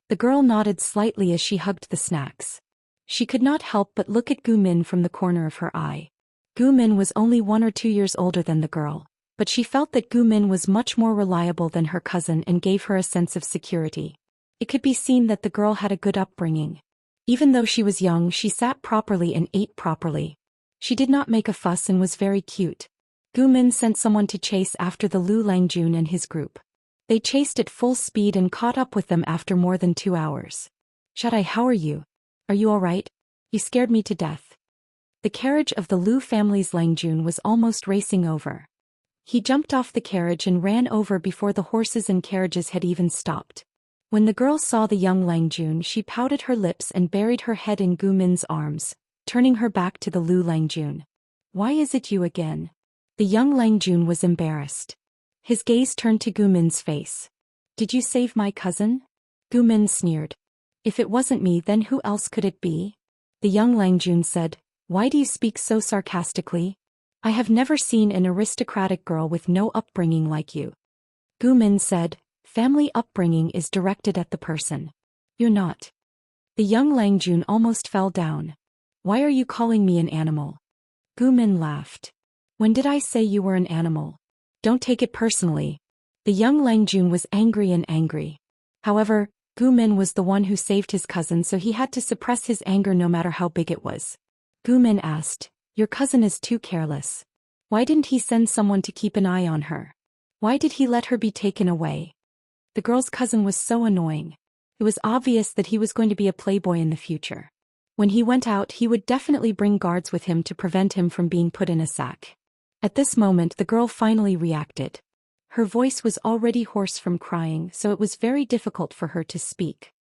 A: The girl nodded slightly as she hugged the snacks. She could not help but look at Gu Min from the corner of her eye. Gu Min was only 1 or 2 years older than the girl, but she felt that Gu Min was much more reliable than her cousin and gave her a sense of security. It could be seen that the girl had a good upbringing. Even though she was young, she sat properly and ate properly. She did not make a fuss and was very cute. Gu Min sent someone to chase after the Lu Langjun and his group. They chased at full speed and caught up with them after more than 2 hours. Shadai, how are you? Are you all right? You scared me to death. The carriage of the Lu family's Langjun was almost racing over. He jumped off the carriage and ran over before the horses and carriages had even stopped. When the girl saw the young Langjun, she pouted her lips and buried her head in Gu Min's arms, turning her back to the Lu Langjun. Why is it you again? The young Langjun was embarrassed. His gaze turned to Gu Min's face. Did you save my cousin? Gu Min sneered. If it wasn't me, then who else could it be? The young Langjun said, why do you speak so sarcastically? I have never seen an aristocratic girl with no upbringing like you. Gu Min said, family upbringing is directed at the person. You're not. The young Langjun almost fell down. Why are you calling me an animal? Gu Min laughed. When did I say you were an animal? Don't take it personally. The young Langjun was angry. However, Gu Min was the one who saved his cousin, so he had to suppress his anger no matter how big it was. Gu Min asked, your cousin is too careless. Why didn't he send someone to keep an eye on her? Why did he let her be taken away? The girl's cousin was so annoying. It was obvious that he was going to be a playboy in the future. When he went out, he would definitely bring guards with him to prevent him from being put in a sack. At this moment, the girl finally reacted. Her voice was already hoarse from crying, so it was very difficult for her to speak.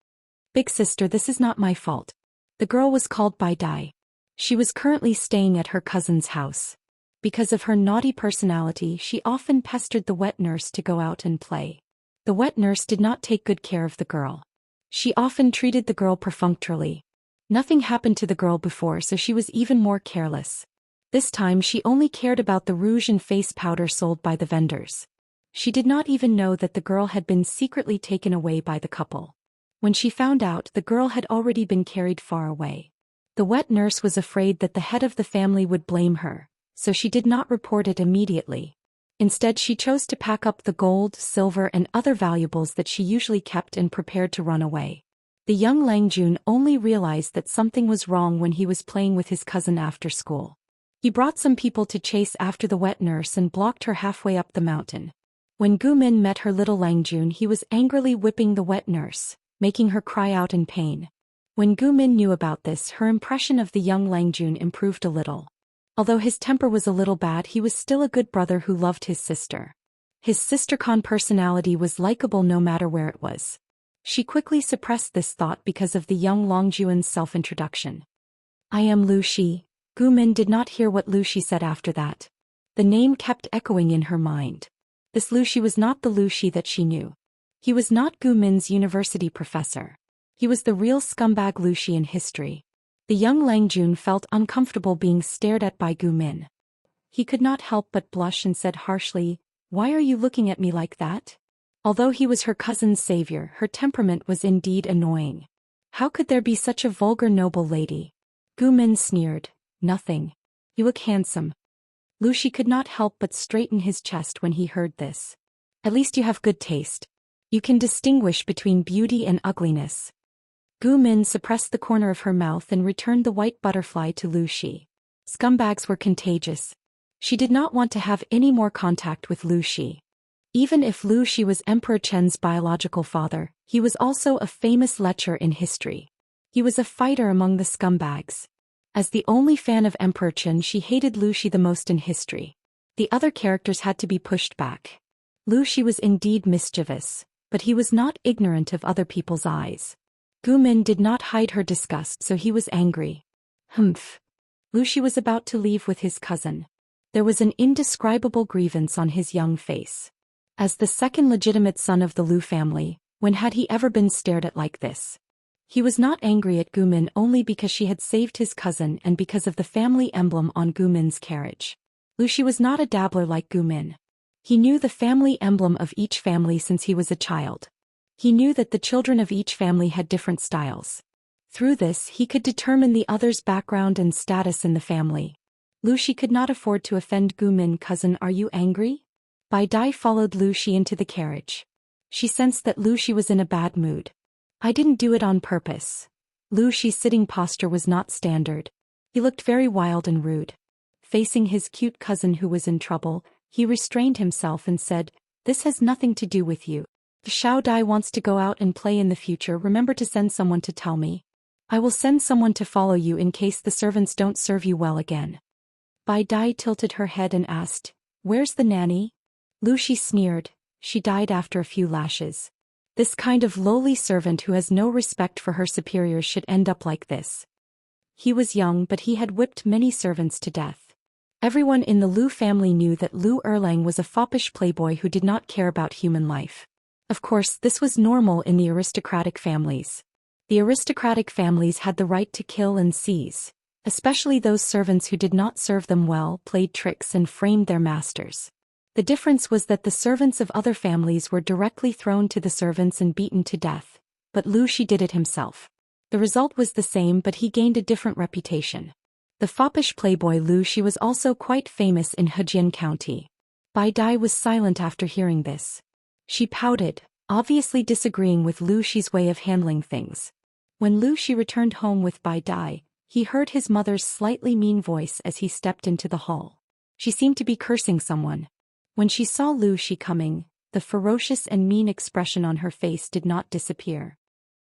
A: Big sister, this is not my fault. The girl was called by Dai. She was currently staying at her cousin's house. Because of her naughty personality, she often pestered the wet nurse to go out and play. The wet nurse did not take good care of the girl. She often treated the girl perfunctorily. Nothing happened to the girl before, so she was even more careless. This time she only cared about the rouge and face powder sold by the vendors. She did not even know that the girl had been secretly taken away by the couple. When she found out, the girl had already been carried far away. The wet nurse was afraid that the head of the family would blame her, so she did not report it immediately. Instead, she chose to pack up the gold, silver, and other valuables that she usually kept and prepared to run away. The young Langjun only realized that something was wrong when he was playing with his cousin after school. He brought some people to chase after the wet nurse and blocked her halfway up the mountain. When Gu Min met her little Langjun, he was angrily whipping the wet nurse, making her cry out in pain. When Gu Min knew about this, her impression of the young Langjun improved a little. Although his temper was a little bad, he was still a good brother who loved his sister. His sister-con personality was likable no matter where it was. She quickly suppressed this thought because of the young Longjuan's self-introduction. I am Lu Shi. Gu Min did not hear what Lu Shi said after that. The name kept echoing in her mind. This Lu Shi was not the Lu Shi that she knew. He was not Gu Min's university professor. He was the real scumbag Lu Shi in history. The young Lang Jun felt uncomfortable being stared at by Gu Min. He could not help but blush and said harshly, "Why are you looking at me like that?" Although he was her cousin's savior, her temperament was indeed annoying. How could there be such a vulgar noble lady? Gu Min sneered, "Nothing. You look handsome." Lu Shi could not help but straighten his chest when he heard this. "At least you have good taste. You can distinguish between beauty and ugliness." Gu Min suppressed the corner of her mouth and returned the white butterfly to Lu Shi. Scumbags were contagious. She did not want to have any more contact with Lu Shi. Even if Lu Shi was Emperor Chen's biological father, he was also a famous lecher in history. He was a fighter among the scumbags. As the only fan of Emperor Chen, she hated Lu Shi the most in history. The other characters had to be pushed back. Lu Shi was indeed mischievous, but he was not ignorant of other people's eyes. Gu Min did not hide her disgust, so he was angry. Humph. Lu Shi was about to leave with his cousin. There was an indescribable grievance on his young face. As the second legitimate son of the Lu family, when had he ever been stared at like this? He was not angry at Gu Min only because she had saved his cousin and because of the family emblem on Gu Min's carriage. Lu Shi was not a dabbler like Gu Min. He knew the family emblem of each family since he was a child. He knew that the children of each family had different styles. Through this, he could determine the other's background and status in the family. Lu Shi could not afford to offend Gu Min. "Cousin, are you angry?" Bai Dai followed Lu Shi into the carriage. She sensed that Lu Shi was in a bad mood. "I didn't do it on purpose." Lu Shi's sitting posture was not standard. He looked very wild and rude. Facing his cute cousin who was in trouble, he restrained himself and said, "This has nothing to do with you. If Xiao Dai wants to go out and play in the future, remember to send someone to tell me. I will send someone to follow you in case the servants don't serve you well again." Bai Dai tilted her head and asked, "Where's the nanny?" Lu Shi sneered, "She died after a few lashes. This kind of lowly servant who has no respect for her superiors should end up like this." He was young, but he had whipped many servants to death. Everyone in the Lu family knew that Lu Erlang was a foppish playboy who did not care about human life. Of course, this was normal in the aristocratic families. The aristocratic families had the right to kill and seize, especially those servants who did not serve them well, played tricks and framed their masters. The difference was that the servants of other families were directly thrown to the servants and beaten to death, but Lu Shi did it himself. The result was the same, but he gained a different reputation. The foppish playboy Lu Shi was also quite famous in Hejian County. Bai Dai was silent after hearing this. She pouted, obviously disagreeing with Lu Shi's way of handling things. When Lu Shi returned home with Bai Dai, he heard his mother's slightly mean voice as he stepped into the hall. She seemed to be cursing someone. When she saw Lu Shi coming, the ferocious and mean expression on her face did not disappear.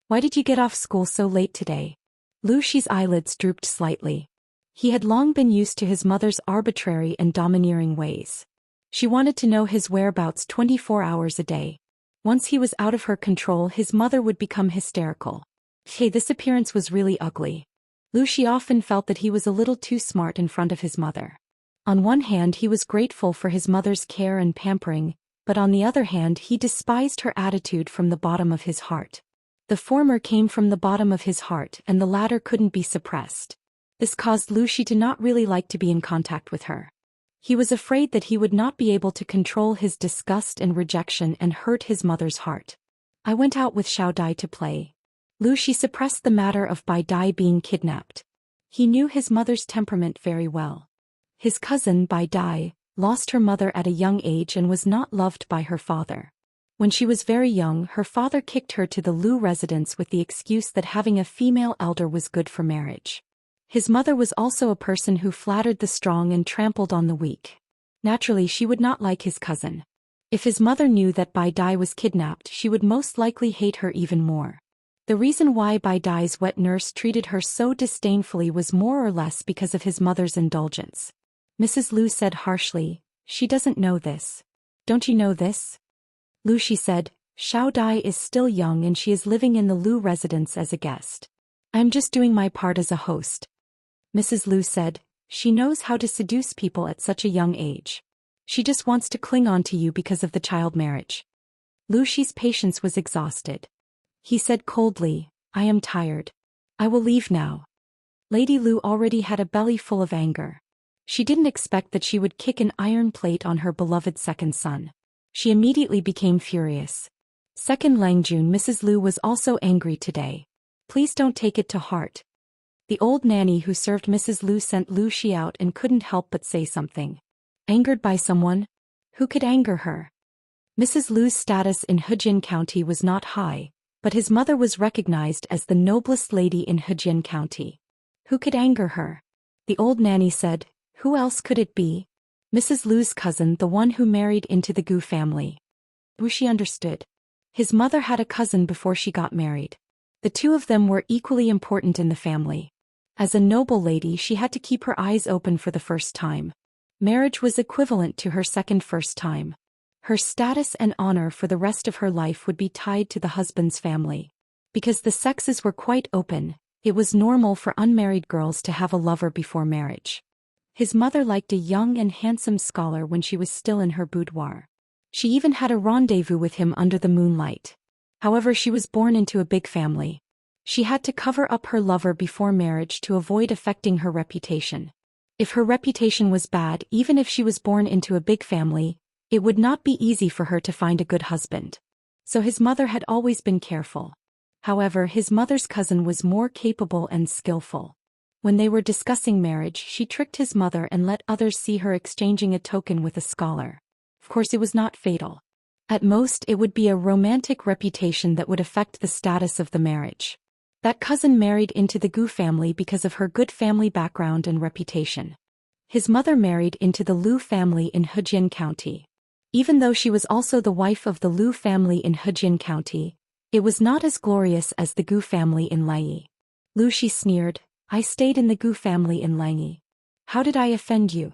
A: "Why did you get off school so late today?" Lu Shi's eyelids drooped slightly. He had long been used to his mother's arbitrary and domineering ways. She wanted to know his whereabouts 24 hours a day. Once he was out of her control, his mother would become hysterical. Hey, this appearance was really ugly. Lu Shi often felt that he was a little too smart in front of his mother. On one hand, he was grateful for his mother's care and pampering, but on the other hand, he despised her attitude from the bottom of his heart. The former came from the bottom of his heart and the latter couldn't be suppressed. This caused Lu Shi to not really like to be in contact with her. He was afraid that he would not be able to control his disgust and rejection and hurt his mother's heart. "I went out with Xiao Dai to play." Lu Shi suppressed the matter of Bai Dai being kidnapped. He knew his mother's temperament very well. His cousin, Bai Dai, lost her mother at a young age and was not loved by her father. When she was very young, her father kicked her to the Lu residence with the excuse that having a female elder was good for marriage. His mother was also a person who flattered the strong and trampled on the weak. Naturally, she would not like his cousin. If his mother knew that Bai Dai was kidnapped, she would most likely hate her even more. The reason why Bai Dai's wet nurse treated her so disdainfully was more or less because of his mother's indulgence. Mrs. Lu said harshly, "She doesn't know this. Don't you know this?" Lu Shi said, "Xiao Dai is still young and she is living in the Lu residence as a guest. I am just doing my part as a host." Mrs. Lu said, "She knows how to seduce people at such a young age. She just wants to cling on to you because of the child marriage." Lu Shi's patience was exhausted. He said coldly, "I am tired. I will leave now." Lady Lu already had a belly full of anger. She didn't expect that she would kick an iron plate on her beloved second son. She immediately became furious. Second Langjun, Mrs. Lu was also angry today. Please don't take it to heart. The old nanny who served Mrs. Lu sent Lu Xi out and couldn't help but say something. Angered by someone? Who could anger her? Mrs. Lu's status in Hejian County was not high, but his mother was recognized as the noblest lady in Hejian County. Who could anger her? The old nanny said, who else could it be? Mrs. Lu's cousin, the one who married into the Gu family. Wuxia understood. His mother had a cousin before she got married. The two of them were equally important in the family. As a noble lady, she had to keep her eyes open for the first time. Marriage was equivalent to her second first time. Her status and honor for the rest of her life would be tied to the husband's family. Because the sexes were quite open, it was normal for unmarried girls to have a lover before marriage. His mother liked a young and handsome scholar when she was still in her boudoir. She even had a rendezvous with him under the moonlight. However, she was born into a big family. She had to cover up her lover before marriage to avoid affecting her reputation. If her reputation was bad, even if she was born into a big family, it would not be easy for her to find a good husband. So his mother had always been careful. However, his mother's cousin was more capable and skillful. When they were discussing marriage, she tricked his mother and let others see her exchanging a token with a scholar. Of course, it was not fatal. At most, it would be a romantic reputation that would affect the status of the marriage. That cousin married into the Gu family because of her good family background and reputation. His mother married into the Lu family in Hejian County. Even though she was also the wife of the Lu family in Hejian County, it was not as glorious as the Gu family in Lanyi. Lu Xi sneered, I stayed in the Gu family in Lanyi. How did I offend you?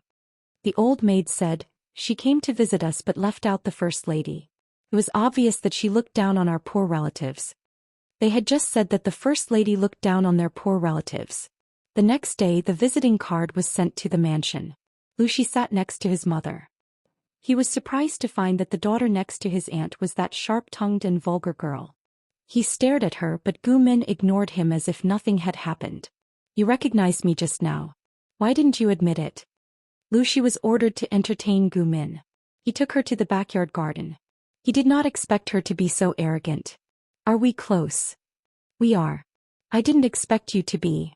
A: The old maid said, she came to visit us but left out the first lady. It was obvious that she looked down on our poor relatives. They had just said that the first lady looked down on their poor relatives. The next day the visiting card was sent to the mansion. Lu Xi sat next to his mother. He was surprised to find that the daughter next to his aunt was that sharp-tongued and vulgar girl. He stared at her, but Gu Min ignored him as if nothing had happened. You recognized me just now. Why didn't you admit it? Lu Xi was ordered to entertain Gu Min. He took her to the backyard garden. He did not expect her to be so arrogant. Are we close? We are. I didn't expect you to be.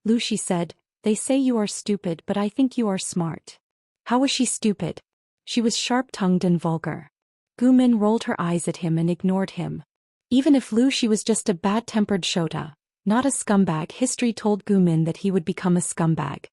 A: Lu Xi said, they say you are stupid, but I think you are smart. How was she stupid? She was sharp-tongued and vulgar. Gu Min rolled her eyes at him and ignored him. Even if Lu Xi was just a bad-tempered shota, not a scumbag, history told Gu Min that he would become a scumbag.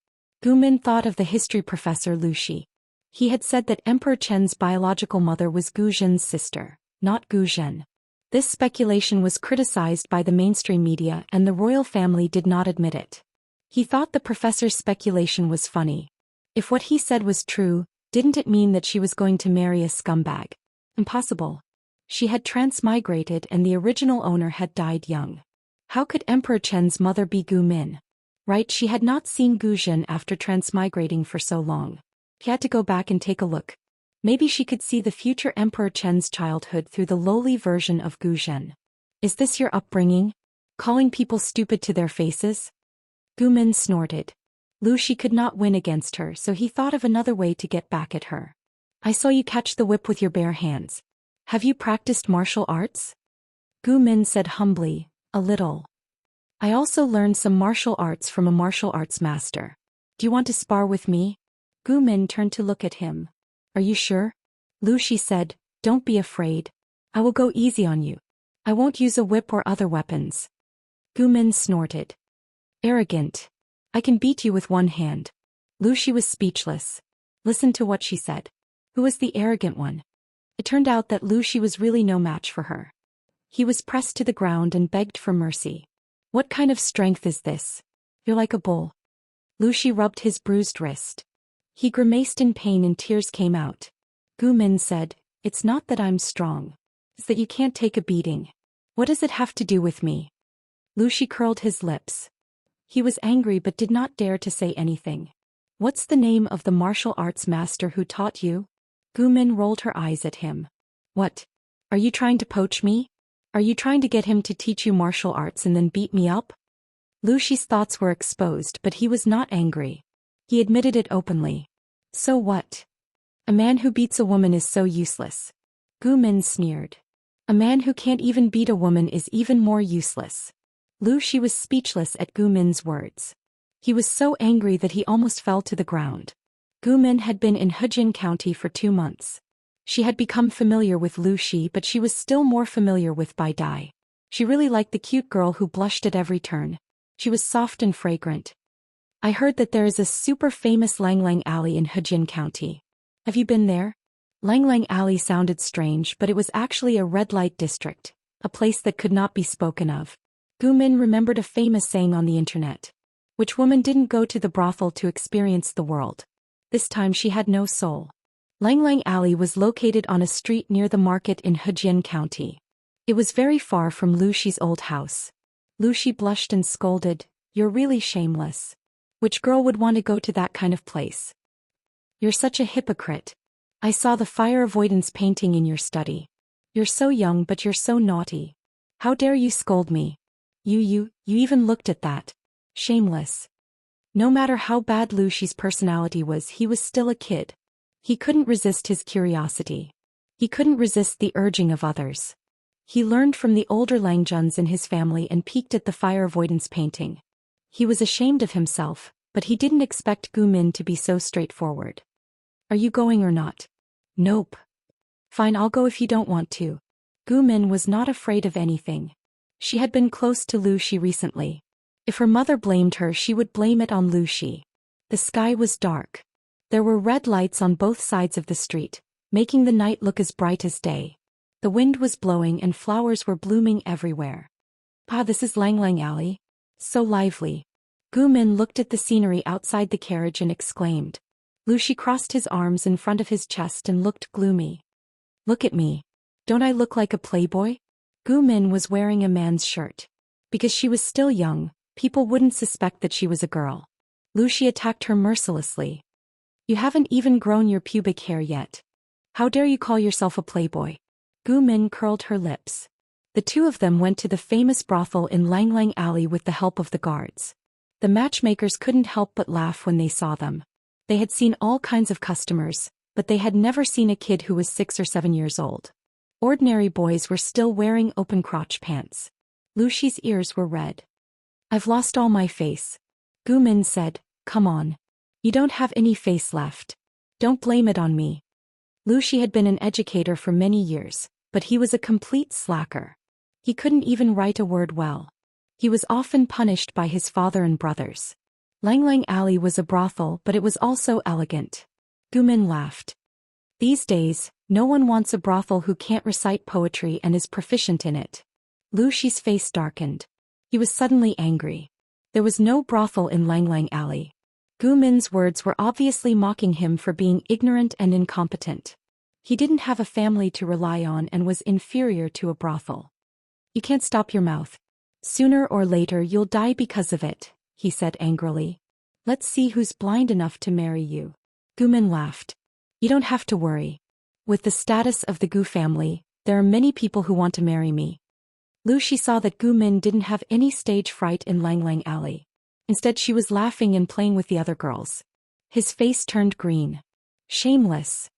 A: Gu Min thought of the history professor Lu Xi. He had said that Emperor Chen's biological mother was Gu Zhen's sister, not Gu Zhen. This speculation was criticized by the mainstream media and the royal family did not admit it. He thought the professor's speculation was funny. If what he said was true, didn't it mean that she was going to marry a scumbag? Impossible. She had transmigrated and the original owner had died young. How could Emperor Chen's mother be Gu Min? Right, she had not seen Gu Zhen after transmigrating for so long. He had to go back and take a look. Maybe she could see the future Emperor Chen's childhood through the lowly version of Gu Zhen. Is this your upbringing? Calling people stupid to their faces? Gu Min snorted. Lu Xi could not win against her, so he thought of another way to get back at her. I saw you catch the whip with your bare hands. Have you practiced martial arts? Gu Min said humbly, a little. I also learned some martial arts from a martial arts master. Do you want to spar with me? Gu Min turned to look at him. Are you sure? Lu Xi said, don't be afraid. I will go easy on you. I won't use a whip or other weapons. Gu Min snorted. Arrogant. I can beat you with one hand. Lu Xi was speechless. Listen to what she said. Who was the arrogant one? It turned out that Lu Xi was really no match for her. He was pressed to the ground and begged for mercy. What kind of strength is this? You're like a bull. Lu Xi rubbed his bruised wrist. He grimaced in pain and tears came out. Gu Min said, it's not that I'm strong. It's that you can't take a beating. What does it have to do with me? Lu Xi curled his lips. He was angry but did not dare to say anything. What's the name of the martial arts master who taught you? Gu Min rolled her eyes at him. What? Are you trying to poach me? Are you trying to get him to teach you martial arts and then beat me up? Lu Shi's thoughts were exposed, but he was not angry. He admitted it openly. So what? A man who beats a woman is so useless. Gu Min sneered. A man who can't even beat a woman is even more useless. Lu Shi was speechless at Gu Min's words. He was so angry that he almost fell to the ground. Gu Min had been in Hejian County for 2 months. She had become familiar with Lu Shi, but she was still more familiar with Bai Dai. She really liked the cute girl who blushed at every turn. She was soft and fragrant. I heard that there is a super famous Lang Lang Alley in Hejian County. Have you been there? Lang Lang Alley sounded strange, but it was actually a red light district, a place that could not be spoken of. Gu Min remembered a famous saying on the internet. Which woman didn't go to the brothel to experience the world? This time she had no soul. Lang Lang Alley was located on a street near the market in Hejian County. It was very far from Lu Shi's old house. Lu Shi blushed and scolded, "You're really shameless. Which girl would want to go to that kind of place? You're such a hypocrite. I saw the fire avoidance painting in your study. You're so young, but you're so naughty. How dare you scold me? You even looked at that. Shameless." No matter how bad Lu Shi's personality was, he was still a kid. He couldn't resist his curiosity. He couldn't resist the urging of others. He learned from the older Langjuns in his family and peeked at the fire avoidance painting. He was ashamed of himself, but he didn't expect Gu Min to be so straightforward. "Are you going or not?" "Nope." "Fine, I'll go if you don't want to." Gu Min was not afraid of anything. She had been close to Lu Shi recently. If her mother blamed her, she would blame it on Lu Shi. The sky was dark. There were red lights on both sides of the street, making the night look as bright as day. The wind was blowing and flowers were blooming everywhere. "Ah, this is Lang Lang Alley. So lively." Gu Min looked at the scenery outside the carriage and exclaimed. Lu Shi crossed his arms in front of his chest and looked gloomy. "Look at me. Don't I look like a playboy?" Gu Min was wearing a man's shirt. Because she was still young, people wouldn't suspect that she was a girl. Lu Shi attacked her mercilessly. "You haven't even grown your pubic hair yet. How dare you call yourself a playboy?" Gu Min curled her lips. The two of them went to the famous brothel in Lang Lang Alley with the help of the guards. The matchmakers couldn't help but laugh when they saw them. They had seen all kinds of customers, but they had never seen a kid who was 6 or 7 years old. Ordinary boys were still wearing open crotch pants. Lu Shi's ears were red. "I've lost all my face." Gu Min said, "Come on. You don't have any face left. Don't blame it on me." Lu Shi had been an educator for many years, but he was a complete slacker. He couldn't even write a word well. He was often punished by his father and brothers. Lang Lang Alley was a brothel, but it was also elegant. Gu Min laughed. These days, no one wants a brothel who can't recite poetry and is proficient in it. Lu Shi's face darkened. He was suddenly angry. There was no brothel in Lang Lang Alley. Gu Min's words were obviously mocking him for being ignorant and incompetent. He didn't have a family to rely on and was inferior to a brothel. "You can't stop your mouth. Sooner or later you'll die because of it," he said angrily. "Let's see who's blind enough to marry you." Gu Min laughed. "You don't have to worry. With the status of the Gu family, there are many people who want to marry me." Lu Shi saw that Gu Min didn't have any stage fright in Lang Lang Alley. Instead, she was laughing and playing with the other girls. His face turned green. Shameless.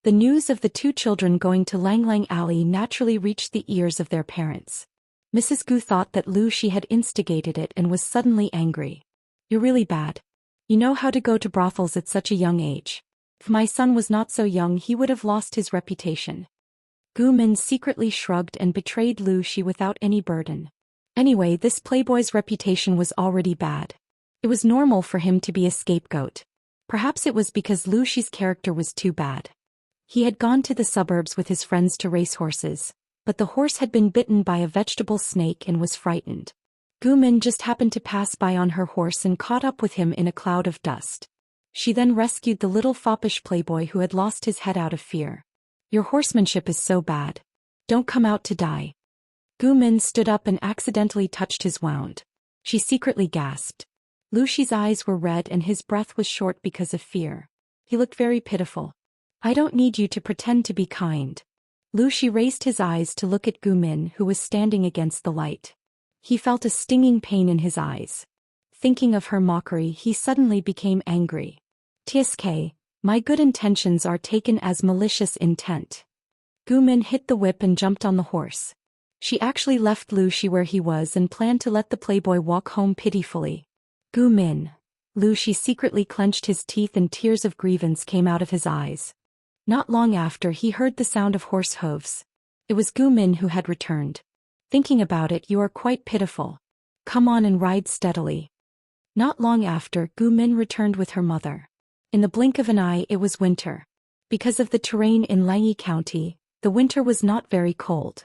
A: The news of the 2 children going to Lang Lang Alley naturally reached the ears of their parents. Mrs. Gu thought that Lu Shi had instigated it and was suddenly angry. "You're really bad. You know how to go to brothels at such a young age. If my son was not so young, he would have lost his reputation." Gu Min secretly shrugged and betrayed Lu Shi without any burden. Anyway, this playboy's reputation was already bad. It was normal for him to be a scapegoat. Perhaps it was because Lu Shi's character was too bad. He had gone to the suburbs with his friends to race horses, but the horse had been bitten by a vegetable snake and was frightened. Gu Min just happened to pass by on her horse and caught up with him in a cloud of dust. She then rescued the little foppish playboy who had lost his head out of fear. "Your horsemanship is so bad. Don't come out to die." Gu Min stood up and accidentally touched his wound. She secretly gasped. Lu Shi's eyes were red and his breath was short because of fear. He looked very pitiful. "I don't need you to pretend to be kind." Lu Shi raised his eyes to look at Gu Min, who was standing against the light. He felt a stinging pain in his eyes. thinking of her mockery, he suddenly became angry. "Tsk, my good intentions are taken as malicious intent." Gu Min hit the whip and jumped on the horse. She actually left Lu Shi where he was and planned to let the playboy walk home pitifully. "Gu Min." Lu Shi secretly clenched his teeth and tears of grievance came out of his eyes. Not long after, he heard the sound of horse hooves. It was Gu Min who had returned. "Thinking about it, you are quite pitiful. Come on and ride steadily." Not long after, Gu Min returned with her mother. In the blink of an eye, it was winter. Because of the terrain in Langyi County, the winter was not very cold.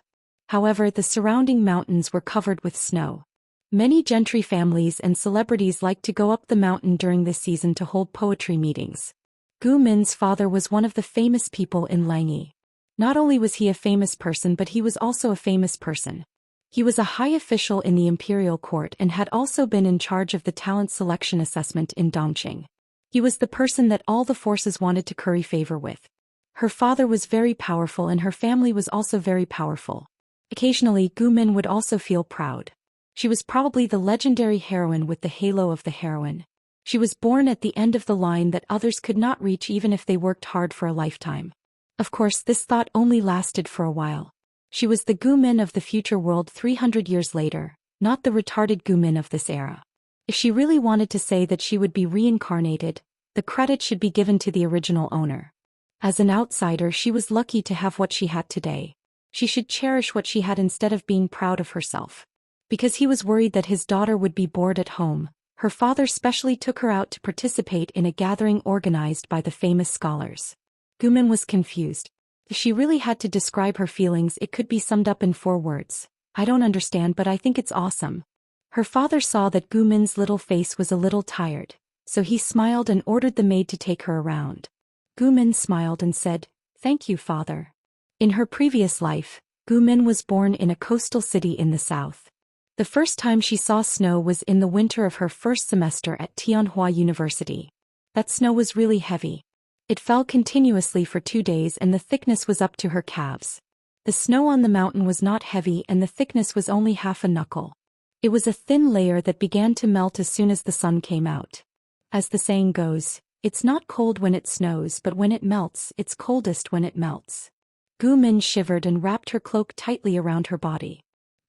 A: However, the surrounding mountains were covered with snow. Many gentry families and celebrities liked to go up the mountain during this season to hold poetry meetings. Gu Min's father was one of the famous people in Langyi. Not only was he a famous person, but he was also a famous person. He was a high official in the imperial court and had also been in charge of the talent selection assessment in Dongqing. He was the person that all the forces wanted to curry favor with. Her father was very powerful and her family was also very powerful. Occasionally, Gu Min would also feel proud. She was probably the legendary heroine with the halo of the heroine. She was born at the end of the line that others could not reach even if they worked hard for a lifetime. Of course, this thought only lasted for a while. She was the Gu Min of the future world 300 years later, not the retarded Gu Min of this era. If she really wanted to say that she would be reincarnated, the credit should be given to the original owner. As an outsider, she was lucky to have what she had today. She should cherish what she had instead of being proud of herself. Because he was worried that his daughter would be bored at home, her father specially took her out to participate in a gathering organized by the famous scholars. Gu Min was confused. If she really had to describe her feelings, it could be summed up in 4 words. "I don't understand, but I think it's awesome." Her father saw that Gu Min's little face was a little tired, so he smiled and ordered the maid to take her around. Gu Min smiled and said, "Thank you, father." In her previous life, Gu Min was born in a coastal city in the south. The first time she saw snow was in the winter of her first semester at Tianhua University. That snow was really heavy. It fell continuously for 2 days and the thickness was up to her calves. The snow on the mountain was not heavy and the thickness was only half a knuckle. It was a thin layer that began to melt as soon as the sun came out. As the saying goes, it's not cold when it snows, but when it melts, it's coldest when it melts. Gu Min shivered and wrapped her cloak tightly around her body.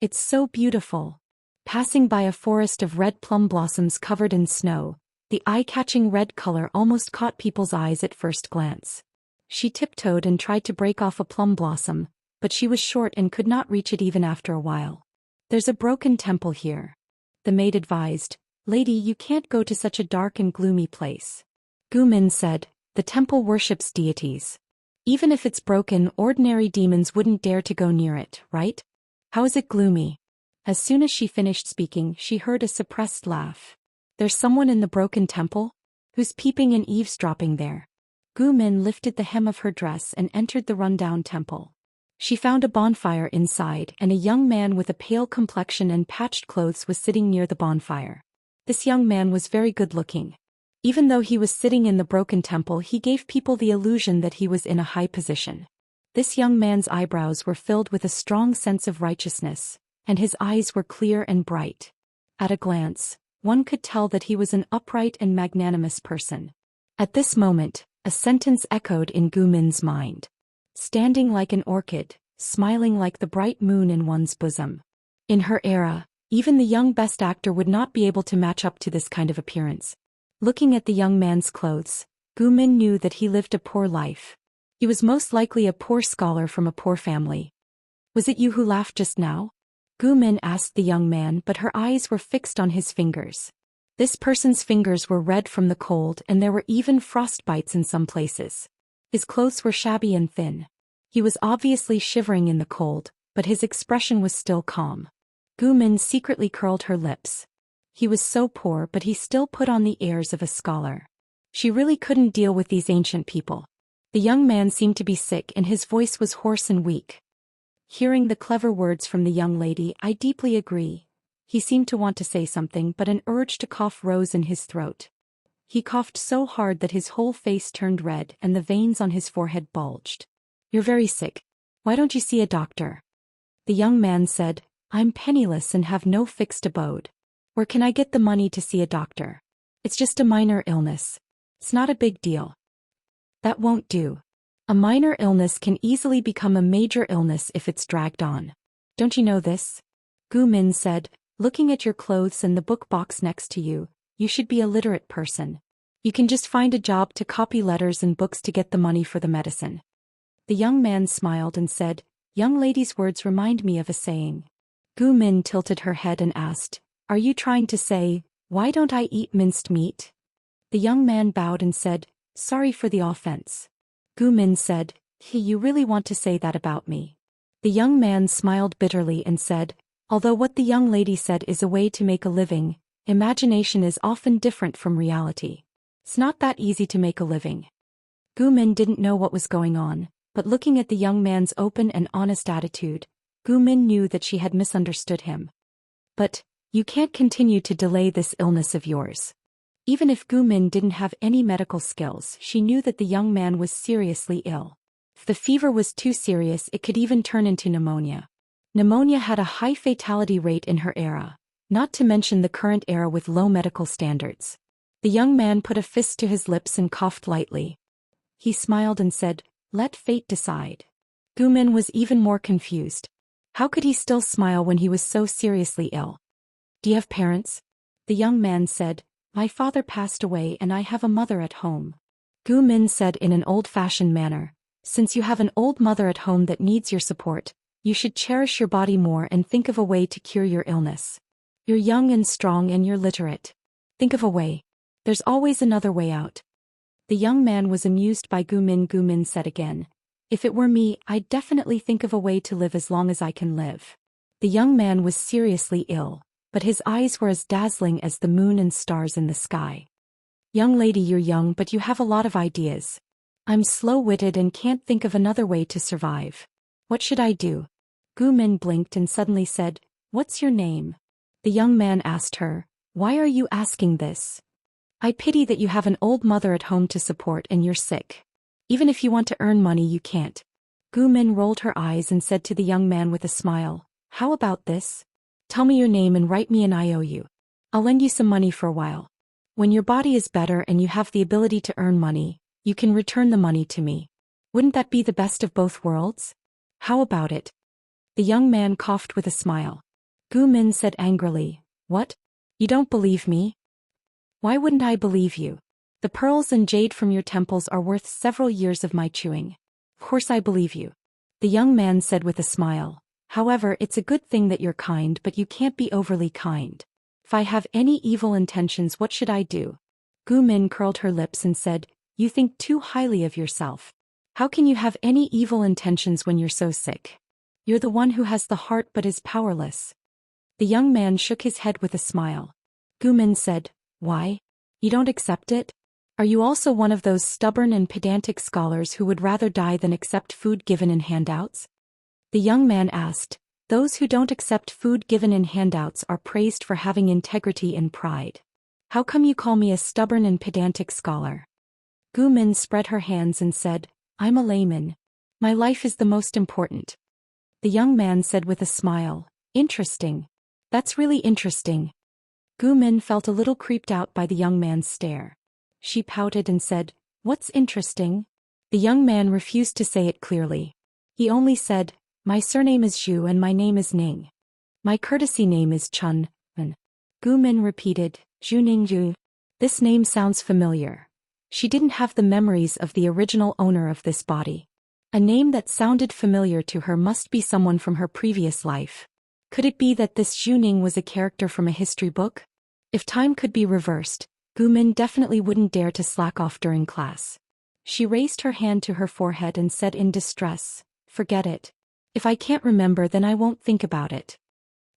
A: "It's so beautiful." Passing by a forest of red plum blossoms covered in snow, the eye-catching red color almost caught people's eyes at first glance. She tiptoed and tried to break off a plum blossom, but she was short and could not reach it even after a while. "There's a broken temple here," the maid advised. "Lady, you can't go to such a dark and gloomy place." Gu Min said, "The temple worships deities. Even if it's broken, ordinary demons wouldn't dare to go near it, right? How is it gloomy?" As soon as she finished speaking, she heard a suppressed laugh. "There's someone in the broken temple? Who's peeping and eavesdropping there?" Gu Min lifted the hem of her dress and entered the rundown temple. She found a bonfire inside and a young man with a pale complexion and patched clothes was sitting near the bonfire. This young man was very good-looking. Even though he was sitting in the broken temple, he gave people the illusion that he was in a high position. This young man's eyebrows were filled with a strong sense of righteousness, and his eyes were clear and bright. At a glance, one could tell that he was an upright and magnanimous person. At this moment, a sentence echoed in Gu Min's mind. "Standing like an orchid, smiling like the bright moon in one's bosom." In her era, even the young best actor would not be able to match up to this kind of appearance. Looking at the young man's clothes, Gu Min knew that he lived a poor life. He was most likely a poor scholar from a poor family. "Was it you who laughed just now?" Gu Min asked the young man, but her eyes were fixed on his fingers. This person's fingers were red from the cold and there were even frostbites in some places. His clothes were shabby and thin. He was obviously shivering in the cold, but his expression was still calm. Gu Min secretly curled her lips. He was so poor, but he still put on the airs of a scholar. She really couldn't deal with these ancient people. The young man seemed to be sick and his voice was hoarse and weak. Hearing the clever words from the young lady, "I deeply agree." He seemed to want to say something, but an urge to cough rose in his throat. He coughed so hard that his whole face turned red and the veins on his forehead bulged. "You're very sick. Why don't you see a doctor?" The young man said, "I'm penniless and have no fixed abode." Where can I get the money to see a doctor? It's just a minor illness. It's not a big deal. That won't do. A minor illness can easily become a major illness if it's dragged on. Don't you know this? Gu Min said, looking at your clothes and the book box next to you, you should be a literate person. You can just find a job to copy letters and books to get the money for the medicine. The young man smiled and said, young lady's words remind me of a saying. Gu Min tilted her head and asked, are you trying to say, why don't I eat minced meat? The young man bowed and said, sorry for the offense. Gu Min said, you really want to say that about me? The young man smiled bitterly and said, although what the young lady said is a way to make a living, imagination is often different from reality. It's not that easy to make a living. Gu Min didn't know what was going on, but looking at the young man's open and honest attitude, Gu Min knew that she had misunderstood him. But, you can't continue to delay this illness of yours. Even if Gu Min didn't have any medical skills, she knew that the young man was seriously ill. If the fever was too serious, it could even turn into pneumonia. Pneumonia had a high fatality rate in her era, not to mention the current era with low medical standards. The young man put a fist to his lips and coughed lightly. He smiled and said, let fate decide. Gu Min was even more confused. How could he still smile when he was so seriously ill? Do you have parents? The young man said, my father passed away and I have a mother at home. Gu Min said in an old-fashioned manner, since you have an old mother at home that needs your support, you should cherish your body more and think of a way to cure your illness. You're young and strong and you're literate. Think of a way. There's always another way out. The young man was amused by Gu Min. Gu Min said again, if it were me, I'd definitely think of a way to live as long as I can live. The young man was seriously ill, but his eyes were as dazzling as the moon and stars in the sky. Young lady, you're young but you have a lot of ideas. I'm slow-witted and can't think of another way to survive. What should I do? Gu Min blinked and suddenly said, what's your name? The young man asked her, why are you asking this? I pity that you have an old mother at home to support and you're sick. Even if you want to earn money you can't. Gu Min rolled her eyes and said to the young man with a smile, how about this? Tell me your name and write me an IOU. I'll lend you some money for a while. When your body is better and you have the ability to earn money, you can return the money to me. Wouldn't that be the best of both worlds? How about it? The young man coughed with a smile. Gu Min said angrily, what? You don't believe me? Why wouldn't I believe you? The pearls and jade from your temples are worth several years of my chewing. Of course I believe you. The young man said with a smile, however, it's a good thing that you're kind but you can't be overly kind. If I have any evil intentions, what should I do? Gu Min curled her lips and said, you think too highly of yourself. How can you have any evil intentions when you're so sick? You're the one who has the heart but is powerless. The young man shook his head with a smile. Gu Min said, why? You don't accept it? Are you also one of those stubborn and pedantic scholars who would rather die than accept food given in handouts? The young man asked, those who don't accept food given in handouts are praised for having integrity and pride. How come you call me a stubborn and pedantic scholar? Gu Min spread her hands and said, I'm a layman. My life is the most important. The young man said with a smile, interesting. That's really interesting. Gu Min felt a little creeped out by the young man's stare. She pouted and said, what's interesting? The young man refused to say it clearly. He only said, my surname is Zhu and my name is Ning. My courtesy name is Chun. Gu Min repeated, Zhu Ning Zhu. This name sounds familiar. She didn't have the memories of the original owner of this body. A name that sounded familiar to her must be someone from her previous life. Could it be that this Zhu Ning was a character from a history book? If time could be reversed, Gu Min definitely wouldn't dare to slack off during class. She raised her hand to her forehead and said in distress, forget it. If I can't remember, then I won't think about it.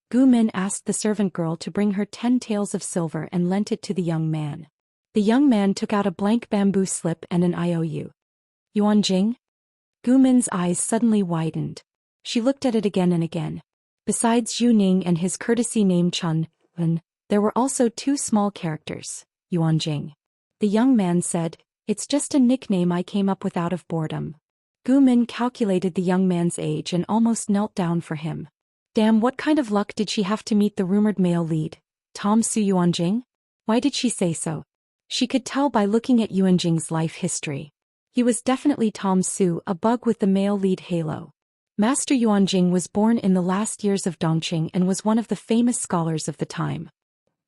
A: Gu Min asked the servant girl to bring her 10 taels of silver and lent it to the young man. The young man took out a blank bamboo slip and an IOU. Yuan Jing? Gu Min's eyes suddenly widened. She looked at it again and again. Besides Zhu Ning and his courtesy name Chun, there were also 2 small characters, Yuan Jing. The young man said, it's just a nickname I came up with out of boredom. Gu Min calculated the young man's age and almost knelt down for him. Damn, what kind of luck did she have to meet the rumored male lead? Tom Su Yuanjing? Why did she say so? She could tell by looking at Yuanjing's life history. He was definitely Tom Su, a bug with the male lead halo. Master Yuanjing was born in the last years of Dongqing and was one of the famous scholars of the time.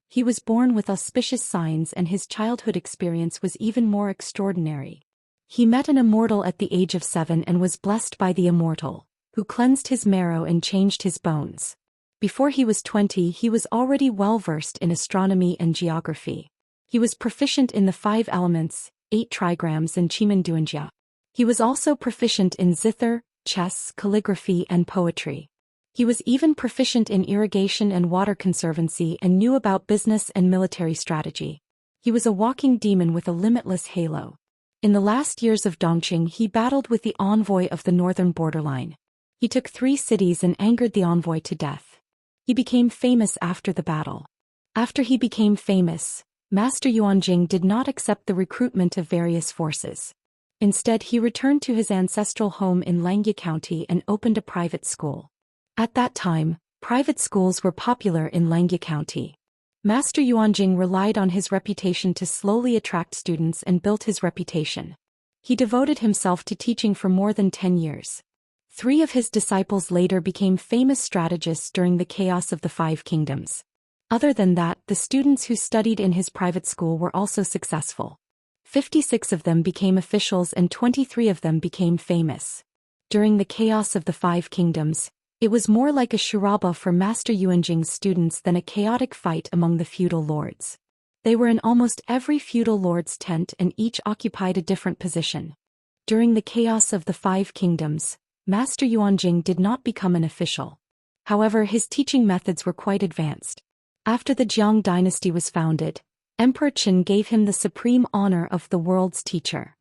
A: He was born with auspicious signs and his childhood experience was even more extraordinary. He met an immortal at the age of 7 and was blessed by the Immortal, who cleansed his marrow and changed his bones. Before he was 20, he was already well-versed in astronomy and geography. He was proficient in the 5 elements, 8 trigrams and Chimanduanjia. He was also proficient in zither, chess, calligraphy and poetry. He was even proficient in irrigation and water conservancy and knew about business and military strategy. He was a walking demon with a limitless halo. In the last years of Dongqing, he battled with the envoy of the northern borderline. He took 3 cities and angered the envoy to death. He became famous after the battle. After he became famous, Master Yuanjing did not accept the recruitment of various forces. Instead, he returned to his ancestral home in Langyue County and opened a private school. At that time, private schools were popular in Langyue County. Master Yuanjing relied on his reputation to slowly attract students and built his reputation. He devoted himself to teaching for more than 10 years. 3 of his disciples later became famous strategists during the chaos of the 5 kingdoms. Other than that, the students who studied in his private school were also successful. 56 of them became officials and 23 of them became famous. During the chaos of the 5 kingdoms, it was more like a charaba for Master Yuanjing's students than a chaotic fight among the feudal lords. They were in almost every feudal lord's tent and each occupied a different position. During the chaos of the 5 kingdoms, Master Yuanjing did not become an official. However, his teaching methods were quite advanced. After the Jiang dynasty was founded, Emperor Qin gave him the supreme honor of the world's teacher.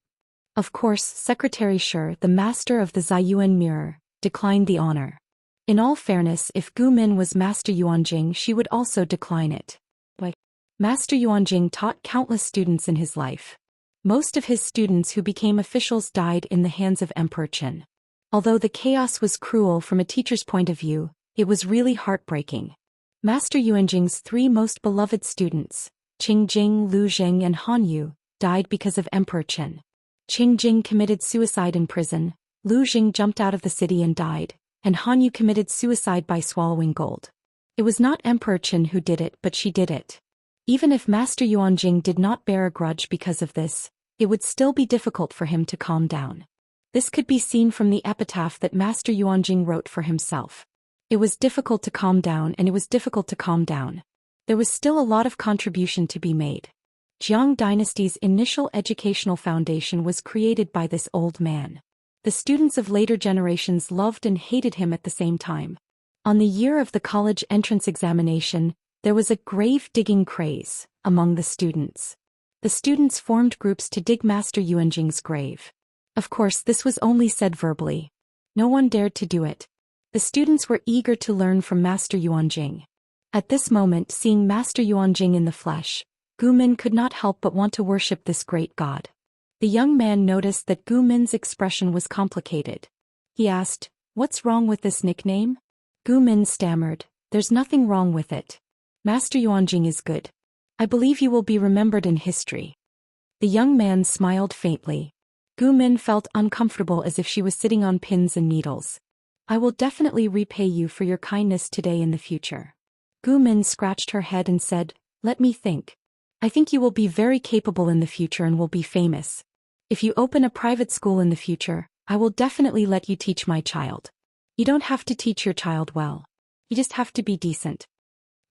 A: Of course, Secretary Shi, the master of the Ziyuan mirror, declined the honor. In all fairness, if Gu Min was Master Yuanjing, she would also decline it. But Master Yuanjing taught countless students in his life. Most of his students who became officials died in the hands of Emperor Qin. Although the chaos was cruel from a teacher's point of view, it was really heartbreaking. Master Yuanjing's 3 most beloved students, Qingjing, Lu Zheng and Han Yu, died because of Emperor Qin. Qingjing committed suicide in prison, Lu Zheng jumped out of the city and died, and Han Yu committed suicide by swallowing gold. It was not Emperor Qin who did it, but she did it. Even if Master Yuanjing did not bear a grudge because of this, it would still be difficult for him to calm down. This could be seen from the epitaph that Master Yuanjing wrote for himself. It was difficult to calm down and it was difficult to calm down. There was still a lot of contribution to be made. Jiang dynasty's initial educational foundation was created by this old man. The students of later generations loved and hated him at the same time. On the year of the college entrance examination, there was a grave-digging craze among the students. The students formed groups to dig Master Yuanjing's grave. Of course, this was only said verbally. No one dared to do it. The students were eager to learn from Master Yuanjing. At this moment, seeing Master Yuanjing in the flesh, Gu Min could not help but want to worship this great god. The young man noticed that Gu Min's expression was complicated. He asked, "What's wrong with this nickname?" Gu Min stammered, "There's nothing wrong with it. Master Yuanjing is good. I believe you will be remembered in history." The young man smiled faintly. Gu Min felt uncomfortable as if she was sitting on pins and needles. "I will definitely repay you for your kindness today in the future." Gu Min scratched her head and said, "Let me think. I think you will be very capable in the future and will be famous. If you open a private school in the future, I will definitely let you teach my child. You don't have to teach your child well. You just have to be decent."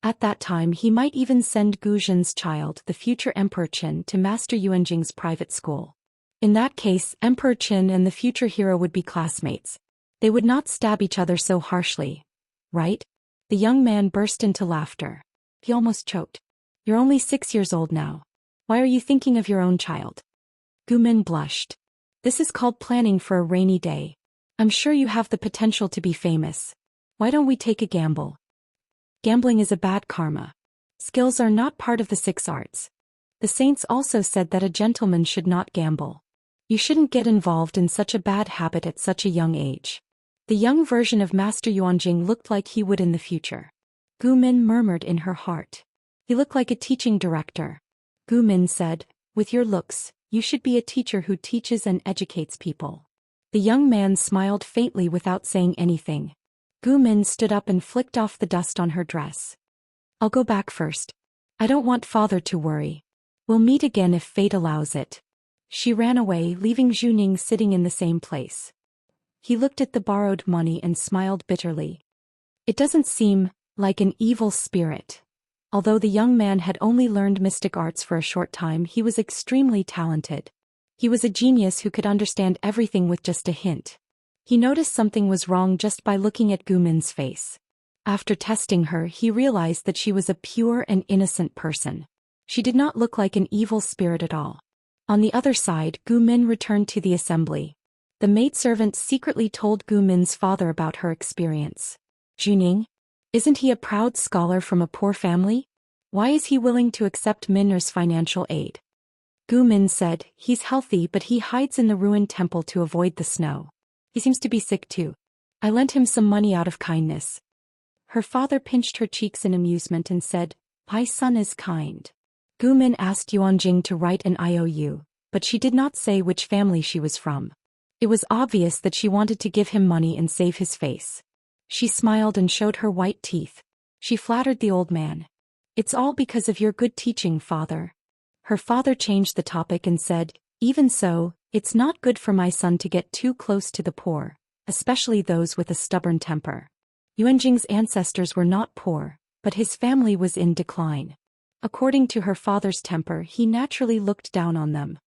A: At that time, he might even send Gu Zhen's child, the future Emperor Qin, to Master Yuanjing's private school. In that case, Emperor Qin and the future hero would be classmates. They would not stab each other so harshly. Right? The young man burst into laughter. He almost choked. "You're only 6 years old now. Why are you thinking of your own child?" Gu Min blushed. "This is called planning for a rainy day. I'm sure you have the potential to be famous. Why don't we take a gamble?" Gambling is a bad karma. Skills are not part of the 6 arts. The saints also said that a gentleman should not gamble. You shouldn't get involved in such a bad habit at such a young age. The young version of Master Yuanjing looked like he would in the future. Gu Min murmured in her heart. He looked like a teaching director. Gu Min said, with your looks, you should be a teacher who teaches and educates people. The young man smiled faintly without saying anything. Gu Min stood up and flicked off the dust on her dress. I'll go back first. I don't want father to worry. We'll meet again if fate allows it. She ran away, leaving Zhu Ning sitting in the same place. He looked at the borrowed money and smiled bitterly. It doesn't seem like an evil spirit. Although the young man had only learned mystic arts for a short time, he was extremely talented. He was a genius who could understand everything with just a hint. He noticed something was wrong just by looking at Gu Min's face. After testing her, he realized that she was a pure and innocent person. She did not look like an evil spirit at all. On the other side, Gu Min returned to the assembly. The maidservant secretly told Gu Min's father about her experience. Zhu Ning? Isn't he a proud scholar from a poor family? Why is he willing to accept Minner's financial aid? Gu Min said, he's healthy but he hides in the ruined temple to avoid the snow. He seems to be sick too. I lent him some money out of kindness. Her father pinched her cheeks in amusement and said, my son is kind. Gu Min asked Yuanjing to write an IOU, but she did not say which family she was from. It was obvious that she wanted to give him money and save his face. She smiled and showed her white teeth. She flattered the old man. It's all because of your good teaching, father. Her father changed the topic and said, even so, it's not good for my son to get too close to the poor, especially those with a stubborn temper. Yuanjing's ancestors were not poor, but his family was in decline. According to her father's temper, he naturally looked down on them.